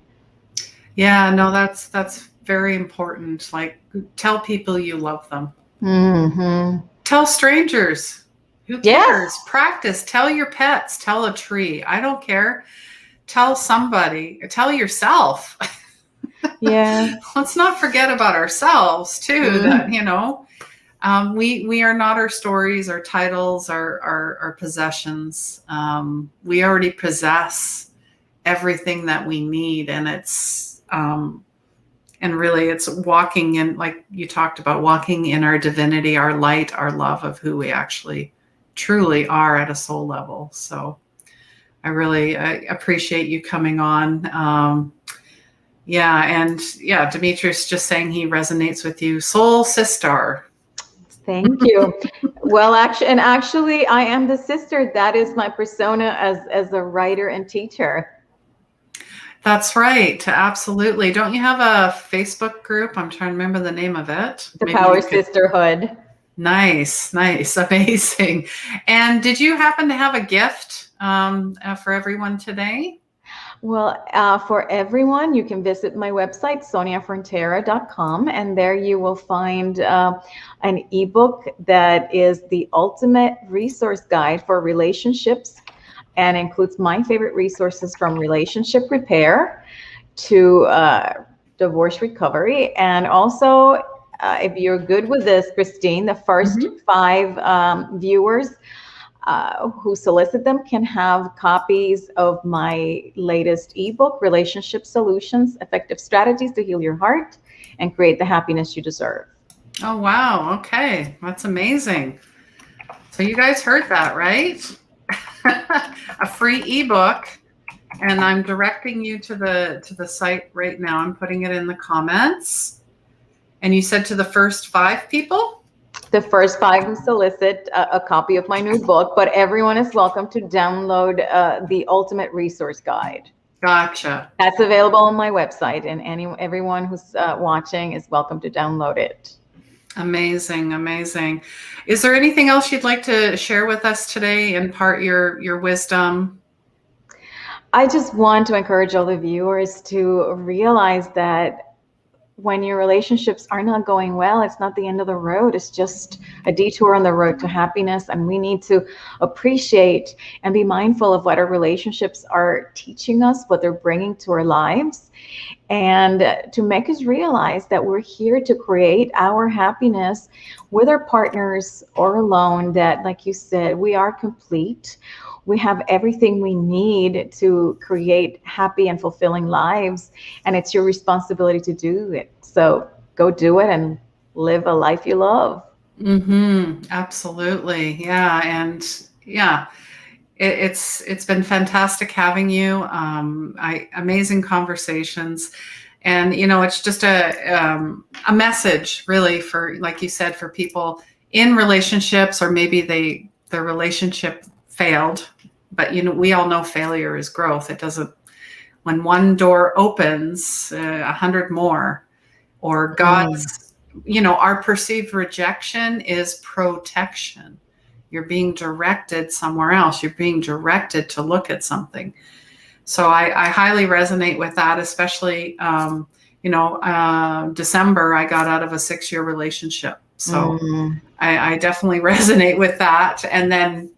Yeah, no, that's very important. Like, tell people you love them. Mm-hmm. Tell strangers. Who cares? Yes. Practice. Tell your pets. Tell a tree. I don't care. Tell somebody. Tell yourself. Yeah. Let's not forget about ourselves too. That we are not our stories, our titles, our possessions. We already possess everything that we need, and and really it's walking in, like you talked about, walking in our divinity, our light, our love of who we actually truly are at a soul level. So I really appreciate you coming on. Demetrius just saying he resonates with you. Soul sister. Thank you. Well, actually, I am the sister. That is my persona as a writer and teacher. That's right. Absolutely. Don't you have a Facebook group? I'm trying to remember the name of it. The Power Sisterhood. Nice. Amazing. And did you happen to have a gift for everyone today? Well, for everyone, you can visit my website, soniafrontera.com, and there you will find an ebook that is the ultimate resource guide for relationships, and includes my favorite resources from relationship repair to divorce recovery. And also, if you're good with this, Christine, the first 5 viewers who solicit them can have copies of my latest ebook, Relationship Solutions, Effective Strategies to Heal Your Heart and Create the Happiness You Deserve. Oh, wow. Okay. That's amazing. So you guys heard that, right? A free ebook. And I'm directing you to the site right now. I'm putting it in the comments. And you said to the first 5 people? The first 5 who solicit a copy of my new book, but everyone is welcome to download the Ultimate Resource Guide. Gotcha. That's available on my website, and everyone who's watching is welcome to download it. Amazing. Is there anything else you'd like to share with us today, impart your wisdom? I just want to encourage all the viewers to realize that when your relationships are not going well, it's not the end of the road. It's just a detour on the road to happiness. And we need to appreciate and be mindful of what our relationships are teaching us, what they're bringing to our lives, and to make us realize that we're here to create our happiness with our partners or alone, that, like you said, we are complete. We have everything we need to create happy and fulfilling lives, and it's your responsibility to do it. So go do it and live a life you love. Absolutely. Yeah. And yeah, it's been fantastic having you. Amazing conversations. And, it's just a message really for, like you said, for people in relationships, or maybe their relationship failed, but we all know failure is growth. It doesn't, when one door opens, 100 more, or God's, our perceived rejection is protection. You're being directed somewhere else. You're being directed to look at something. So I highly resonate with that, especially, December, I got out of a 6-year relationship. So I definitely resonate with that. And then,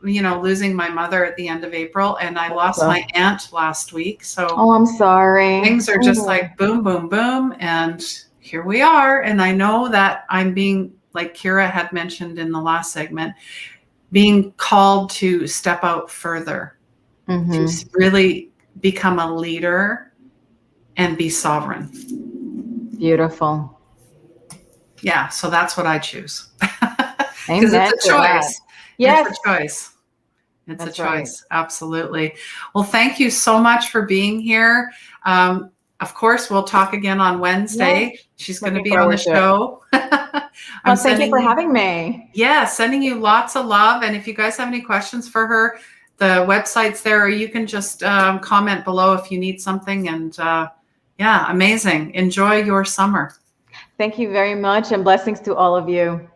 losing my mother at the end of April, and I lost my aunt last week. So I'm sorry. Things are just like boom, boom, boom. And here we are. And I know that I'm being, like Kira had mentioned in the last segment, being called to step out further, to really become a leader and be sovereign. Beautiful. Yeah, so that's what I choose. Amen. Because it's a choice. Yes. It's a choice. It's That's a right. choice. Absolutely. Well, thank you so much for being here. Of course, we'll talk again on Wednesday. Yes. She's going to Looking be on the forward to it. show. Well, thank you for having me. Yeah, sending you lots of love. And if you guys have any questions for her, the website's there, or you can just comment below if you need something. And yeah, amazing. Enjoy your summer. Thank you very much, and blessings to all of you.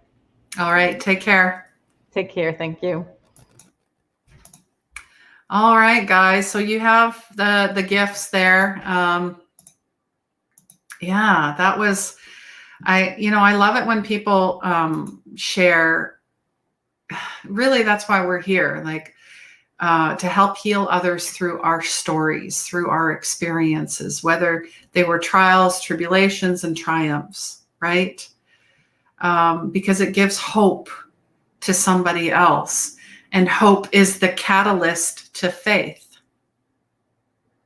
All right. Take care. Take care. Thank you. All right, guys. So you have the gifts there. Yeah, that was, I love it when people share. Really, that's why we're here, like to help heal others through our stories, through our experiences, whether they were trials, tribulations, and triumphs, right? Because it gives hope to somebody else. And hope is the catalyst to faith.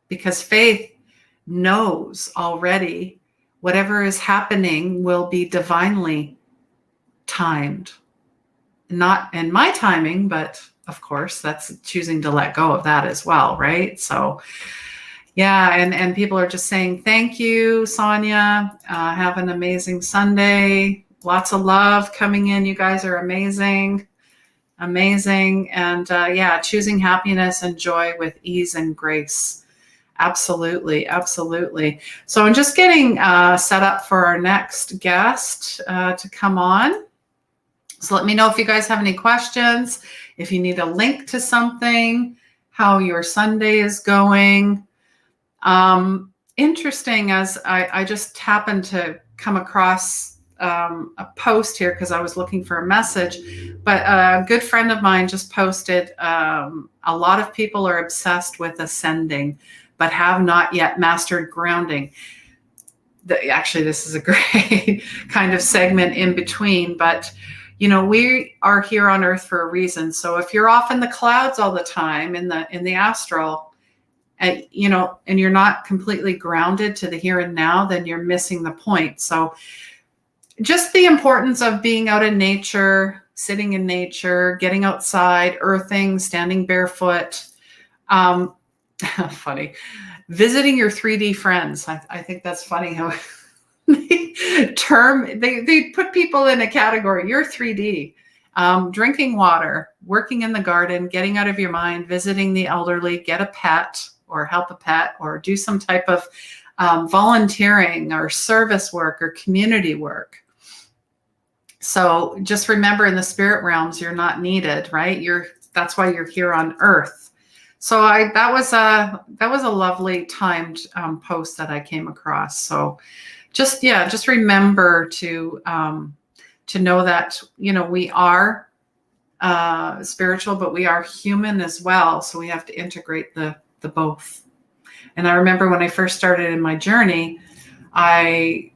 Because faith knows already whatever is happening will be divinely timed. Not in my timing, but of course, that's choosing to let go of that as well, right? So, yeah, and people are just saying, thank you, Sonia. Have an amazing Sunday. Lots of love coming in. You guys are amazing. Amazing. And yeah, choosing happiness and joy with ease and grace. Absolutely. Absolutely. So I'm just getting set up for our next guest to come on. So let me know if you guys have any questions, if you need a link to something, how your Sunday is going. Interesting, as I just happened to come across a post here because I was looking for a message, but a good friend of mine just posted, a lot of people are obsessed with ascending, but have not yet mastered grounding. Actually, this is a great kind of segment in between, but we are here on Earth for a reason. So if you're off in the clouds all the time in the astral, and you're not completely grounded to the here and now, then you're missing the point. So just the importance of being out in nature, sitting in nature, getting outside, earthing, standing barefoot. Funny. Visiting your 3D friends. I think that's funny how they put people in a category. You're 3D. Drinking water, working in the garden, getting out of your mind, visiting the elderly, get a pet or help a pet, or do some type of volunteering or service work or community work. So just remember, in the spirit realms, you're not needed, right? That's why you're here on Earth. So that was a lovely timed post that I came across. So just remember to know that, we are spiritual, but we are human as well. So we have to integrate the both. And I remember when I first started in my journey, I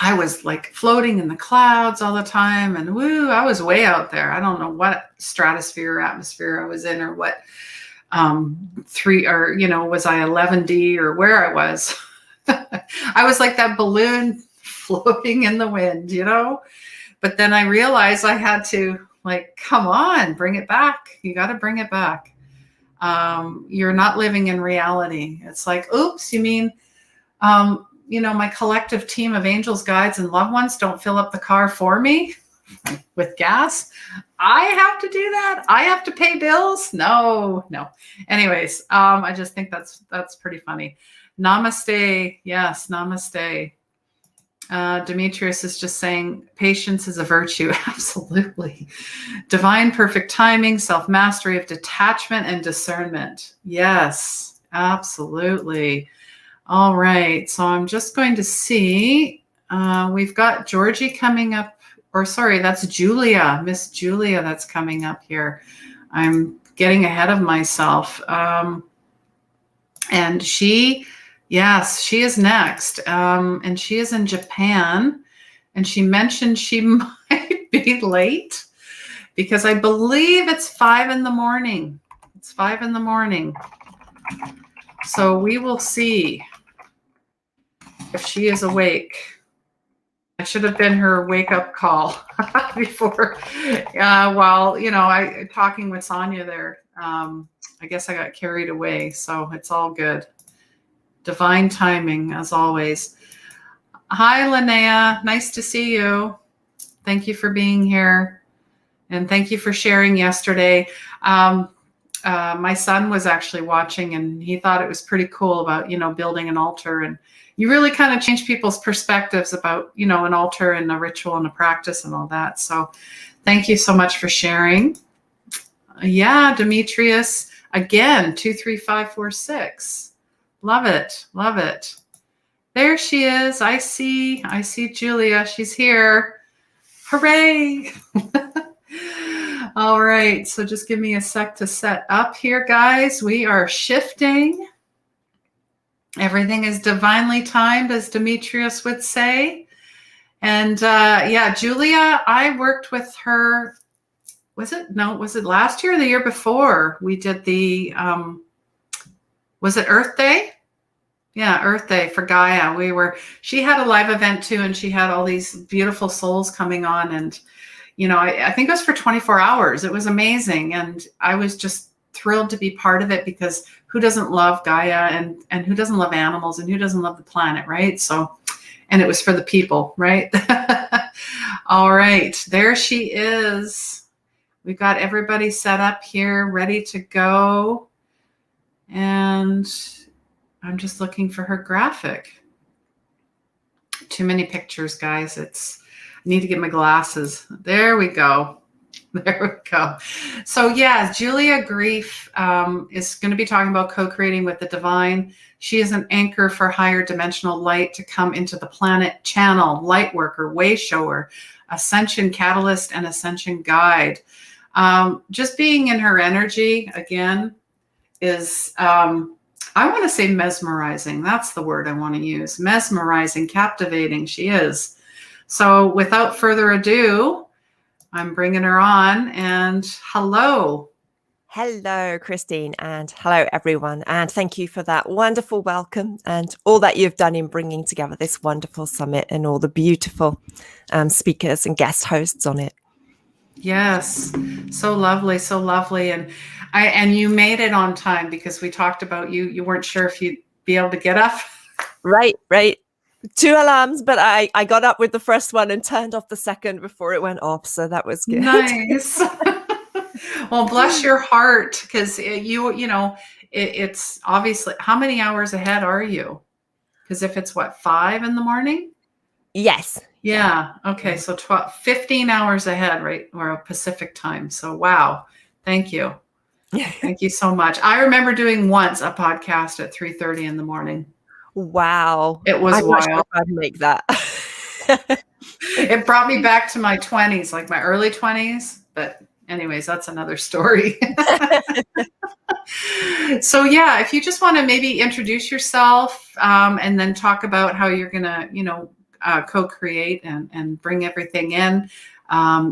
was like floating in the clouds all the time, and I was way out there. I don't know what stratosphere or atmosphere I was in, or what was I 11D or where I was. I was like that balloon floating in the wind, but then I realized I had to, like, come on, bring it back. You got to bring it back. You're not living in reality. It's like, oops, you mean, my collective team of angels, guides, and loved ones don't fill up the car for me with gas. I have to do that. I have to pay bills. No. Anyways, I just think that's pretty funny. Namaste. Yes. Namaste. Demetrius is just saying patience is a virtue. Absolutely. Divine perfect timing, self-mastery of detachment and discernment. Yes, absolutely. All right. So I'm just going to see, we've got Georgie coming up, or sorry, that's Julia, Miss Julia, that's coming up here. I'm getting ahead of myself. And she Yes, she is next. And she is in Japan. And she mentioned she might be late because I believe it's 5 in the morning. It's 5 in the morning. So we will see if she is awake. I should have been her wake up call before, while, talking with Sonia there. I guess I got carried away, so it's all good. Divine timing, as always. Hi, Linnea. Nice to see you. Thank you for being here. And thank you for sharing yesterday. My son was actually watching, and he thought it was pretty cool about, building an altar. And you really kind of change people's perspectives about, an altar and a ritual and a practice and all that. So thank you so much for sharing. Yeah, Demetrius, again, 23546. Love it. Love it. There she is. I see Julia. She's here. Hooray. All right. So just give me a sec to set up here, guys. We are shifting. Everything is divinely timed, as Demetrius would say. And Julia, I worked with her. Was it last year or the year before? We did the, was it Earth Day? Yeah, Earth Day for Gaia. She had a live event too, and she had all these beautiful souls coming on. And, I think it was for 24 hours. It was amazing. And I was just thrilled to be part of it, because who doesn't love Gaia, and who doesn't love animals, and who doesn't love the planet, right? So, and it was for the people, right? All right, there she is. We've got everybody set up here, ready to go. And I'm just looking for her graphic. Too many pictures, guys. I need to get my glasses. There we go. There we go. So yeah, Julia Grief is going to be talking about co-creating with the divine. She is an anchor for higher dimensional light to come into the planet, channel, light worker, way shower, ascension catalyst, and ascension guide. Just being in her energy again is, I want to say mesmerizing. That's the word I want to use. Mesmerizing, captivating. She is. So without further ado, I'm bringing her on. And hello. Hello, Christine, and hello, everyone. And thank you for that wonderful welcome and all that you've done in bringing together this wonderful summit and all the beautiful speakers and guest hosts on it. Yes, so lovely, so lovely. And you made it on time, because we talked about you weren't sure if you'd be able to get up. Right. 2 alarms, but I got up with the first one and turned off the second before it went off. So that was good. Nice. Well, bless your heart, because it's obviously, how many hours ahead are you? Because if it's 5 in the morning? Yes. Yeah. Okay. So 15 hours ahead, right? Or Pacific time. So wow. Thank you. Thank you so much. I remember doing once a podcast at 3:30 in the morning. Wow. It was wild. Sure I'd make that. It brought me back to my 20s, like my early 20s. But anyways, that's another story. So yeah, if you just want to maybe introduce yourself, and then talk about how you're going to, co-create and bring everything in.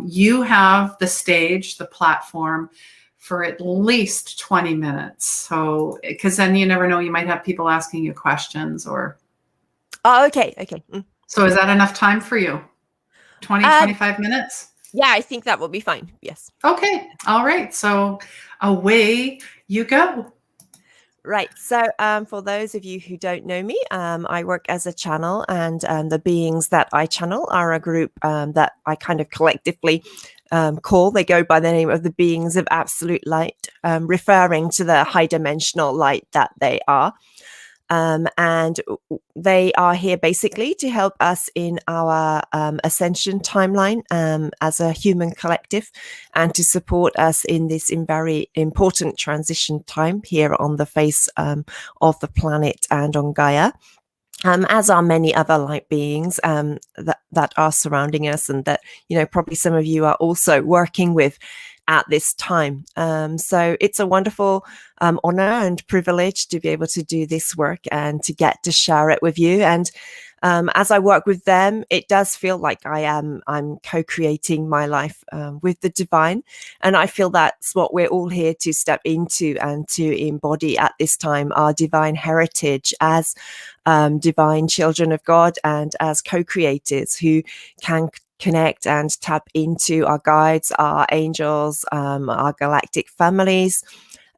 You have the stage, the platform, for at least 20 minutes. So, because then you never know, you might have people asking you questions or. Oh, okay. So is that enough time for you? 25 minutes? Yeah, I think that will be fine. Yes. Okay. All right. So away you go. Right. So for those of you who don't know me, I work as a channel, and the beings that I channel are a group that I kind of collectively they go by the name of the beings of absolute light, referring to the high dimensional light that they are. And they are here basically to help us in our ascension timeline as a human collective, and to support us in this very important transition time here on the face of the planet and on Gaia. As are many other light beings that are surrounding us, and that, probably some of you are also working with at this time. So it's a wonderful honor and privilege to be able to do this work and to get to share it with you. And as I work with them, it does feel like I'm co-creating my life with the divine. And I feel that's what we're all here to step into and to embody at this time, our divine heritage as divine children of God and as co-creators who can connect and tap into our guides, our angels, our galactic families,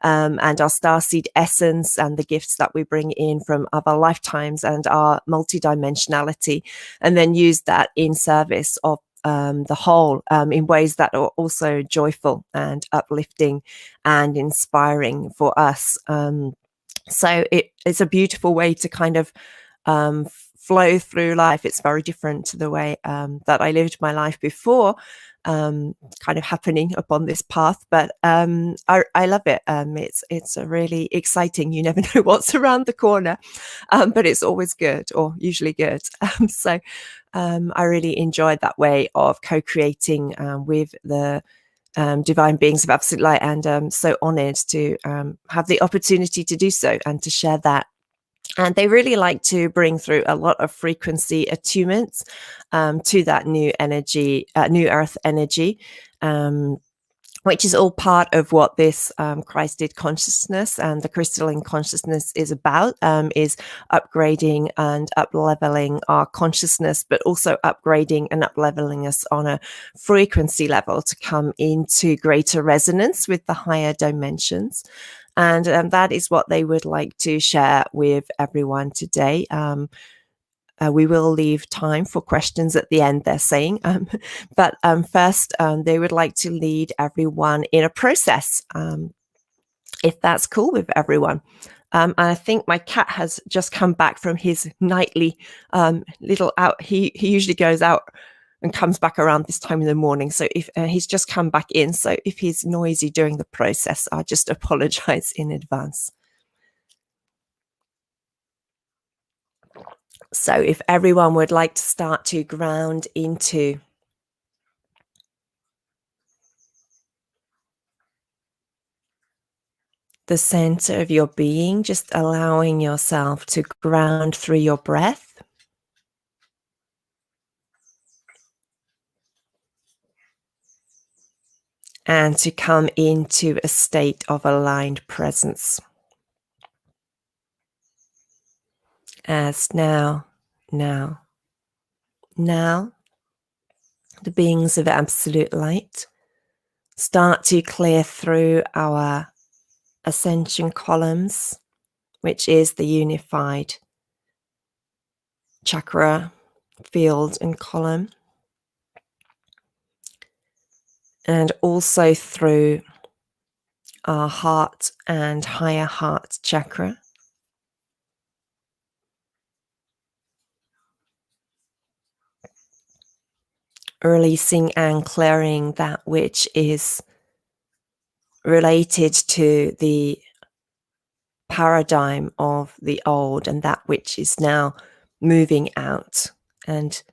and our starseed essence and the gifts that we bring in from other lifetimes and our multidimensionality, and then use that in service of the whole in ways that are also joyful and uplifting and inspiring for us. So it's a beautiful way to kind of flow through life. It's very different to the way that I lived my life before, kind of happening upon this path. But I love it. It's a really exciting. You never know what's around the corner, but it's always good, or usually good. So I really enjoyed that way of co-creating with the divine beings of absolute light, and so honored to have the opportunity to do so and to share that. And they really like to bring through a lot of frequency attunements to that new energy, new earth energy, which is all part of what this Christed consciousness and the crystalline consciousness is about, is upgrading and up-leveling our consciousness, but also upgrading and up-leveling us on a frequency level to come into greater resonance with the higher dimensions. And that is what they would like to share with everyone today. We will leave time for questions at the end, they're saying. But first, they would like to lead everyone in a process, if that's cool with everyone. And I think my cat has just come back from his nightly little out. He usually goes out and comes back around this time in the morning. So if he's just come back in, so if he's noisy during the process, I just apologize in advance. So if everyone would like to start to ground into the center of your being, just allowing yourself to ground through your breath. And to come into a state of aligned presence. As now, the beings of absolute light start to clear through our ascension columns, which is the unified chakra field and column, and also through our heart and higher heart chakra. Releasing and clearing that which is related to the paradigm of the old and that which is now moving out. And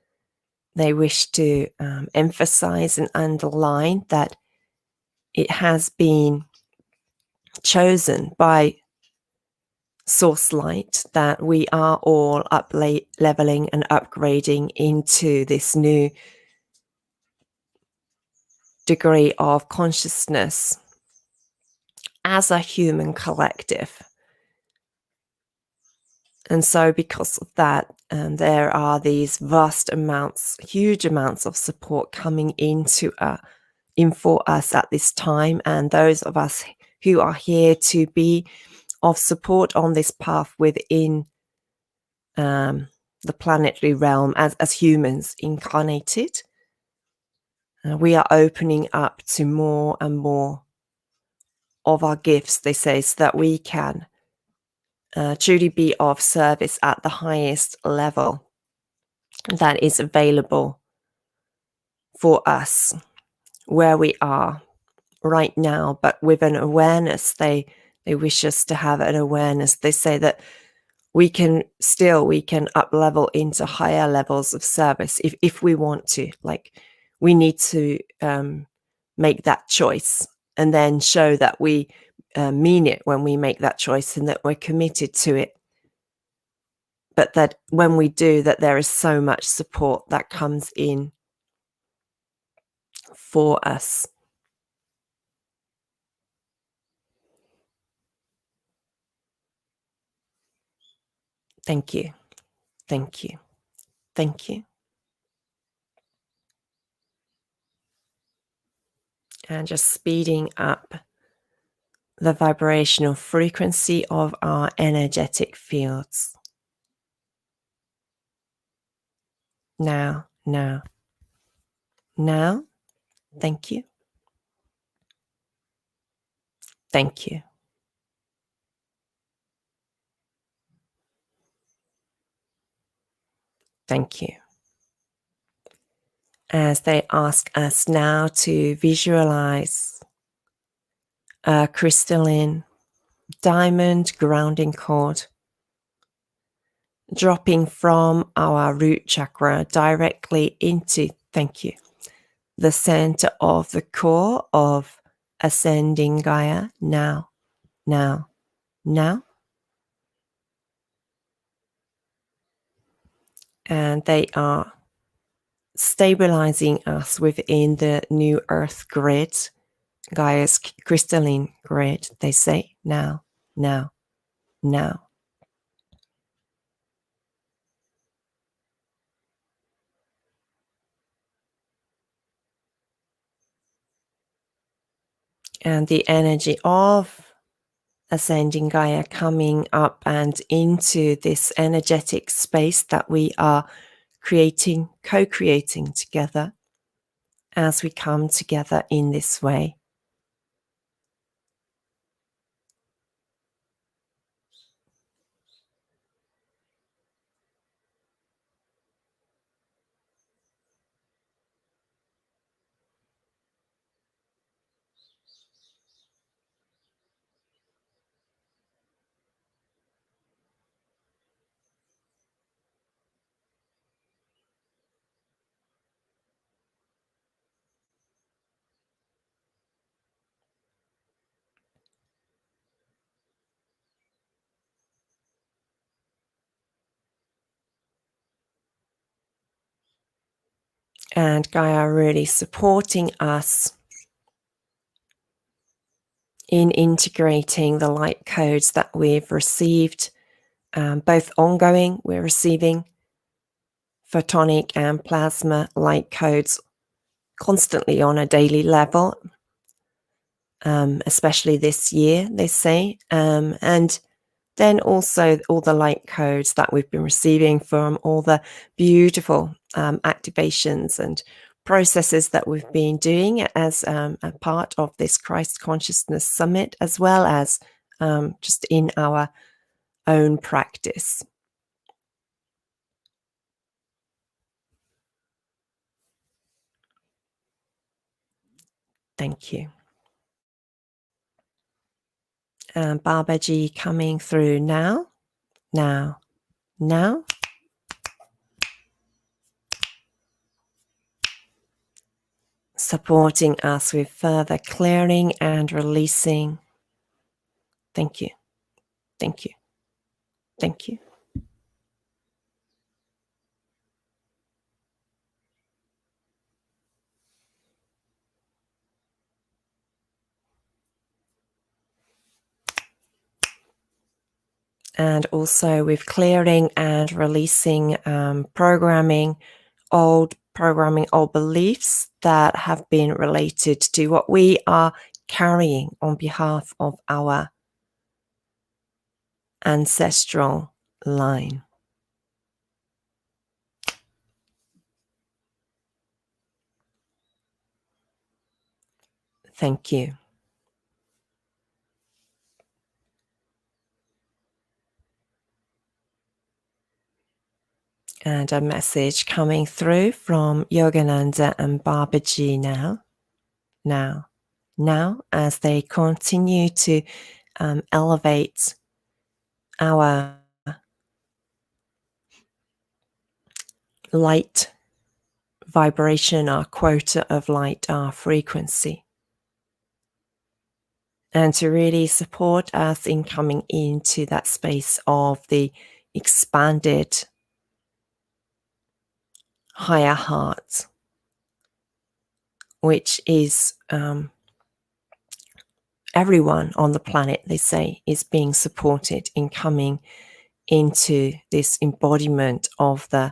they wish to emphasize and underline that it has been chosen by source light that we are all leveling and upgrading into this new degree of consciousness as a human collective. And so because of that, there are these vast amounts, huge amounts of support coming in for us at this time. And those of us who are here to be of support on this path within the planetary realm as humans incarnated, we are opening up to more and more of our gifts, they say, so that we can truly be of service at the highest level that is available for us where we are right now, but with an awareness. They wish us to have an awareness. They say that we can up level into higher levels of service if we want to. Like, we need to make that choice, and then show that we mean it when we make that choice and that we're committed to it. But that when we do, that there is so much support that comes in for us. Thank you. Thank you. Thank you. And just speeding up the vibrational frequency of our energetic fields. Now, now, now. Thank you. Thank you. Thank you. As they ask us now to visualize a crystalline diamond grounding cord dropping from our root chakra directly into, thank you, the center of the core of ascending Gaia now, now, now. And they are stabilizing us within the new earth grid, Gaia's crystalline grid. They say now, now, now. And the energy of ascending Gaia coming up and into this energetic space that we are creating, co-creating together as we come together in this way. And Gaia really supporting us in integrating the light codes that we've received, both ongoing, we're receiving photonic and plasma light codes constantly on a daily level, especially this year, they say, and then also all the light codes that we've been receiving from all the beautiful activations and processes that we've been doing as a part of this Christ Consciousness Summit, as well as just in our own practice. Thank you. Babaji coming through now, now, now. Supporting us with further clearing and releasing. Thank you. Thank you. Thank you. And also with clearing and releasing old beliefs that have been related to what we are carrying on behalf of our ancestral line. Thank you. And a message coming through from Yogananda and Babaji now, as they continue to elevate our light vibration, our quota of light, our frequency. and to really support us in coming into that space of the expanded higher heart, which is everyone on the planet, they say, is being supported in coming into this embodiment of the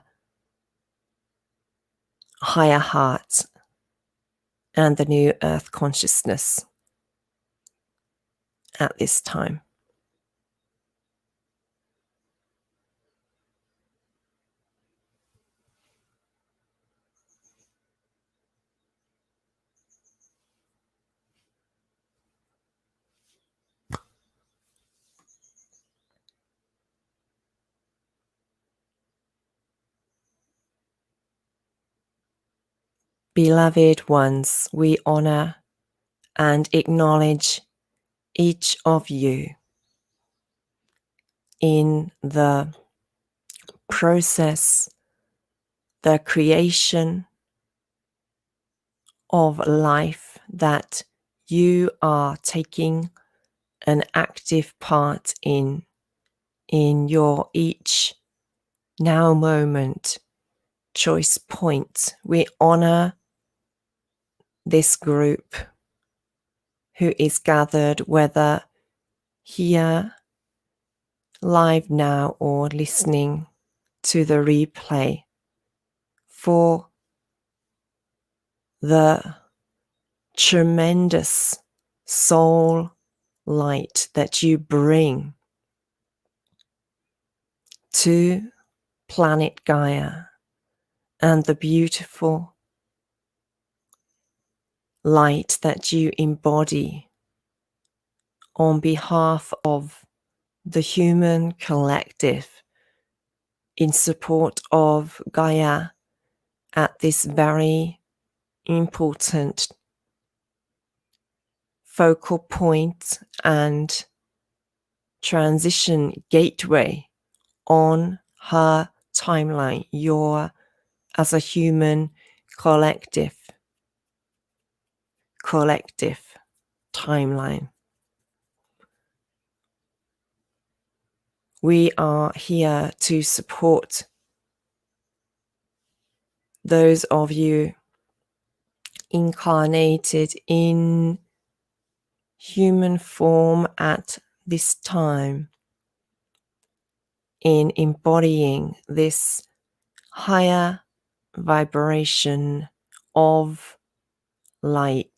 higher heart and the new earth consciousness at this time. Beloved ones, we honor and acknowledge each of you in the process, the creation of life that you are taking an active part in your each now moment choice point. We honor this group who is gathered, whether here live now or listening to the replay, for the tremendous soul light that you bring to planet Gaia and the beautiful light that you embody on behalf of the human collective in support of Gaia at this very important focal point and transition gateway on her timeline, your as a human collective timeline. We are here to support those of you incarnated in human form at this time in embodying this higher vibration of light,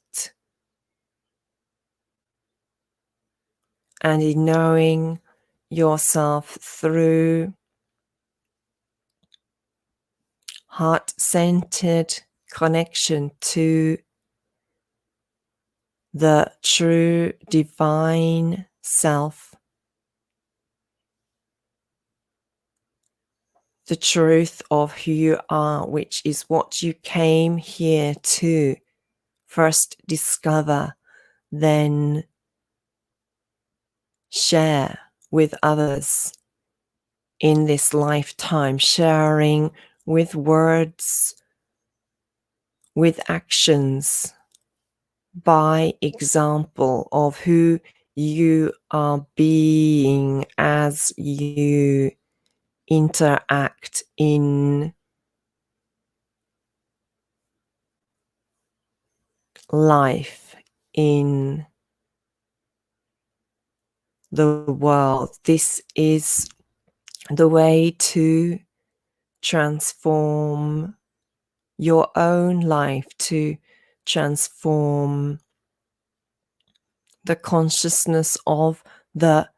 and in knowing yourself through heart-centered connection to the true divine self, the truth of who you are, which is what you came here to first discover, then share with others in this lifetime, sharing with words, with actions, by example of who you are being as you interact in life, in the world. This is the way to transform your own life, to transform the consciousness of the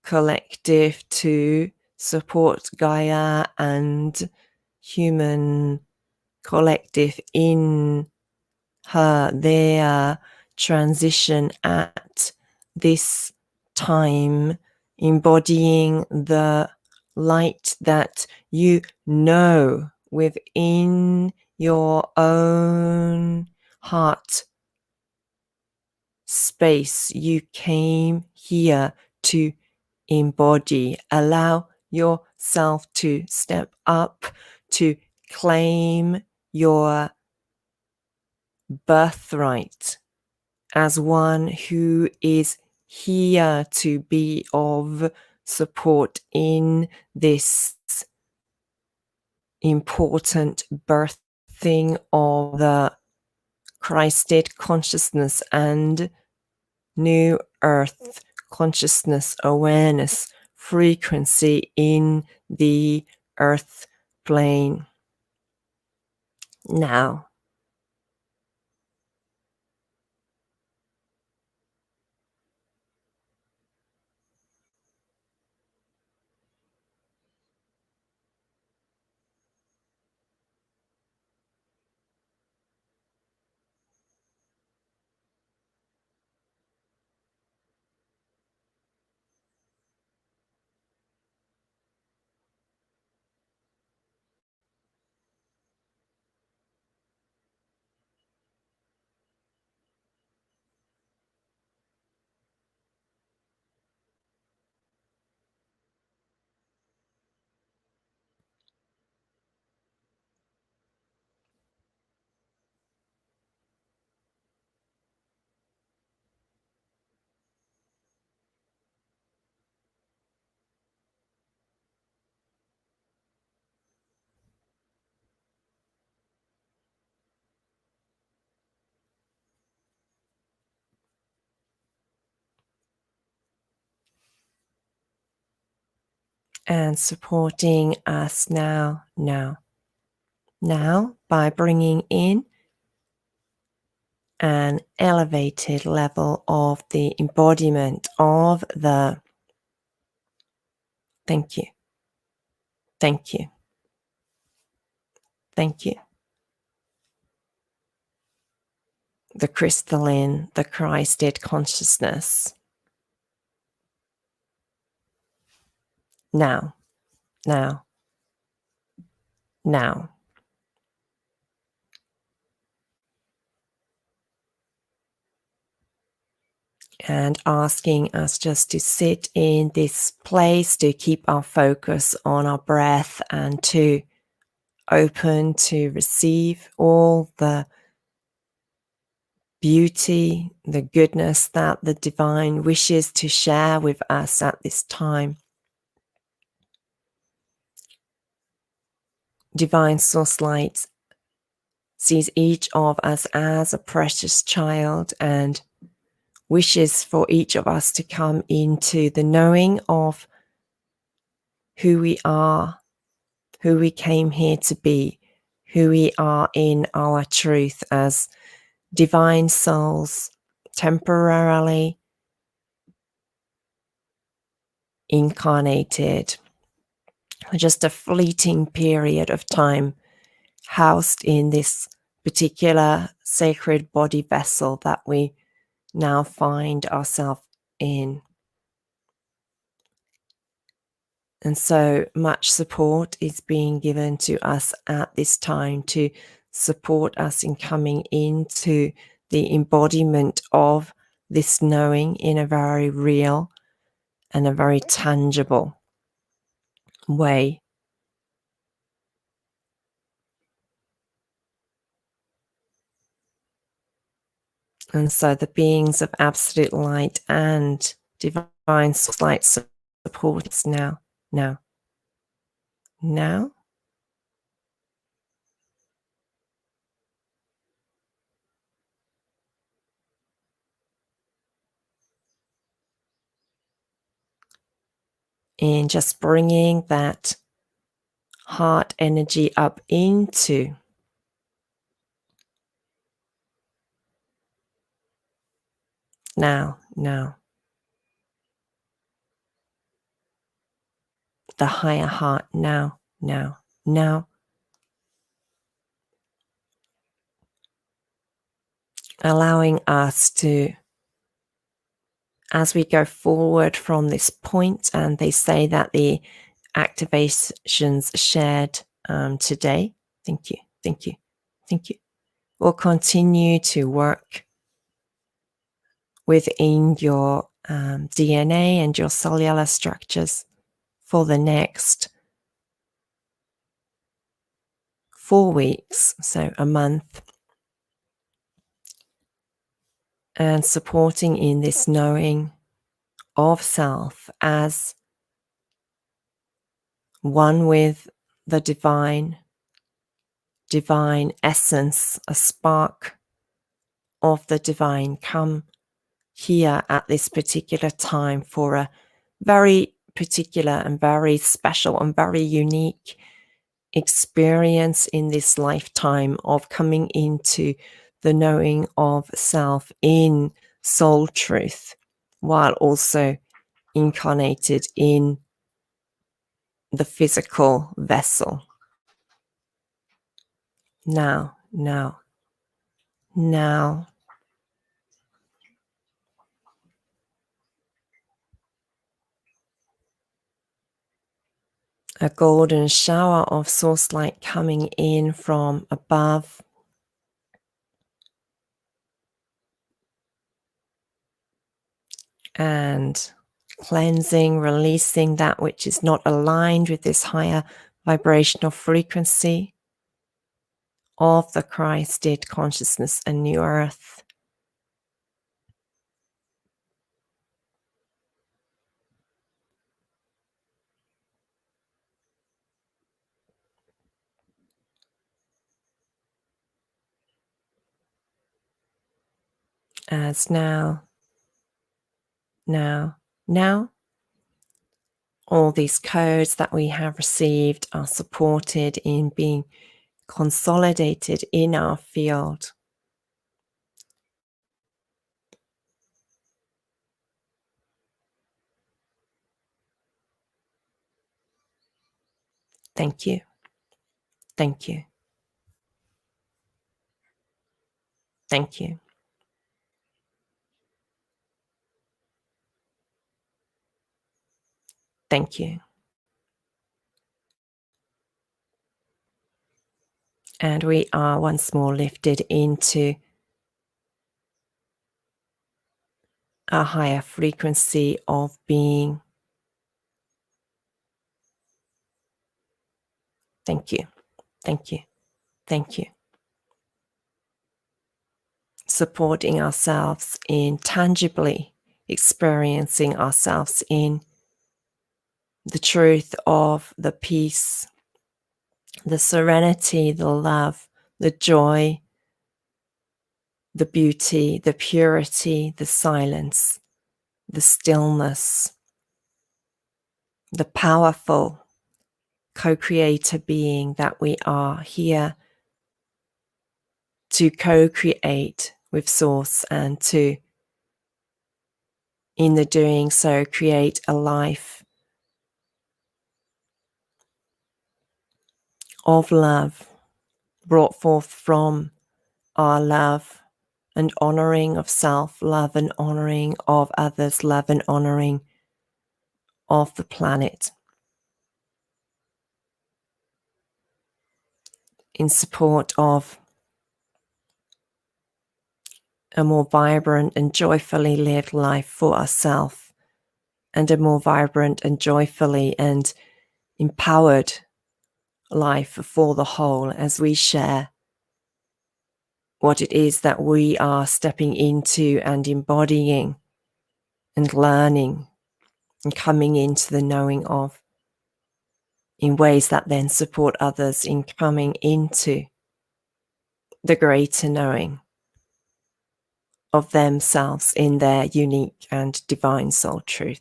collective, to support Gaia and human collective in their transition at this time, embodying the light that you know within your own heart space you came here to embody. Allow yourself to step up, to claim your birthright as one who is here to be of support in this important birthing of the Christed consciousness and new earth consciousness awareness frequency in the earth plane. Now, and supporting us now by bringing in an elevated level of the embodiment of the thank you, thank you, thank you. The crystalline, the Christed consciousness. Now, now, now. And asking us just to sit in this place, to keep our focus on our breath and to open to receive all the beauty, the goodness that the divine wishes to share with us at this time. Divine Source Light sees each of us as a precious child and wishes for each of us to come into the knowing of who we are, who we came here to be, who we are in our truth as divine souls, temporarily incarnated, just a fleeting period of time, housed in this particular sacred body vessel that we now find ourselves in. And so much support is being given to us at this time to support us in coming into the embodiment of this knowing in a very real and a very tangible way. And so the beings of absolute light and divine source light support us now. In just bringing that heart energy up into now. The higher heart now. Allowing us to, as we go forward from this point, and they say that the activations shared today, thank you, will continue to work within your DNA and your cellular structures for the next 4 weeks, so a month. and supporting in this knowing of self as one with the divine essence, a spark of the divine come here at this particular time for a very particular and very special and very unique experience in this lifetime of coming into the knowing of self in soul truth, while also incarnated in the physical vessel. Now, a golden shower of source light coming in from above, and cleansing, releasing that which is not aligned with this higher vibrational frequency of the Christed consciousness and new earth. As now, all these codes that we have received are supported in being consolidated in our field. Thank you. Thank you. Thank you. Thank you. And we are once more lifted into a higher frequency of being. Thank you. Thank you. Thank you. Supporting ourselves in tangibly experiencing ourselves in the truth of the peace, the serenity, the love, the joy, the beauty, the purity, the silence, the stillness, the powerful co-creator being that we are here to co-create with Source and to, in the doing so, create a life of love brought forth from our love and honoring of self, love and honoring of others, love and honoring of the planet, in support of a more vibrant and joyfully lived life for ourselves, and a more vibrant and joyfully and empowered life for the whole, as we share what it is that we are stepping into and embodying and learning and coming into the knowing of, in ways that then support others in coming into the greater knowing of themselves in their unique and divine soul truth.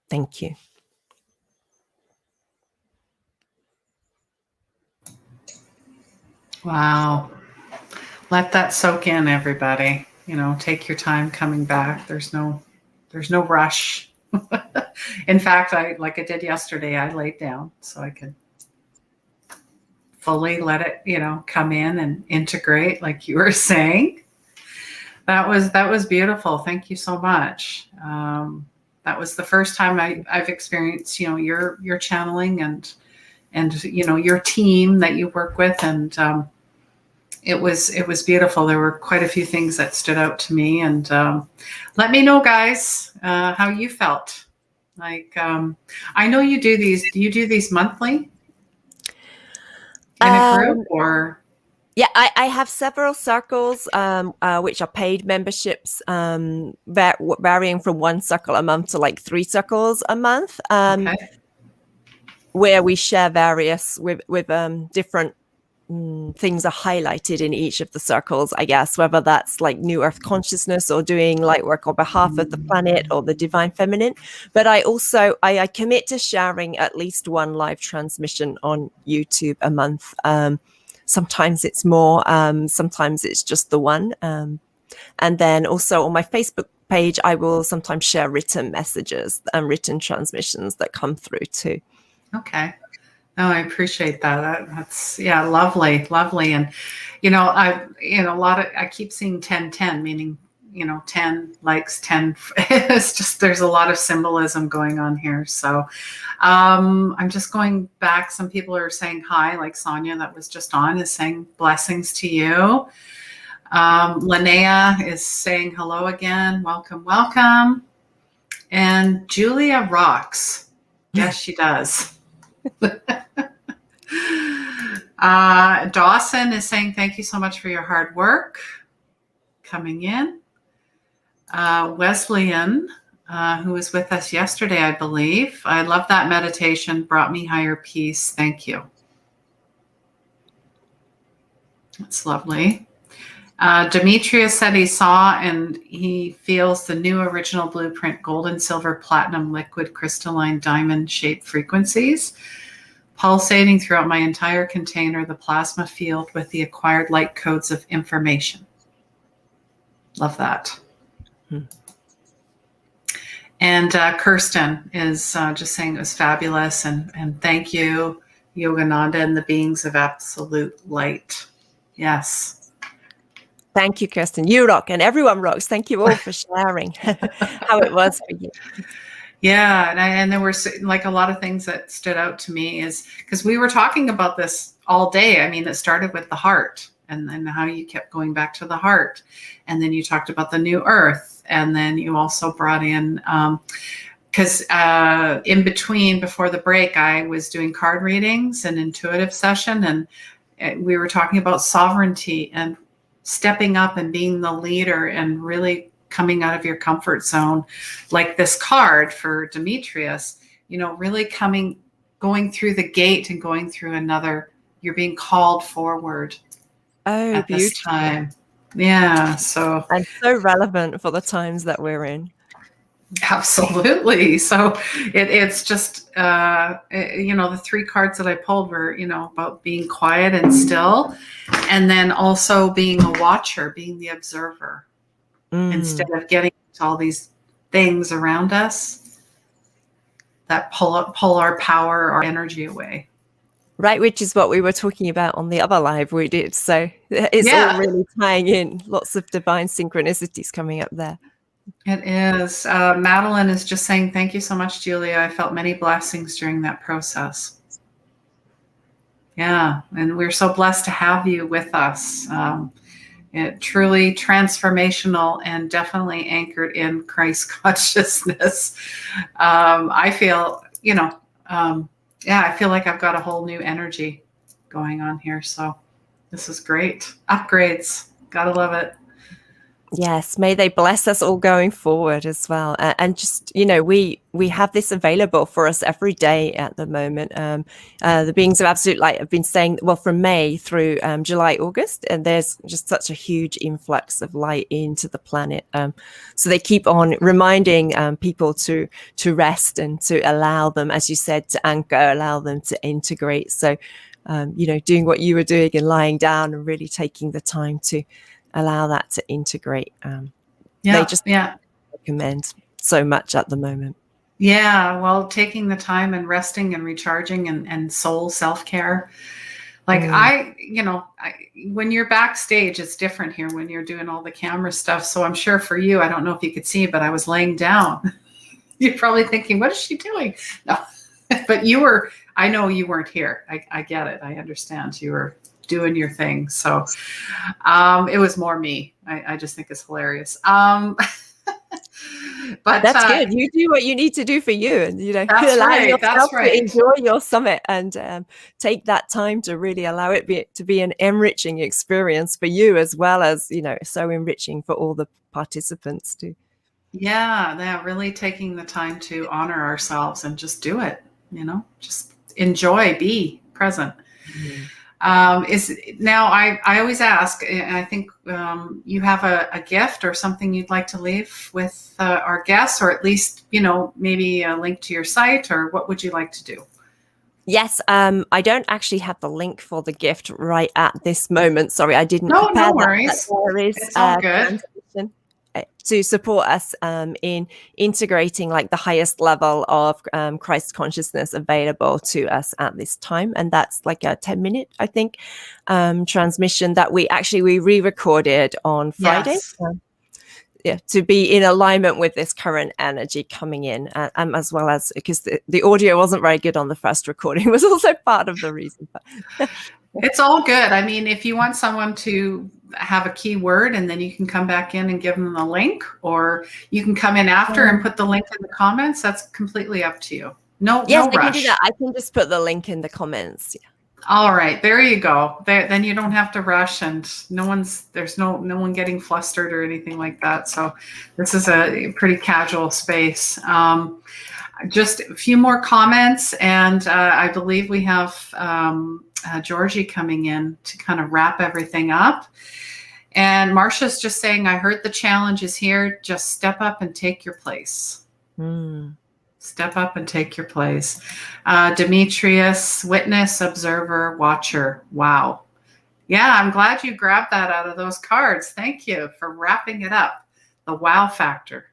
Thank you. Wow. Let that soak in, everybody. You know, take your time coming back. There's no rush. In fact, like I did yesterday, I laid down so I could fully let it, come in and integrate, like you were saying. That was beautiful. Thank you so much. That was the first time I've experienced, your channeling and your team that you work with, and it was beautiful. There were quite a few things that stood out to me, and let me know, guys, how you felt. Like, I know you do these. Do you do these monthly in a group, or? Yeah, I have several circles, which are paid memberships, varying from 1 circle a month to like 3 circles a month, Okay. where we share various with different things are highlighted in each of the circles, I guess, whether that's like New Earth consciousness or doing light work on behalf of the planet or the divine feminine. But I also, I commit to sharing at least 1 live transmission on YouTube a month. Sometimes it's more, sometimes it's just the one. And then also on my Facebook page, I will sometimes share written messages and written transmissions that come through too. Okay. Oh, I appreciate that. That's lovely, lovely. And I keep seeing 10-10, meaning 10 likes, 10. It's just there's a lot of symbolism going on here. So I'm just going back. Some people are saying hi, like Sonia that was just on is saying blessings to you. Linnea is saying hello again. Welcome, welcome. And Julia rocks. Yes, she does. Dawson is saying thank you so much for your hard work coming in. Wesleyan, who was with us yesterday, I believe. I love that meditation, brought me higher peace. Thank you. That's lovely. Demetrius said he saw and he feels the new original blueprint, gold and silver, platinum, liquid, crystalline, diamond shaped frequencies pulsating throughout my entire container, the plasma field with the acquired light codes of information. Love that. And Kirsten is just saying it was fabulous, and thank you, Yogananda and the beings of absolute light. Yes. Thank you, Kirsten. You rock, and everyone rocks. Thank you all for sharing how it was for you. Yeah, and there were like a lot of things that stood out to me is because we were talking about this all day. I mean, it started with the heart, and then how you kept going back to the heart, and then you talked about the new earth, and then you also brought in because in between, before the break, I was doing card readings and intuitive session, and we were talking about sovereignty and stepping up and being the leader and really coming out of your comfort zone, like this card for Demetrius, really going through the gate and going through another, you're being called forward at this time. Yeah. So, and so relevant for the times that we're in. Absolutely. So it's just, the 3 cards that I pulled were, about being quiet and still, and then also being a watcher, being the observer. Instead of getting to all these things around us that pull our power, our energy away. Right, which is what we were talking about on the other live we did. So it's all really tying in. Lots of divine synchronicities coming up there. It is. Madeline is just saying, thank you so much, Julia. I felt many blessings during that process. Yeah, and we're so blessed to have you with us. It truly transformational and definitely anchored in Christ consciousness. I feel, I feel like I've got a whole new energy going on here. So this is great. Upgrades. Gotta love it. Yes, may they bless us all going forward as well. And just, we have this available for us every day at the moment. The beings of absolute light have been saying, well, from May through July, August, and there's just such a huge influx of light into the planet. So they keep on reminding people to rest and to allow them, as you said, to anchor, allow them to integrate. So, doing what you were doing and lying down and really taking the time to allow that to integrate. They just recommend so much at the moment. Yeah, well, taking the time and resting and recharging and soul self-care. Like when you're backstage, it's different here when you're doing all the camera stuff. So I'm sure for you, I don't know if you could see, but I was laying down. You're probably thinking, what is she doing? No, But I know you weren't here. I get it. I understand. You were doing your thing. So it was more me. I just think it's hilarious. But that's good. You do what you need to do for you, and that's allow right. yourself That's right. to enjoy your summit and take that time to really allow it to be an enriching experience for you, as well as so enriching for all the participants too. Yeah, really taking the time to honor ourselves and just do it. Just enjoy, be present. Now I always ask, and I think you have a gift or something you'd like to leave with our guests, or at least maybe a link to your site, or what would you like to do? Yes, I don't actually have the link for the gift right at this moment. Sorry, I didn't No, prepare no worries. that. There is It's all good. to support us in integrating like the highest level of Christ consciousness available to us at this time. And that's like a 10-minute, I think, transmission that we re-recorded on Friday. Yes. To be in alignment with this current energy coming in, as well as because the audio wasn't very good on the first recording was also part of the reason. It's all good. I mean, if you want someone to have a keyword and then you can come back in and give them the link, or you can come in after and put the link in the comments, that's completely up to you. No Yes, rush. I can do that. I can just put the link in the comments. Yeah. All right, there you go. Then you don't have to rush, and there's no one getting flustered or anything like that. So this is a pretty casual space. Just a few more comments, and I believe we have Georgie coming in to kind of wrap everything up. And Marcia's just saying, I heard the challenge is here. Just step up and take your place. Step up and take your place. Demetrius, witness, observer, watcher. Wow. Yeah, I'm glad you grabbed that out of those cards. Thank you for wrapping it up. The wow factor.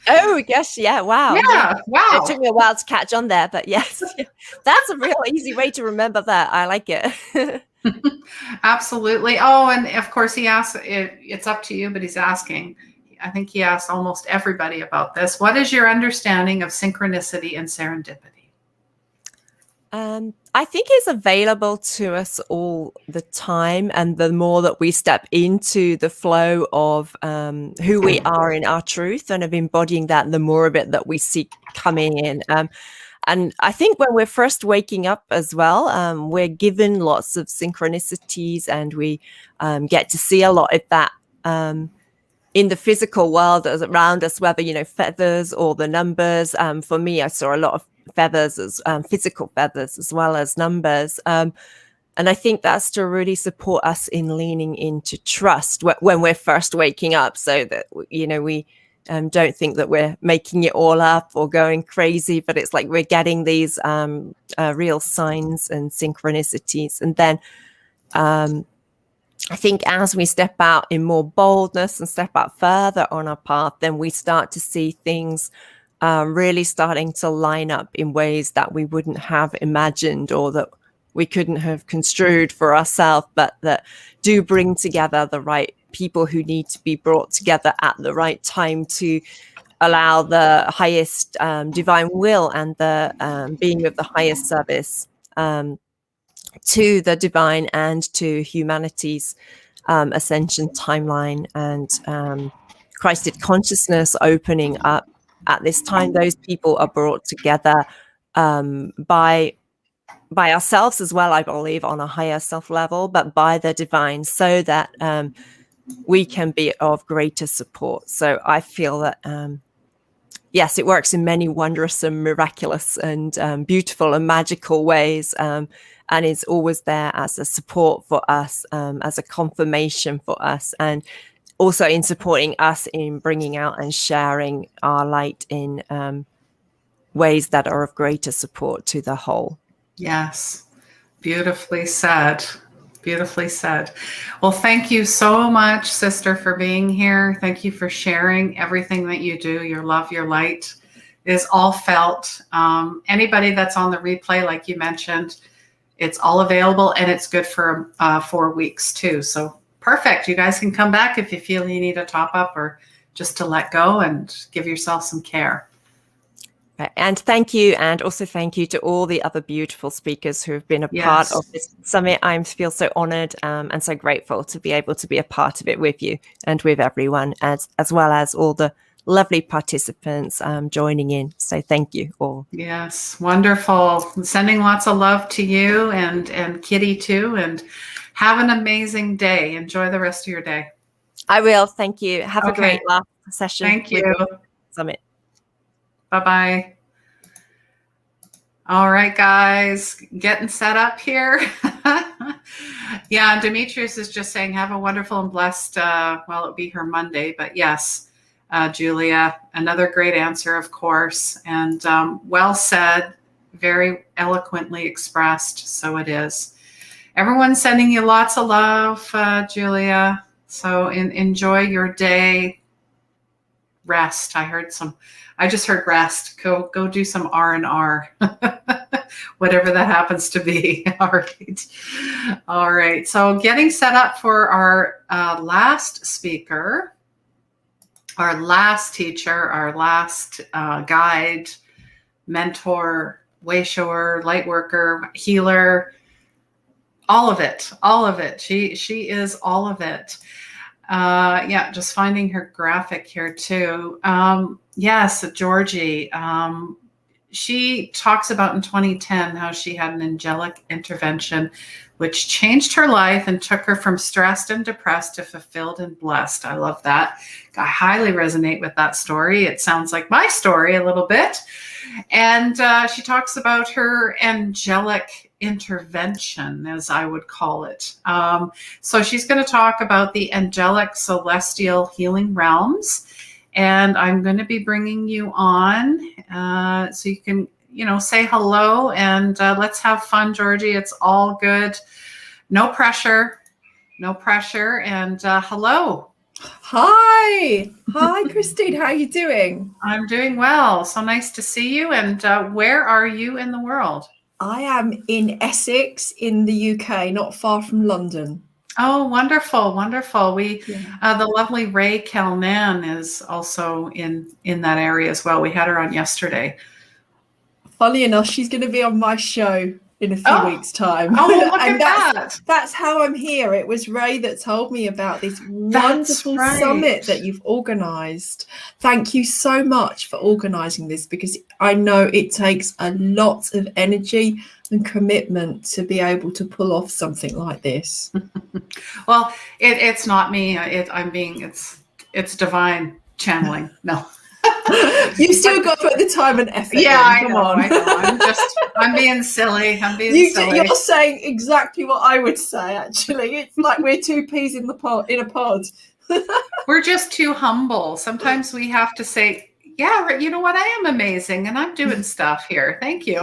Oh, gosh. Yeah. Wow. Yeah. Wow. It took me a while to catch on there, but yes, that's a real easy way to remember that. I like it. Absolutely. Oh, and of course he asked, it's up to you, but he's asking, I think he asked almost everybody about this. What is your understanding of synchronicity and serendipity? I think it's available to us all the time. And the more that we step into the flow of who we are in our truth and of embodying that, the more of it that we see coming in. And I think when we're first waking up as well, we're given lots of synchronicities, and we get to see a lot of that in the physical world around us, whether, feathers or the numbers. For me, I saw a lot of feathers as physical feathers as well as numbers. And I think that's to really support us in leaning into trust when we're first waking up, so that, we don't think that we're making it all up or going crazy, but it's like we're getting these real signs and synchronicities. And then I think as we step out in more boldness and step out further on our path, then we start to see things really starting to line up in ways that we wouldn't have imagined, or that we couldn't have construed for ourselves, but that do bring together the right people who need to be brought together at the right time to allow the highest divine will and the being of the highest service to the divine and to humanity's ascension timeline, and Christed consciousness opening up at this time. Those people are brought together by ourselves as well, I believe, on a higher self level, but by the divine, so that we can be of greater support. So I feel that yes, it works in many wondrous and miraculous and beautiful and magical ways, and is always there as a support for us, as a confirmation for us, and also in supporting us in bringing out and sharing our light in ways that are of greater support to the whole. Yes, beautifully said. Beautifully said. Well, thank you so much, sister, for being here. Thank you for sharing everything that you do. Your love, your light is all felt. Anybody that's on the replay, like you mentioned, it's all available, and it's good for 4 weeks too. So perfect. You guys can come back if you feel you need a top up, or just to let go and give yourself some care. And thank you. And also thank you to all the other beautiful speakers who have been a part of this summit. I feel so honored and so grateful to be able to be a part of it with you and with everyone, as well as all the lovely participants joining in. So thank you all. Yes, wonderful. Sending lots of love to you and Kitty too. And have an amazing day. Enjoy the rest of your day. I will. Thank you. Have a great last session. Thank you. Summit. Bye-bye. All right, guys, getting set up here. Yeah, Demetrius is just saying, have a wonderful and blessed, well, it'll be her Monday, but yes, Julia, another great answer, of course, and well said, very eloquently expressed, so it is. Everyone's sending you lots of love, Julia, so enjoy your day. Rest. I just heard rest. Go do some R&R, whatever that happens to be. All right. So getting set up for our last speaker, our last teacher, our last guide, mentor, way shower, light worker, healer, all of it, all of it. She is all of it. Yeah, just finding her graphic here too. Yes, Georgie. She talks about in 2010 how she had an angelic intervention which changed her life and took her from stressed and depressed to fulfilled and blessed. I love that. I highly resonate with that story. It sounds like my story a little bit. And she talks about her angelic intervention, as I would call it. So she's going to talk about the angelic celestial healing realms. And I'm going to be bringing you on so you can, say hello and let's have fun, Georgie. It's all good. No pressure. No pressure. And hello. Hi, Christine. How are you doing? I'm doing well. So nice to see you. And where are you in the world? I am in Essex in the UK, not far from London. Oh, wonderful, wonderful. The lovely Ray Kalman is also in that area as well. We had her on yesterday. Funny enough, she's going to be on my show in a few weeks' time. Oh, look at that. That's how I'm here. It was Ray that told me about this wonderful summit that you've organised. Thank you so much for organising this, because I know it takes a lot of energy and commitment to be able to pull off something like this. Well, it's not me. It's divine channeling. No. You still got to put the time and effort. Yeah, in. I know. I'm being silly. Silly. You're saying exactly what I would say, actually. It's like we're two peas in a pod. We're just too humble. Sometimes we have to say, yeah, you know what? I am amazing and I'm doing stuff here. Thank you.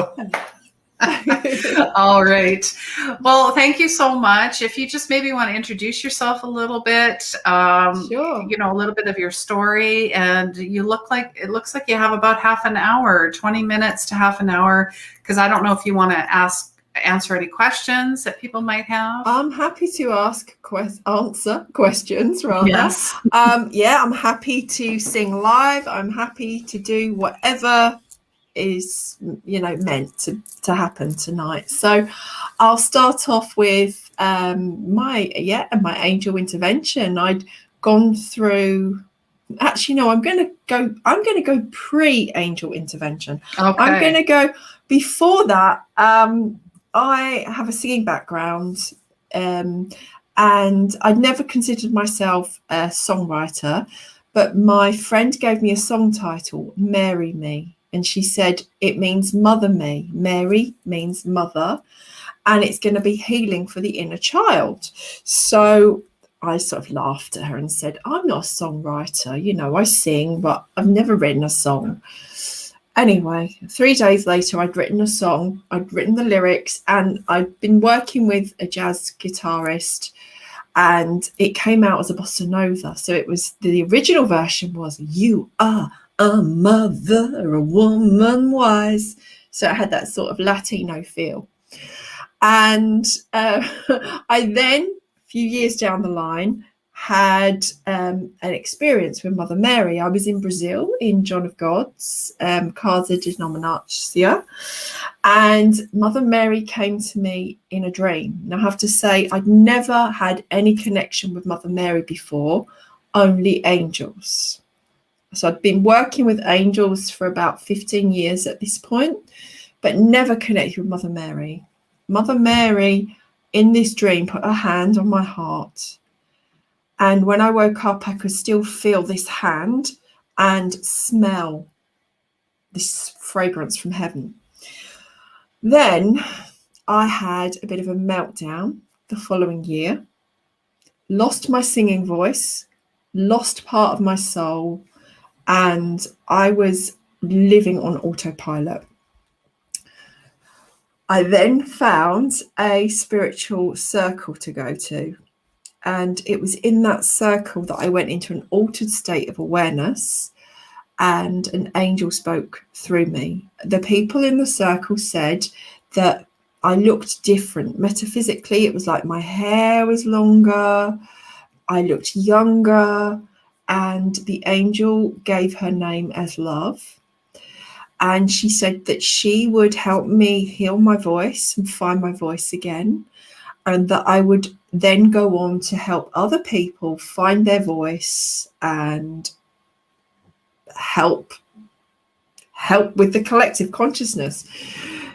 All right. Well, thank you so much. If you just maybe want to introduce yourself a little bit, Sure. A little bit of your story, and it looks like you have about half an hour, 20 minutes to half an hour, because I don't know if you want to answer any questions that people might have. I'm happy to answer questions rather. Yes. I'm happy to sing live. I'm happy to do whatever is meant to happen tonight. So I'll start off with my angel intervention. I'd gone through, actually no, I'm going to go pre-angel intervention. Okay. I'm going to go before that. I have a singing background, and I'd never considered myself a songwriter, but my friend gave me a song title, Mary Me. And she said, it means mother me. Mary means mother. And it's going to be healing for the inner child. So I sort of laughed at her and said, I'm not a songwriter. I sing, but I've never written a song. Anyway, 3 days later, I'd written a song. I'd written the lyrics, and I'd been working with a jazz guitarist, and it came out as a bossa nova. So it was, the original version was, you are a mother, a woman wise. So it had that sort of Latino feel. And I then, a few years down the line, had an experience with Mother Mary. I was in Brazil in John of God's, Casa de Denominacia, and Mother Mary came to me in a dream. And I have to say, I'd never had any connection with Mother Mary before, only angels. So I'd been working with angels for about 15 years at this point, but never connected with Mother Mary. Mother Mary, in this dream, put her hand on my heart. And when I woke up, I could still feel this hand and smell this fragrance from heaven. Then I had a bit of a meltdown the following year, lost my singing voice, lost part of my soul, and I was living on autopilot. I then found a spiritual circle to go to. And it was in that circle that I went into an altered state of awareness, and an angel spoke through me. The people in the circle said that I looked different. Metaphysically, it was like my hair was longer, I looked younger, and the angel gave her name as Love. And she said that she would help me heal my voice and find my voice again, and that I would then go on to help other people find their voice and help with the collective consciousness.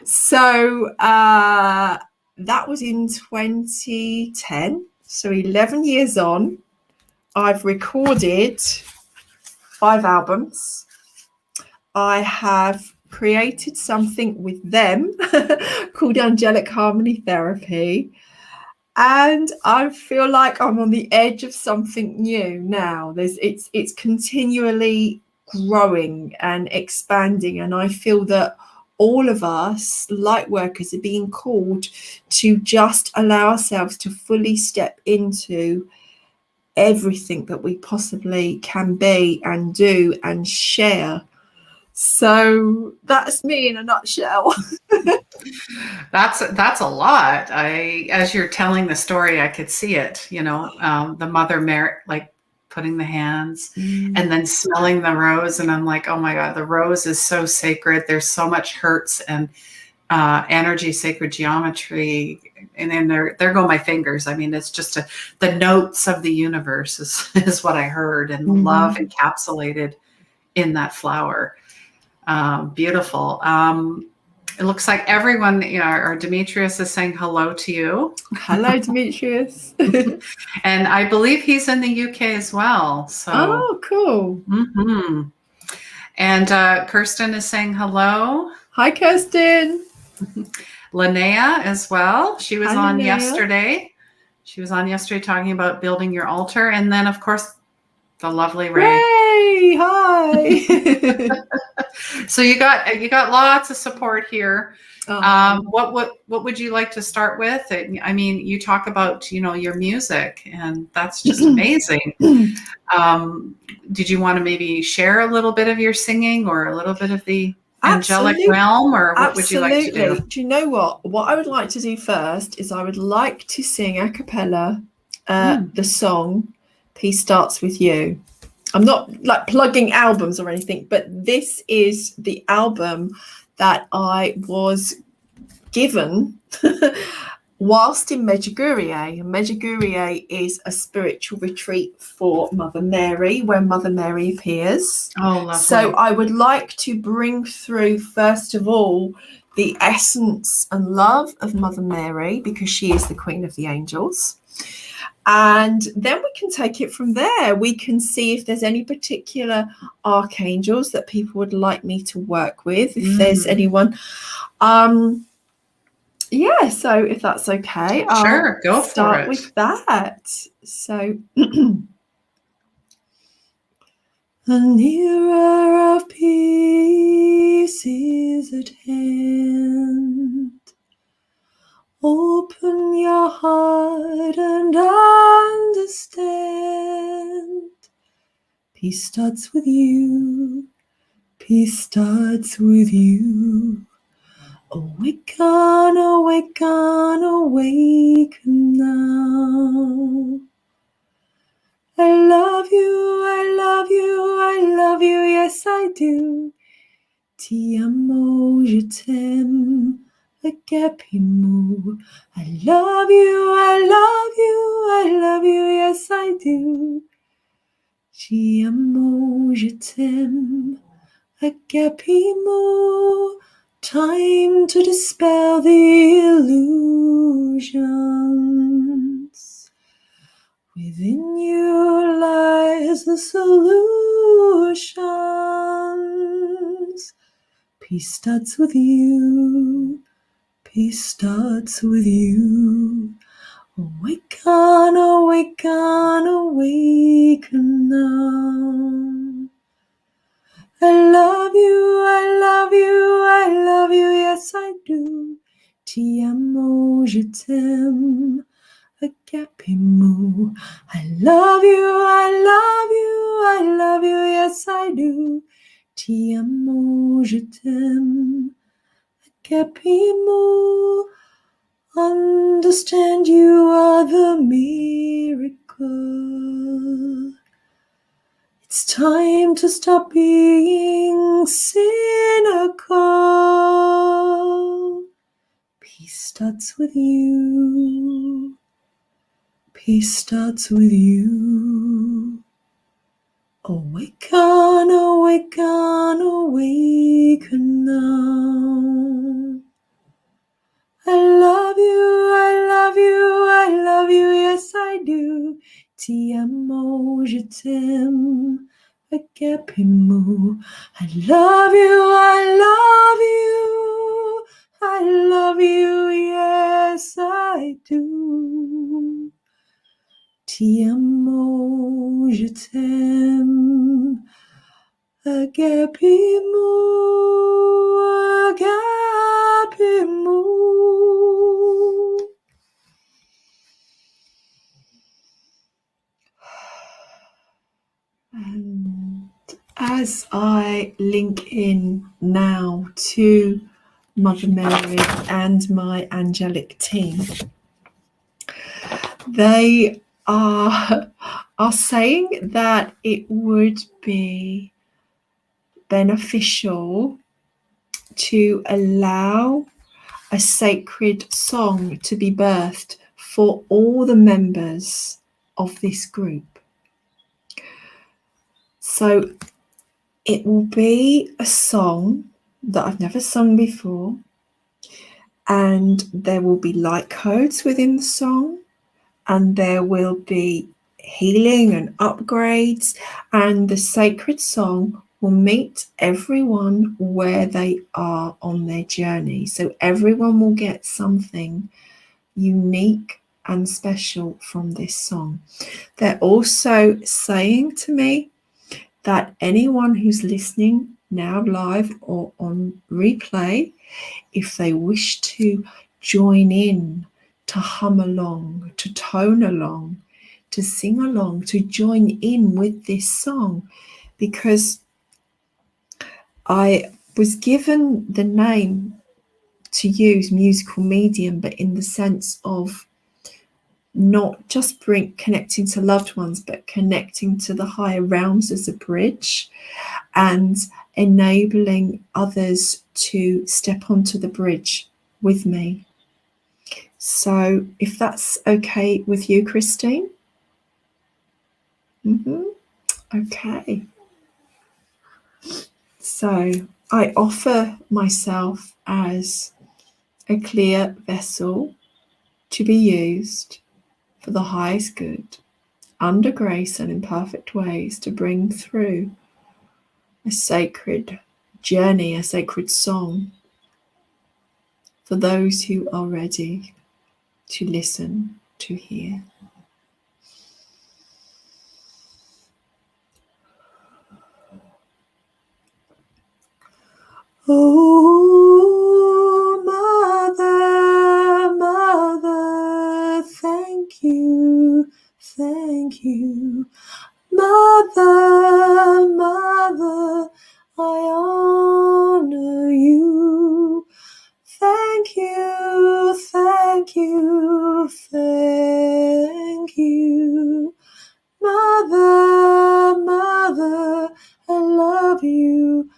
So that was in 2010. So 11 years on, I've recorded 5 albums. I have created something with them called Angelic Harmony Therapy. And I feel like I'm on the edge of something new now. It's continually growing and expanding. And I feel that all of us light workers are being called to just allow ourselves to fully step into everything that we possibly can be and do and share. So that's me in a nutshell. That's a lot. As you're telling the story, I could see it, the Mother Mary, like putting the hands and then smelling the rose. And I'm like, oh my God, the rose is so sacred. There's so much hertz and energy, sacred geometry. And then there go my fingers. I mean, it's just the notes of the universe is what I heard, and the love encapsulated in that flower. Beautiful. It looks like everyone, our Demetrius is saying hello to you. Hello, Demetrius. And I believe he's in the UK as well. So. Oh, cool. Mm-hmm. And Kirsten is saying hello. Hi, Kirsten. Linnea as well. She was Hi, on Linnea. yesterday. She was on yesterday talking about building your altar. And then, of course, the lovely Ray. Ray, hi. So you got lots of support here. Oh. What would you like to start with? I mean, you talk about your music, and that's just amazing. Did you want to maybe share a little bit of your singing or a little bit of the angelic realm, or what would you like to do? Do you know what I would like to do first is I would like to sing a cappella the song Peace Starts With You. I'm not like plugging albums or anything, but this is the album that I was given whilst in Medjugorje. Medjugorje is a spiritual retreat for Mother Mary, where Mother Mary appears. Oh, lovely. So I would like to bring through, first of all, the essence and love of Mother Mary, because she is the Queen of the Angels. And then we can take it from there. We can see if there's any particular archangels that people would like me to work with, if there's anyone. Yeah, so if that's okay, sure, go for it. Start with that. So the nearer of peace is at hand. Open your heart and understand. Peace starts with you. Peace starts with you. Awaken, awaken, awaken now. do. Ti amo, je t'aime, agapimo. I love you, I love you, I love you, yes I do. Ti amo, je t'aime, agapimo. Time to dispel the illusions. Within you lies the solutions. Peace starts with you. Peace starts with you. Awaken, awaken, awaken now. I love you, I love you, I love you, yes I do. Ti amo, je t'aime, agapimo. I love you, I love you, I love you, yes I do. Ti amo, je t'aime, agapimo. Understand you are the miracle. It's time to stop being cynical. Peace starts with you. Peace starts with you. Awaken, awaken, awaken now. I love you, I love you, I love you, yes I do. Ti amo, je t'aime, agapimo. I love you, I love you, I love you, yes I do. Ti amo, je t'aime, agapimo, agapimo. And as I link in now to Mother Mary and my angelic team, they are saying that it would be beneficial to allow a sacred song to be birthed for all the members of this group. So it will be a song that I've never sung before, and there will be light codes within the song, and there will be healing and upgrades, and the sacred song will meet everyone where they are on their journey. So everyone will get something unique and special from this song. They're also saying to me that anyone who's listening now live or on replay, if they wish to join in, to hum along, to tone along, to sing along, to join in with this song, because I was given the name to use musical medium, but in the sense of not just connecting to loved ones, but connecting to the higher realms as a bridge and enabling others to step onto the bridge with me. So if that's okay with you, Christine? Okay. So I offer myself as a clear vessel to be used for the highest good, under grace and in perfect ways, to bring through a sacred journey, a sacred song for those who are ready to listen, to hear. Oh, Mother, Mother, thank you, Mother, Mother, I honor you. Thank you, thank you, thank you. Mother, Mother, I love you.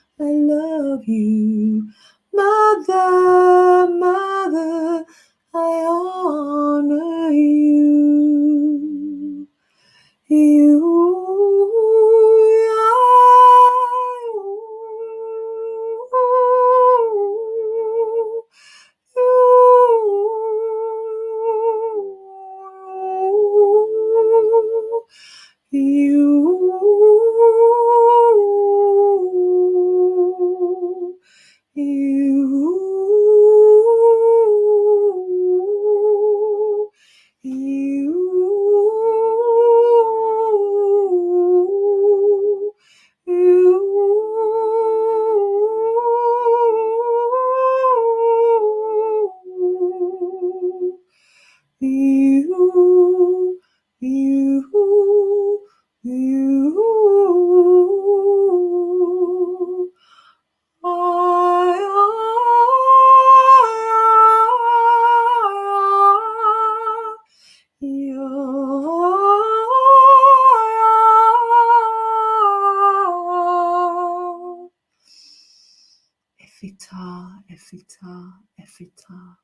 Efita, efita, efita.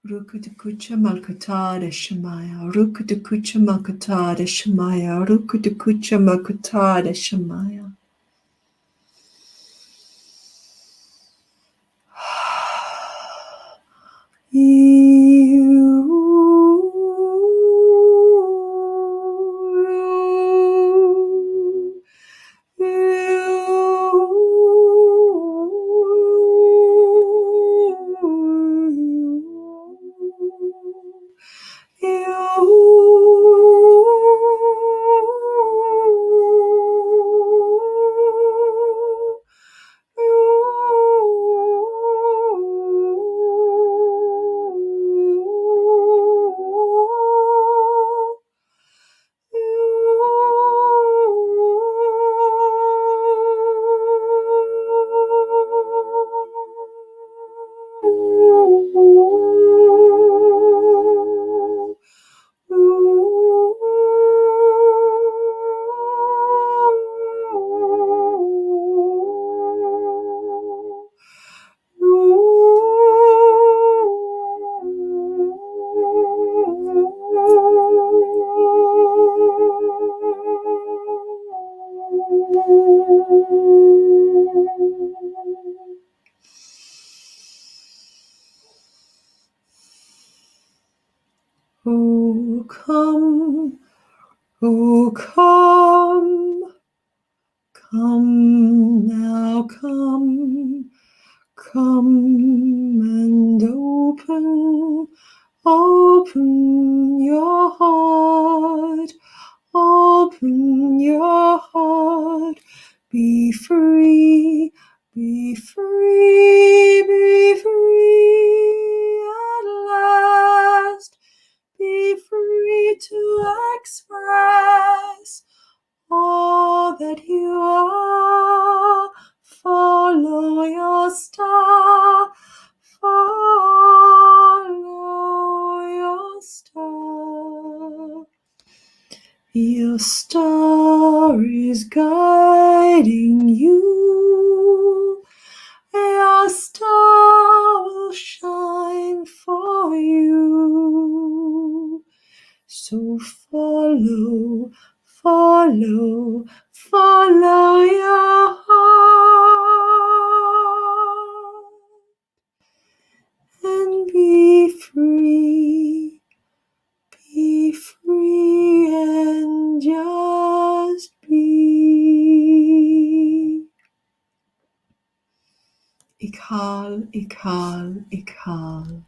Rukutukucha malkutada shamaya, rukutukucha malkutada shamaya, rukutukucha malkutada shamaya. Oh, come, oh, come, come now, come, come and open your heart, open your heart, be free, be free, be free at last. Be free to express all that you are. Follow your star. Follow your star. Your star is guiding you. Your star will shine for you. So follow, follow, follow your heart and be free and just be. Ikal, ikal, ikal.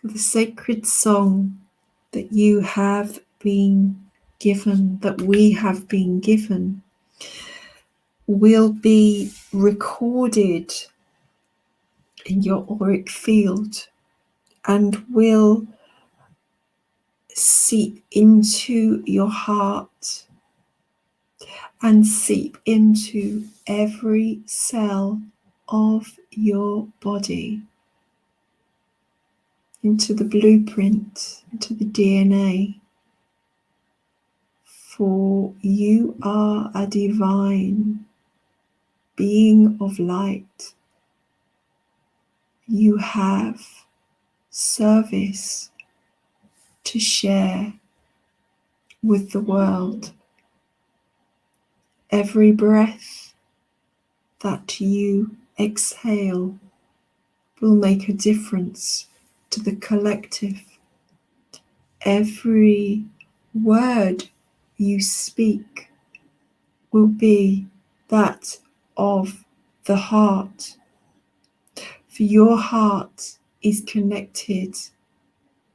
The sacred song that you have been given, that we have been given, will be recorded in your auric field and will seep into your heart and seep into every cell of your body, into the blueprint, into the DNA. For you are a divine being of light. You have service to share with the world. Every breath that you exhale will make a difference to the collective. Every word you speak will be that of the heart. For your heart is connected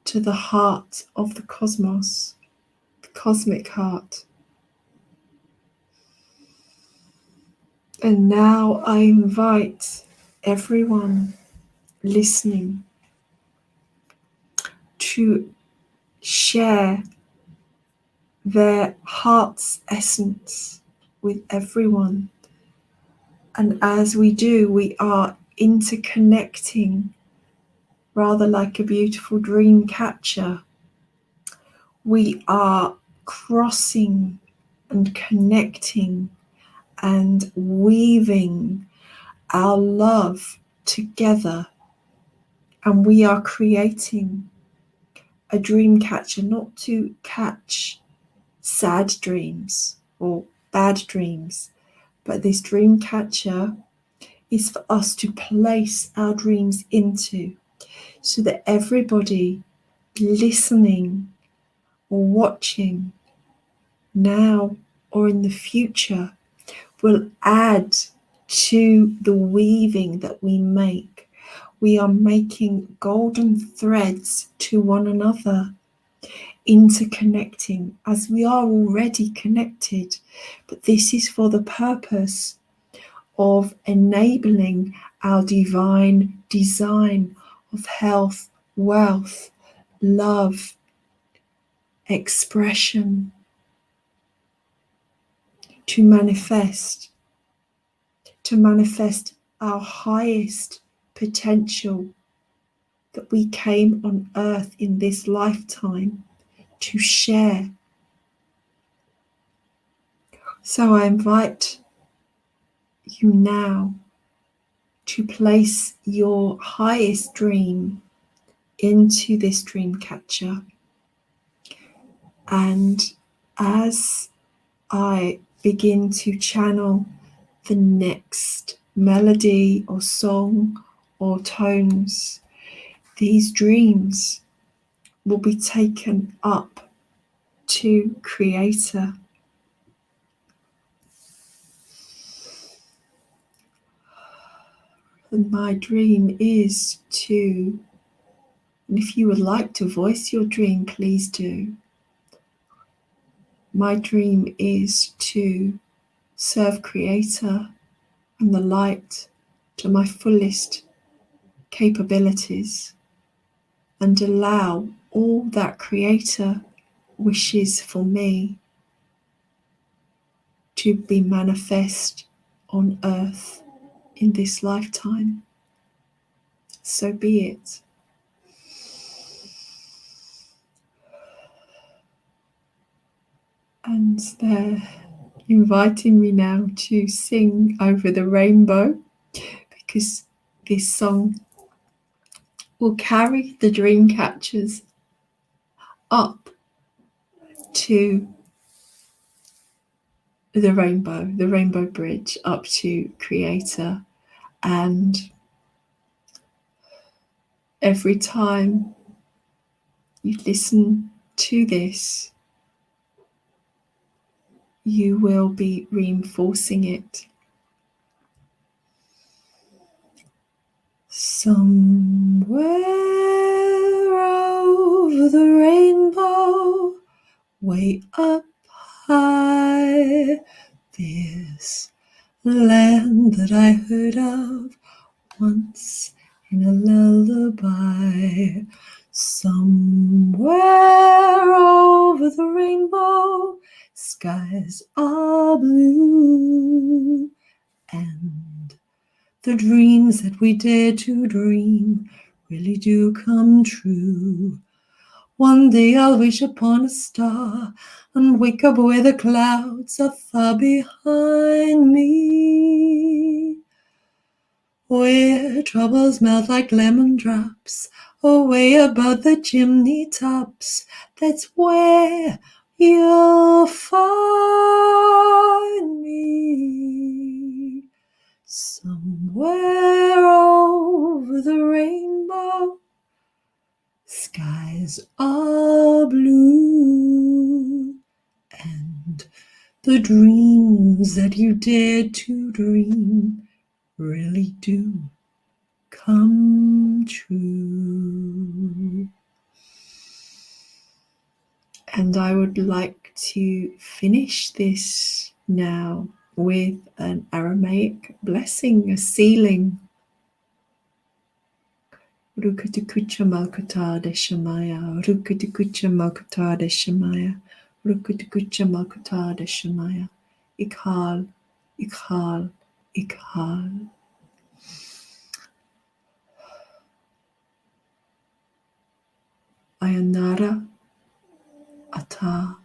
to the heart of the cosmos, the cosmic heart. And now I invite everyone listening to share their heart's essence with everyone. And as we do, we are interconnecting, rather like a beautiful dream catcher. We are crossing and connecting and weaving our love together. And we are creating a dream catcher, not to catch sad dreams or bad dreams, but this dream catcher is for us to place our dreams into, so that everybody listening or watching now or in the future will add to the weaving that we make. We are making golden threads to one another, interconnecting as we are already connected. But this is for the purpose of enabling our divine design of health, wealth, love, expression to manifest our highest potential that we came on earth in this lifetime to share. So I invite you now to place your highest dream into this dream catcher. And as I begin to channel the next melody or song or tones, these dreams will be taken up to Creator. And my dream is to, and if you would like to voice your dream, please do. My dream is to serve Creator and the light to my fullest capabilities and allow all that Creator wishes for me to be manifest on earth in this lifetime. So be it. And they're inviting me now to sing Over the Rainbow, because this song will carry the dream catchers up to the rainbow bridge, up to Creator. And every time you listen to this, you will be reinforcing it. Somewhere over the rainbow, way up high, this land that I heard of once in a lullaby. Somewhere over the rainbow, skies are blue, and the dreams that we dare to dream really do come true. One day I'll wish upon a star and wake up where the clouds are far behind me, where troubles melt like lemon drops away above the chimney tops. That's where you'll find me. Somewhere over the rainbow, skies are blue, and the dreams that you dared to dream really do come true. And I would like to finish this now with an Aramaic blessing, a sealing. Rukutukucha Malkata de Shamaya, Rukutukucha Malkata de Shamaya, Rukutukucha Malkata de Shamaya, Ikhal, Ikhal, Ikhal. Ayanara Ata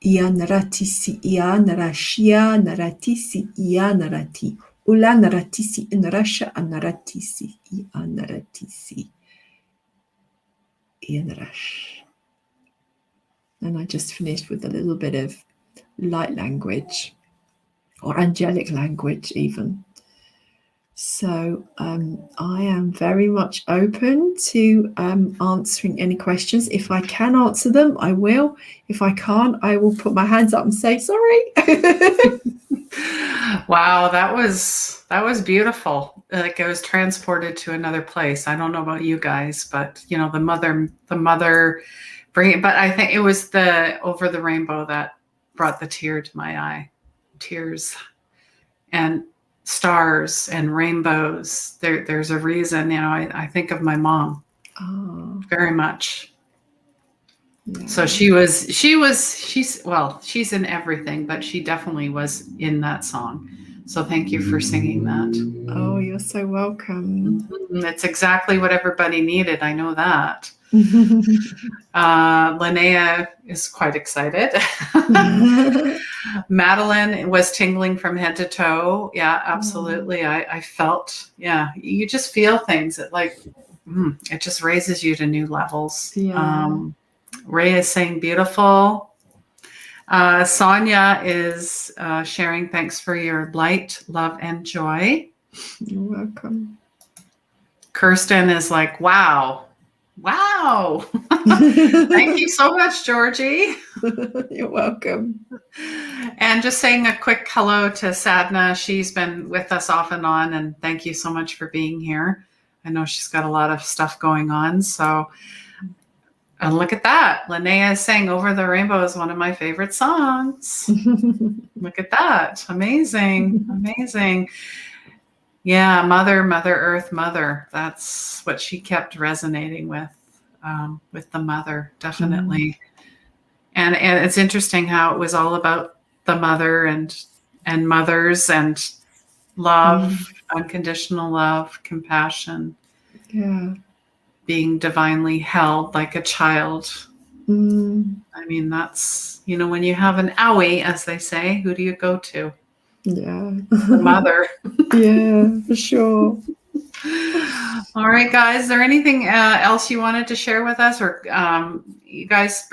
Ianaratisi Ianarashia Naratisi Ianarati Ula Naratisi Inarasha Anaratisi Ianaratisi Ianarash. And I just finished with a little bit of light language or angelic language even. So I am very much open to answering any questions. If I can answer them, I will. If I can't, I will put my hands up and say sorry. Wow, that was beautiful. Like I was transported to another place. I don't know about you guys, but you know, the mother bring. But I think it was the Over the Rainbow that brought the tear to my eye. Tears and stars and rainbows. There's a reason, you know, I think of my mom very much. Yeah. So she's in everything, but she definitely was in that song. So thank you for singing that. Oh, you're so welcome. It's exactly what everybody needed. I know that. Linnea is quite excited. Madeline was tingling from head to toe. Yeah, absolutely. I felt, yeah, you just feel things that like, it just raises you to new levels. Yeah. Ray is saying beautiful. Sonia is sharing thanks for your light, love, and joy. You're welcome. Kirsten is like, wow. Thank you so much, Georgie. You're welcome. And just saying a quick hello to Sadna. She's been with us off and on, and thank you so much for being here. I know she's got a lot of stuff going on. So, and look at that. Linnea is saying Over the Rainbow is one of my favorite songs. Look at that. Amazing. Amazing. Yeah, Mother Earth, Mother. That's what she kept resonating with the mother, definitely. And it's interesting how it was all about the mother and mothers and love, unconditional love, compassion. Yeah. Being divinely held like a child. I mean, that's, you know, when you have an owie, as they say, who do you go to? Yeah. The mother. Yeah, for sure. All right, guys. Is there anything else you wanted to share with us, or you guys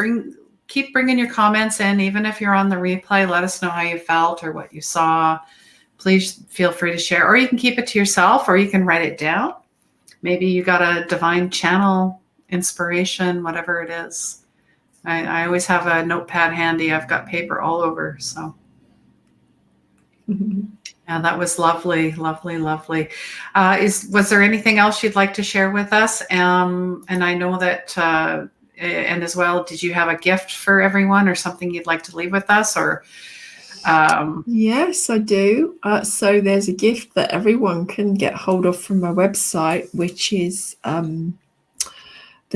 keep bringing your comments in, even if you're on the replay? Let us know how you felt or what you saw. Please feel free to share, or you can keep it to yourself, or you can write it down. Maybe you got a divine channel, inspiration, whatever it is. I always have a notepad handy. I've got paper all over, so. Yeah, that was lovely, lovely, lovely. Was there anything else you'd like to share with us? And I know that, and as well, did you have a gift for everyone or something you'd like to leave with us? Or yes, I do. So there's a gift that everyone can get hold of from my website, which is the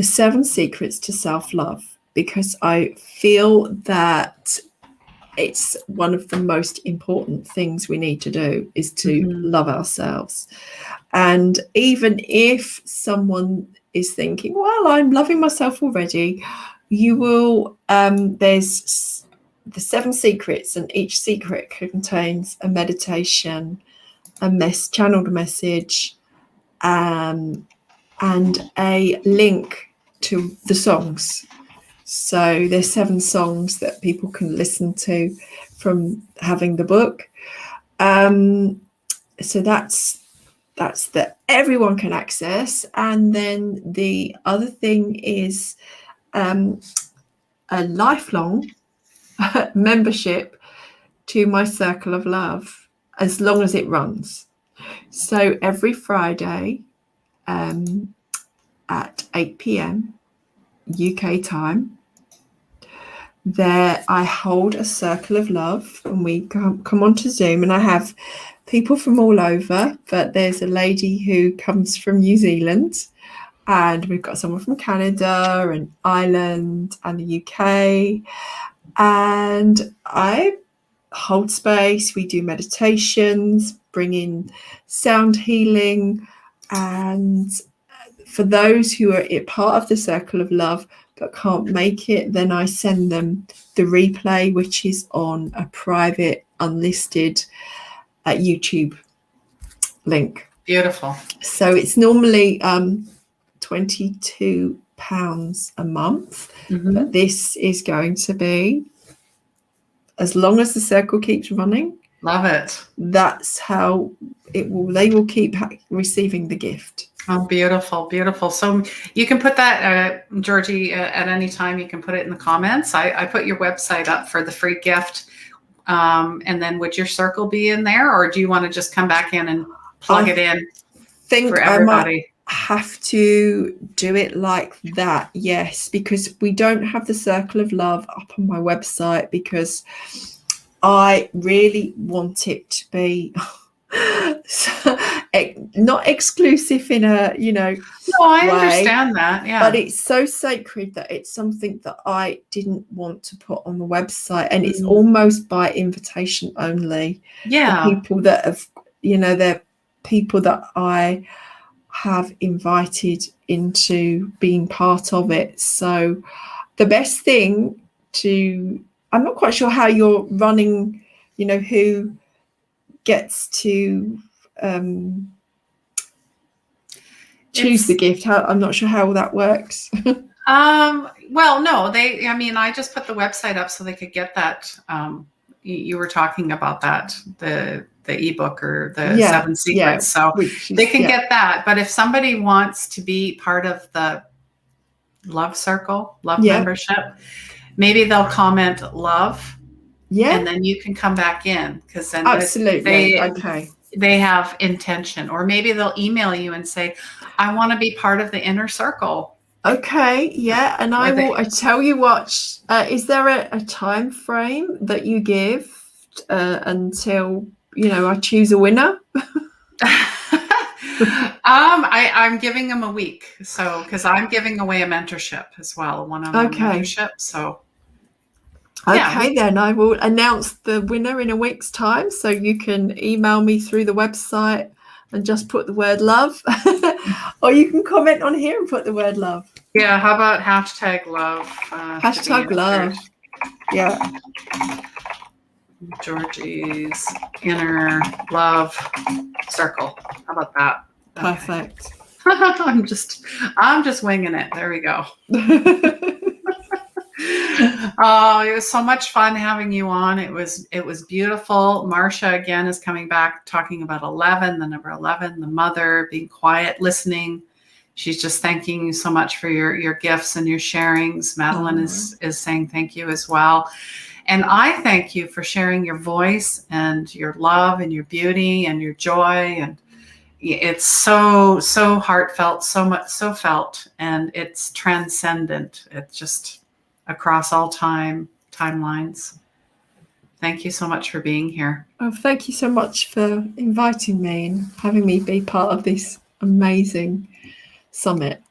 7 Secrets to Self-Love, because I feel that it's one of the most important things we need to do is to love ourselves. And even if someone is thinking, well, I'm loving myself already, you will, there's the 7 secrets, and each secret contains a meditation, a channeled message, and a link to the songs. So there's 7 songs that people can listen to from having the book. So that's that everyone can access. And then the other thing is a lifelong membership to my Circle of Love, as long as it runs. So every Friday at 8 p.m. UK time, there I hold a Circle of Love, and we come onto Zoom, and I have people from all over, but there's a lady who comes from New Zealand, and we've got someone from Canada and Ireland and the UK, and I hold space. We do meditations, bring in sound healing, and for those who are part of the Circle of Love but can't make it, then I send them the replay, which is on a private, unlisted YouTube link. Beautiful. So it's normally £22 a month, but this is going to be, as long as the circle keeps running. Love it. That's how it will. They will keep receiving the gift. Oh, beautiful, beautiful. So you can put that, Georgie, at any time. You can put it in the comments. I put your website up for the free gift. And then would your circle be in there, or do you want to just come back in and plug it in for everybody? I have to do it like that, yes, because we don't have the Circle of Love up on my website, because I really want it to be not exclusive in a No, I understand that, yeah, but it's so sacred that it's something that I didn't want to put on the website, and it's almost by invitation only. Yeah, the people that have, they're people that I have invited into being part of it. So the best thing I'm not quite sure how you're running, who gets to choose the gift. I'm not sure how that works. Well, no, I just put the website up so they could get that. You were talking about that, the ebook or the 7 secrets. So they can get that. But if somebody wants to be part of the Love Circle, Love membership, maybe they'll comment love. Yeah. And then you can come back in, because then absolutely they have intention, or maybe they'll email you and say, I want to be part of the inner circle. Okay, yeah, and I tell you what, is there a time frame that you give until I choose a winner? I'm giving them a week, so because I'm giving away a mentorship as well, a one-on-one mentorship. So then I will announce the winner in a week's time, so you can email me through the website and just put the word love, or you can comment on here and put the word love. Yeah, how about hashtag love? Hashtag love. Yeah. Georgie's inner love circle. How about that? Perfect. I'm just winging it. There we go. Oh, it was so much fun having you on. It was beautiful. Marcia again is coming back, talking about 11, the number 11, the mother, being quiet, listening. She's just thanking you so much for your gifts and your sharings. Madeline is saying thank you as well. And I thank you for sharing your voice and your love and your beauty and your joy. And it's so heartfelt, so felt, and it's transcendent. It's just across all timelines. Thank you so much for being here. Oh, thank you so much for inviting me and having me be part of this amazing summit.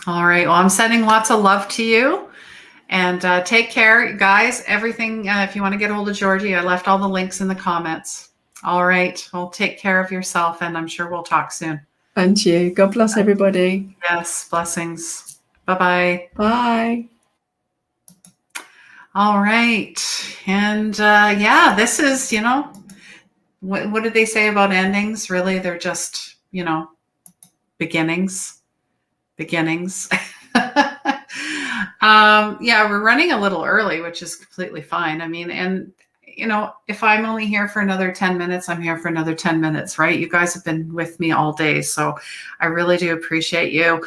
All right. Well, I'm sending lots of love to you, and take care, guys. Everything, if you want to get a hold of Georgie, I left all the links in the comments. All right. Well, take care of yourself, and I'm sure we'll talk soon. And you. God bless everybody. Yes. Blessings. Bye-bye. Bye. All right. And this is, what did they say about endings? Really, they're just, beginnings. beginnings. Yeah, we're running a little early, which is completely fine. I mean, and if I'm only here for another 10 minutes, I'm here for another 10 minutes, right? You guys have been with me all day, so I really do appreciate you.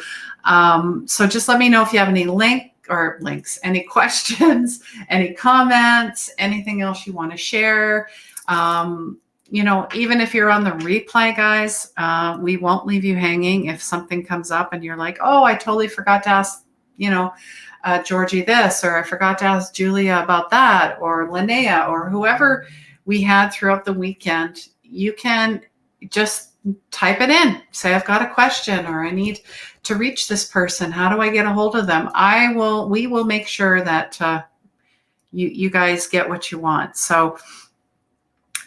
So just let me know if you have any links, any questions, any comments, anything else you want to share. Even if you're on the replay, guys, we won't leave you hanging. If something comes up and you're like, oh, I totally forgot to ask, Georgie this, or I forgot to ask Julia about that, or Linnea, or whoever we had throughout the weekend, you can just type it in. Say, I've got a question, or I need to reach this person. How do I get a hold of them? We will make sure that you guys get what you want. So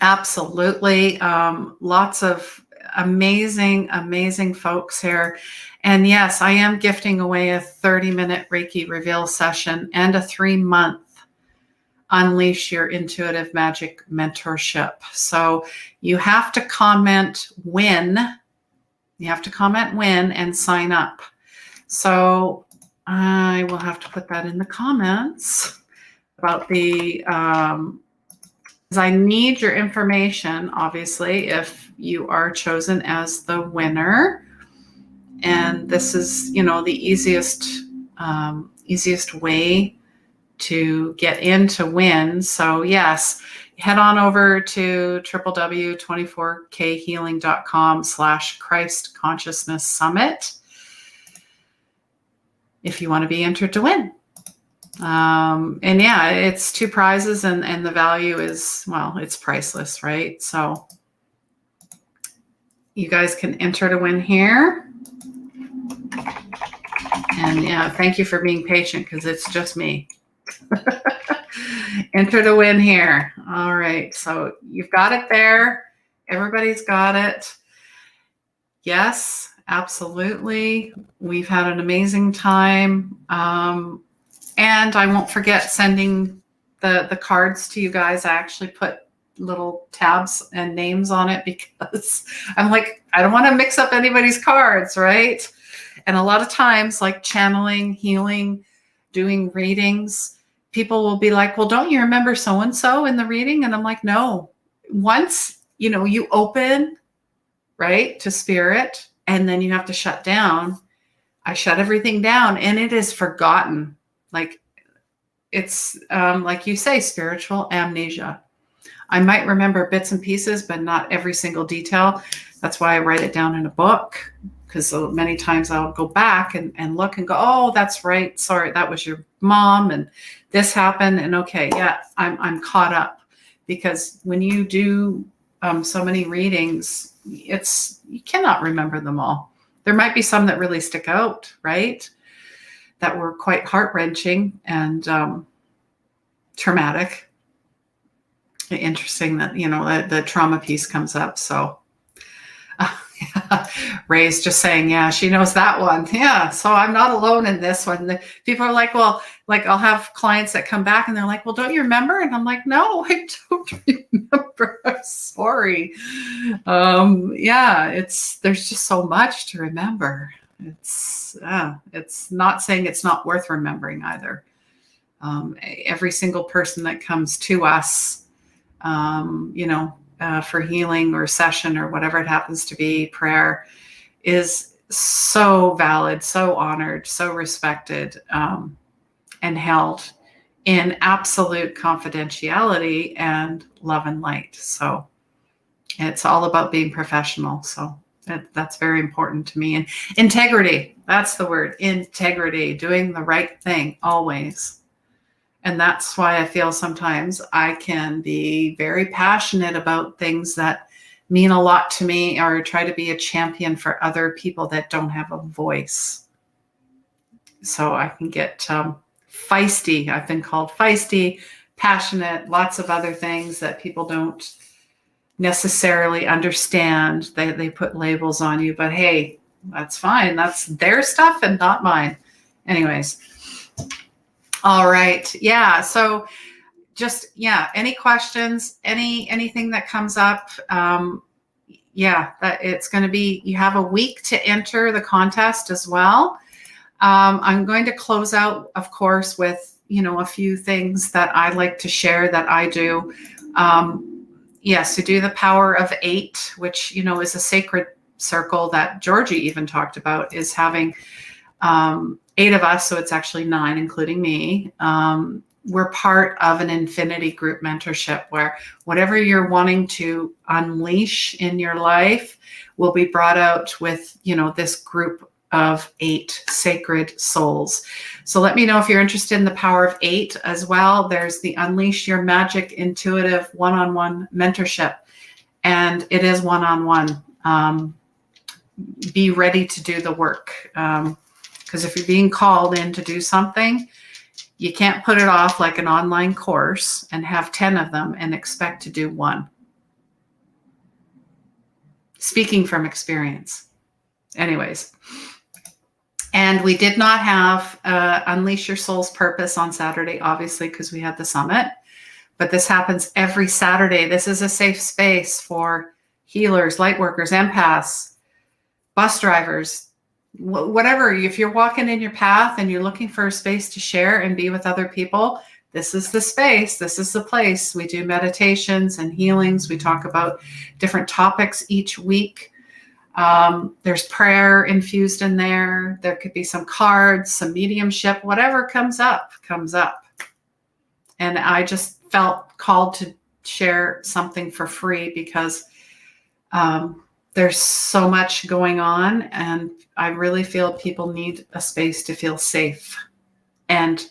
absolutely. Lots of amazing folks here. And yes, I am gifting away a 30-minute Reiki Reveal session and a 3-month Unleash Your Intuitive Magic mentorship. So you have to comment when. You have to comment when and sign up. So I will have to put that in the comments about the, because I need your information, obviously, if you are chosen as the winner. And this is, the easiest way to get in to win. So yes, head on over to www.24khealing.com/Christ Consciousness Summit if you want to be entered to win. And yeah, it's 2 prizes and the value is, well, it's priceless, right? So you guys can enter to win here. And yeah, thank you for being patient because it's just me. Enter to win here. All right. So you've got it there. Everybody's got it. Yes, absolutely. We've had an amazing time. And I won't forget sending the cards to you guys. I actually put little tabs and names on it because I'm like, I don't want to mix up anybody's cards, right? And a lot of times, like channeling, healing, doing readings, people will be like, well, don't you remember so-and-so in the reading? And I'm like, no. Once, you open, right, to spirit, and then you have to shut down. I shut everything down and it is forgotten. Like it's, like you say, spiritual amnesia. I might remember bits and pieces, but not every single detail. That's why I write it down in a book, because so many times I'll go back and look and go, oh, that's right. Sorry, that was your mom and this happened. And okay, yeah, I'm caught up, because when you do so many readings, you cannot remember them all. There might be some that really stick out, right? That were quite heart-wrenching and traumatic. Interesting that, the trauma piece comes up. So Ray's just saying, yeah, she knows that one. Yeah. So I'm not alone in this one. People are like, well, like I'll have clients that come back and they're like, well, don't you remember? And I'm like, no, I don't remember. I'm sorry. Yeah, there's just so much to remember. It's not saying it's not worth remembering either. Every single person that comes to us, for healing or session or whatever it happens to be, prayer, is so valid, so honored, so respected, and held in absolute confidentiality and love and light. So it's all about being professional. So that's very important to me. And integrity, that's the word, integrity, doing the right thing always. And that's why I feel sometimes I can be very passionate about things that mean a lot to me, or try to be a champion for other people that don't have a voice. So I can get feisty. I've been called feisty, passionate, lots of other things that people don't necessarily understand. They put labels on you, but hey, that's fine. That's their stuff and not mine. Anyways. All right. Yeah. So any questions, anything that comes up. That it's going to be, you have a week to enter the contest as well. I'm going to close out, of course, with, a few things that I like to share that I do. Yes, to do the power of 8, which, is a sacred circle that Georgie even talked about, is having 8 of us. So it's actually 9, including me. We're part of an infinity group mentorship where whatever you're wanting to unleash in your life will be brought out with, this group of 8 sacred souls. So let me know if you're interested in the power of 8 as well. There's the Unleash Your Magic Intuitive one-on-one mentorship, and it is one-on-one. Be ready to do the work. Because if you're being called in to do something, you can't put it off like an online course and have 10 of them and expect to do one. Speaking from experience. Anyways. And we did not have Unleash Your Soul's Purpose on Saturday, obviously, because we had the summit. But this happens every Saturday. This is a safe space for healers, light workers, empaths, bus drivers, whatever. If you're walking in your path and you're looking for a space to share and be with other people, this is the space. This is the place. We do meditations and healings. We talk about different topics each week. There's prayer infused in there. There could be some cards, some mediumship, whatever comes up, comes up. And I just felt called to share something for free because there's so much going on, and I really feel people need a space to feel safe and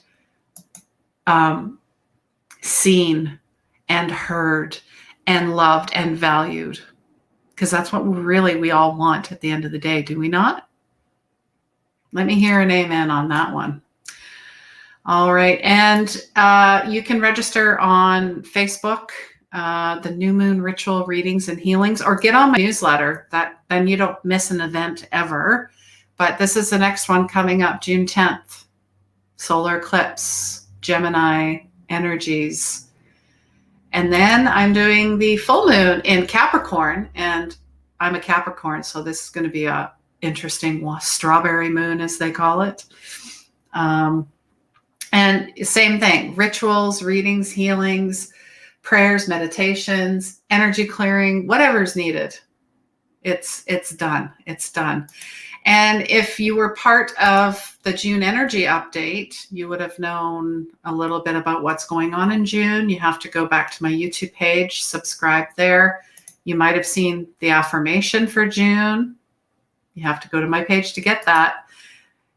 seen and heard and loved and valued. Because that's what we all want at the end of the day, do we not? Let me hear an amen on that one. All right. And you can register on Facebook, the New Moon Ritual Readings and Healings, or get on my newsletter. Then you don't miss an event ever. But this is the next one coming up, June 10th. Solar eclipse, Gemini energies. And then I'm doing the full moon in Capricorn, and I'm a Capricorn, so this is going to be a interesting strawberry moon, as they call it. And same thing, rituals, readings, healings, prayers, meditations, energy clearing, whatever's needed. It's done. It's done. And if you were part of the June energy update, you would have known a little bit about what's going on in June. You have to go back to my YouTube page, subscribe there. You might have seen the affirmation for June. You have to go to my page to get that.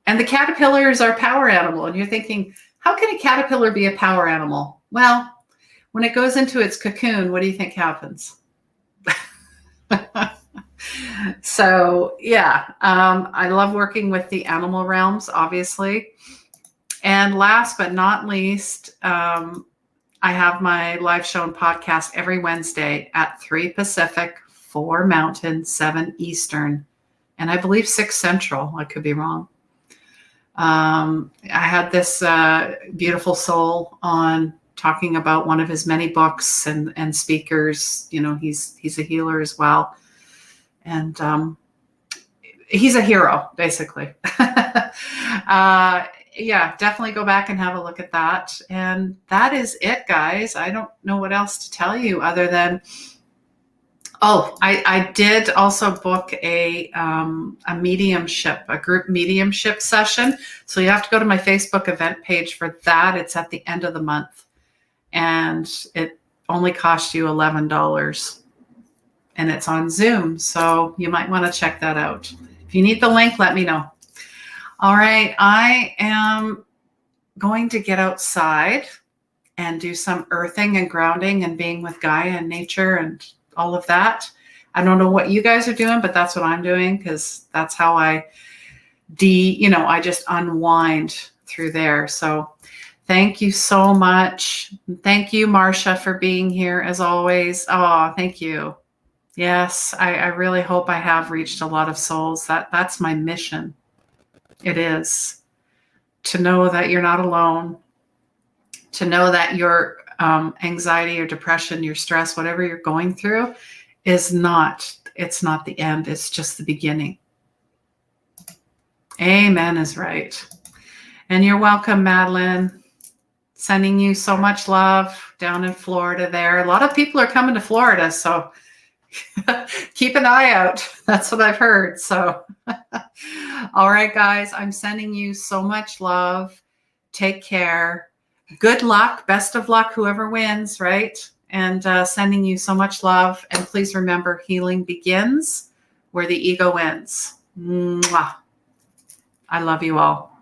And the caterpillar is our power animal. And you're thinking, how can a caterpillar be a power animal? Well, when it goes into its cocoon, what do you think happens? So yeah, I love working with the animal realms, obviously. And last but not least, I have my live show and podcast every Wednesday at 3 Pacific, 4 Mountain, 7 Eastern, and I believe 6 Central. I could be wrong. I had this beautiful soul on talking about one of his many books and speakers. He's a healer as well. And he's a hero, basically. Yeah, definitely go back and have a look at that. And that is it, guys. I don't know what else to tell you other than, I did also book a mediumship, a group mediumship session. So you have to go to my Facebook event page for that. It's at the end of the month. And it only costs you $11. And it's on Zoom, so you might want to check that out. If you need the link, let me know. All right, I am going to get outside and do some earthing and grounding and being with Gaia and nature and all of that. I don't know what you guys are doing, but that's what I'm doing because that's how I just unwind through there. So thank you so much. Thank you, Marcia, for being here as always. Oh, thank you. Yes, I really hope I have reached a lot of souls. That's my mission. It is to know that you're not alone, to know that your anxiety or depression, your stress, whatever you're going through it's not the end. It's just the beginning. Amen is right. And you're welcome, Madeline. Sending you so much love down in Florida there. A lot of people are coming to Florida, so keep an eye out. That's what I've heard. So, all right, guys, I'm sending you so much love. Take care. Good luck. Best of luck, whoever wins, right? And sending you so much love. And please remember, healing begins where the ego ends. Mwah. I love you all.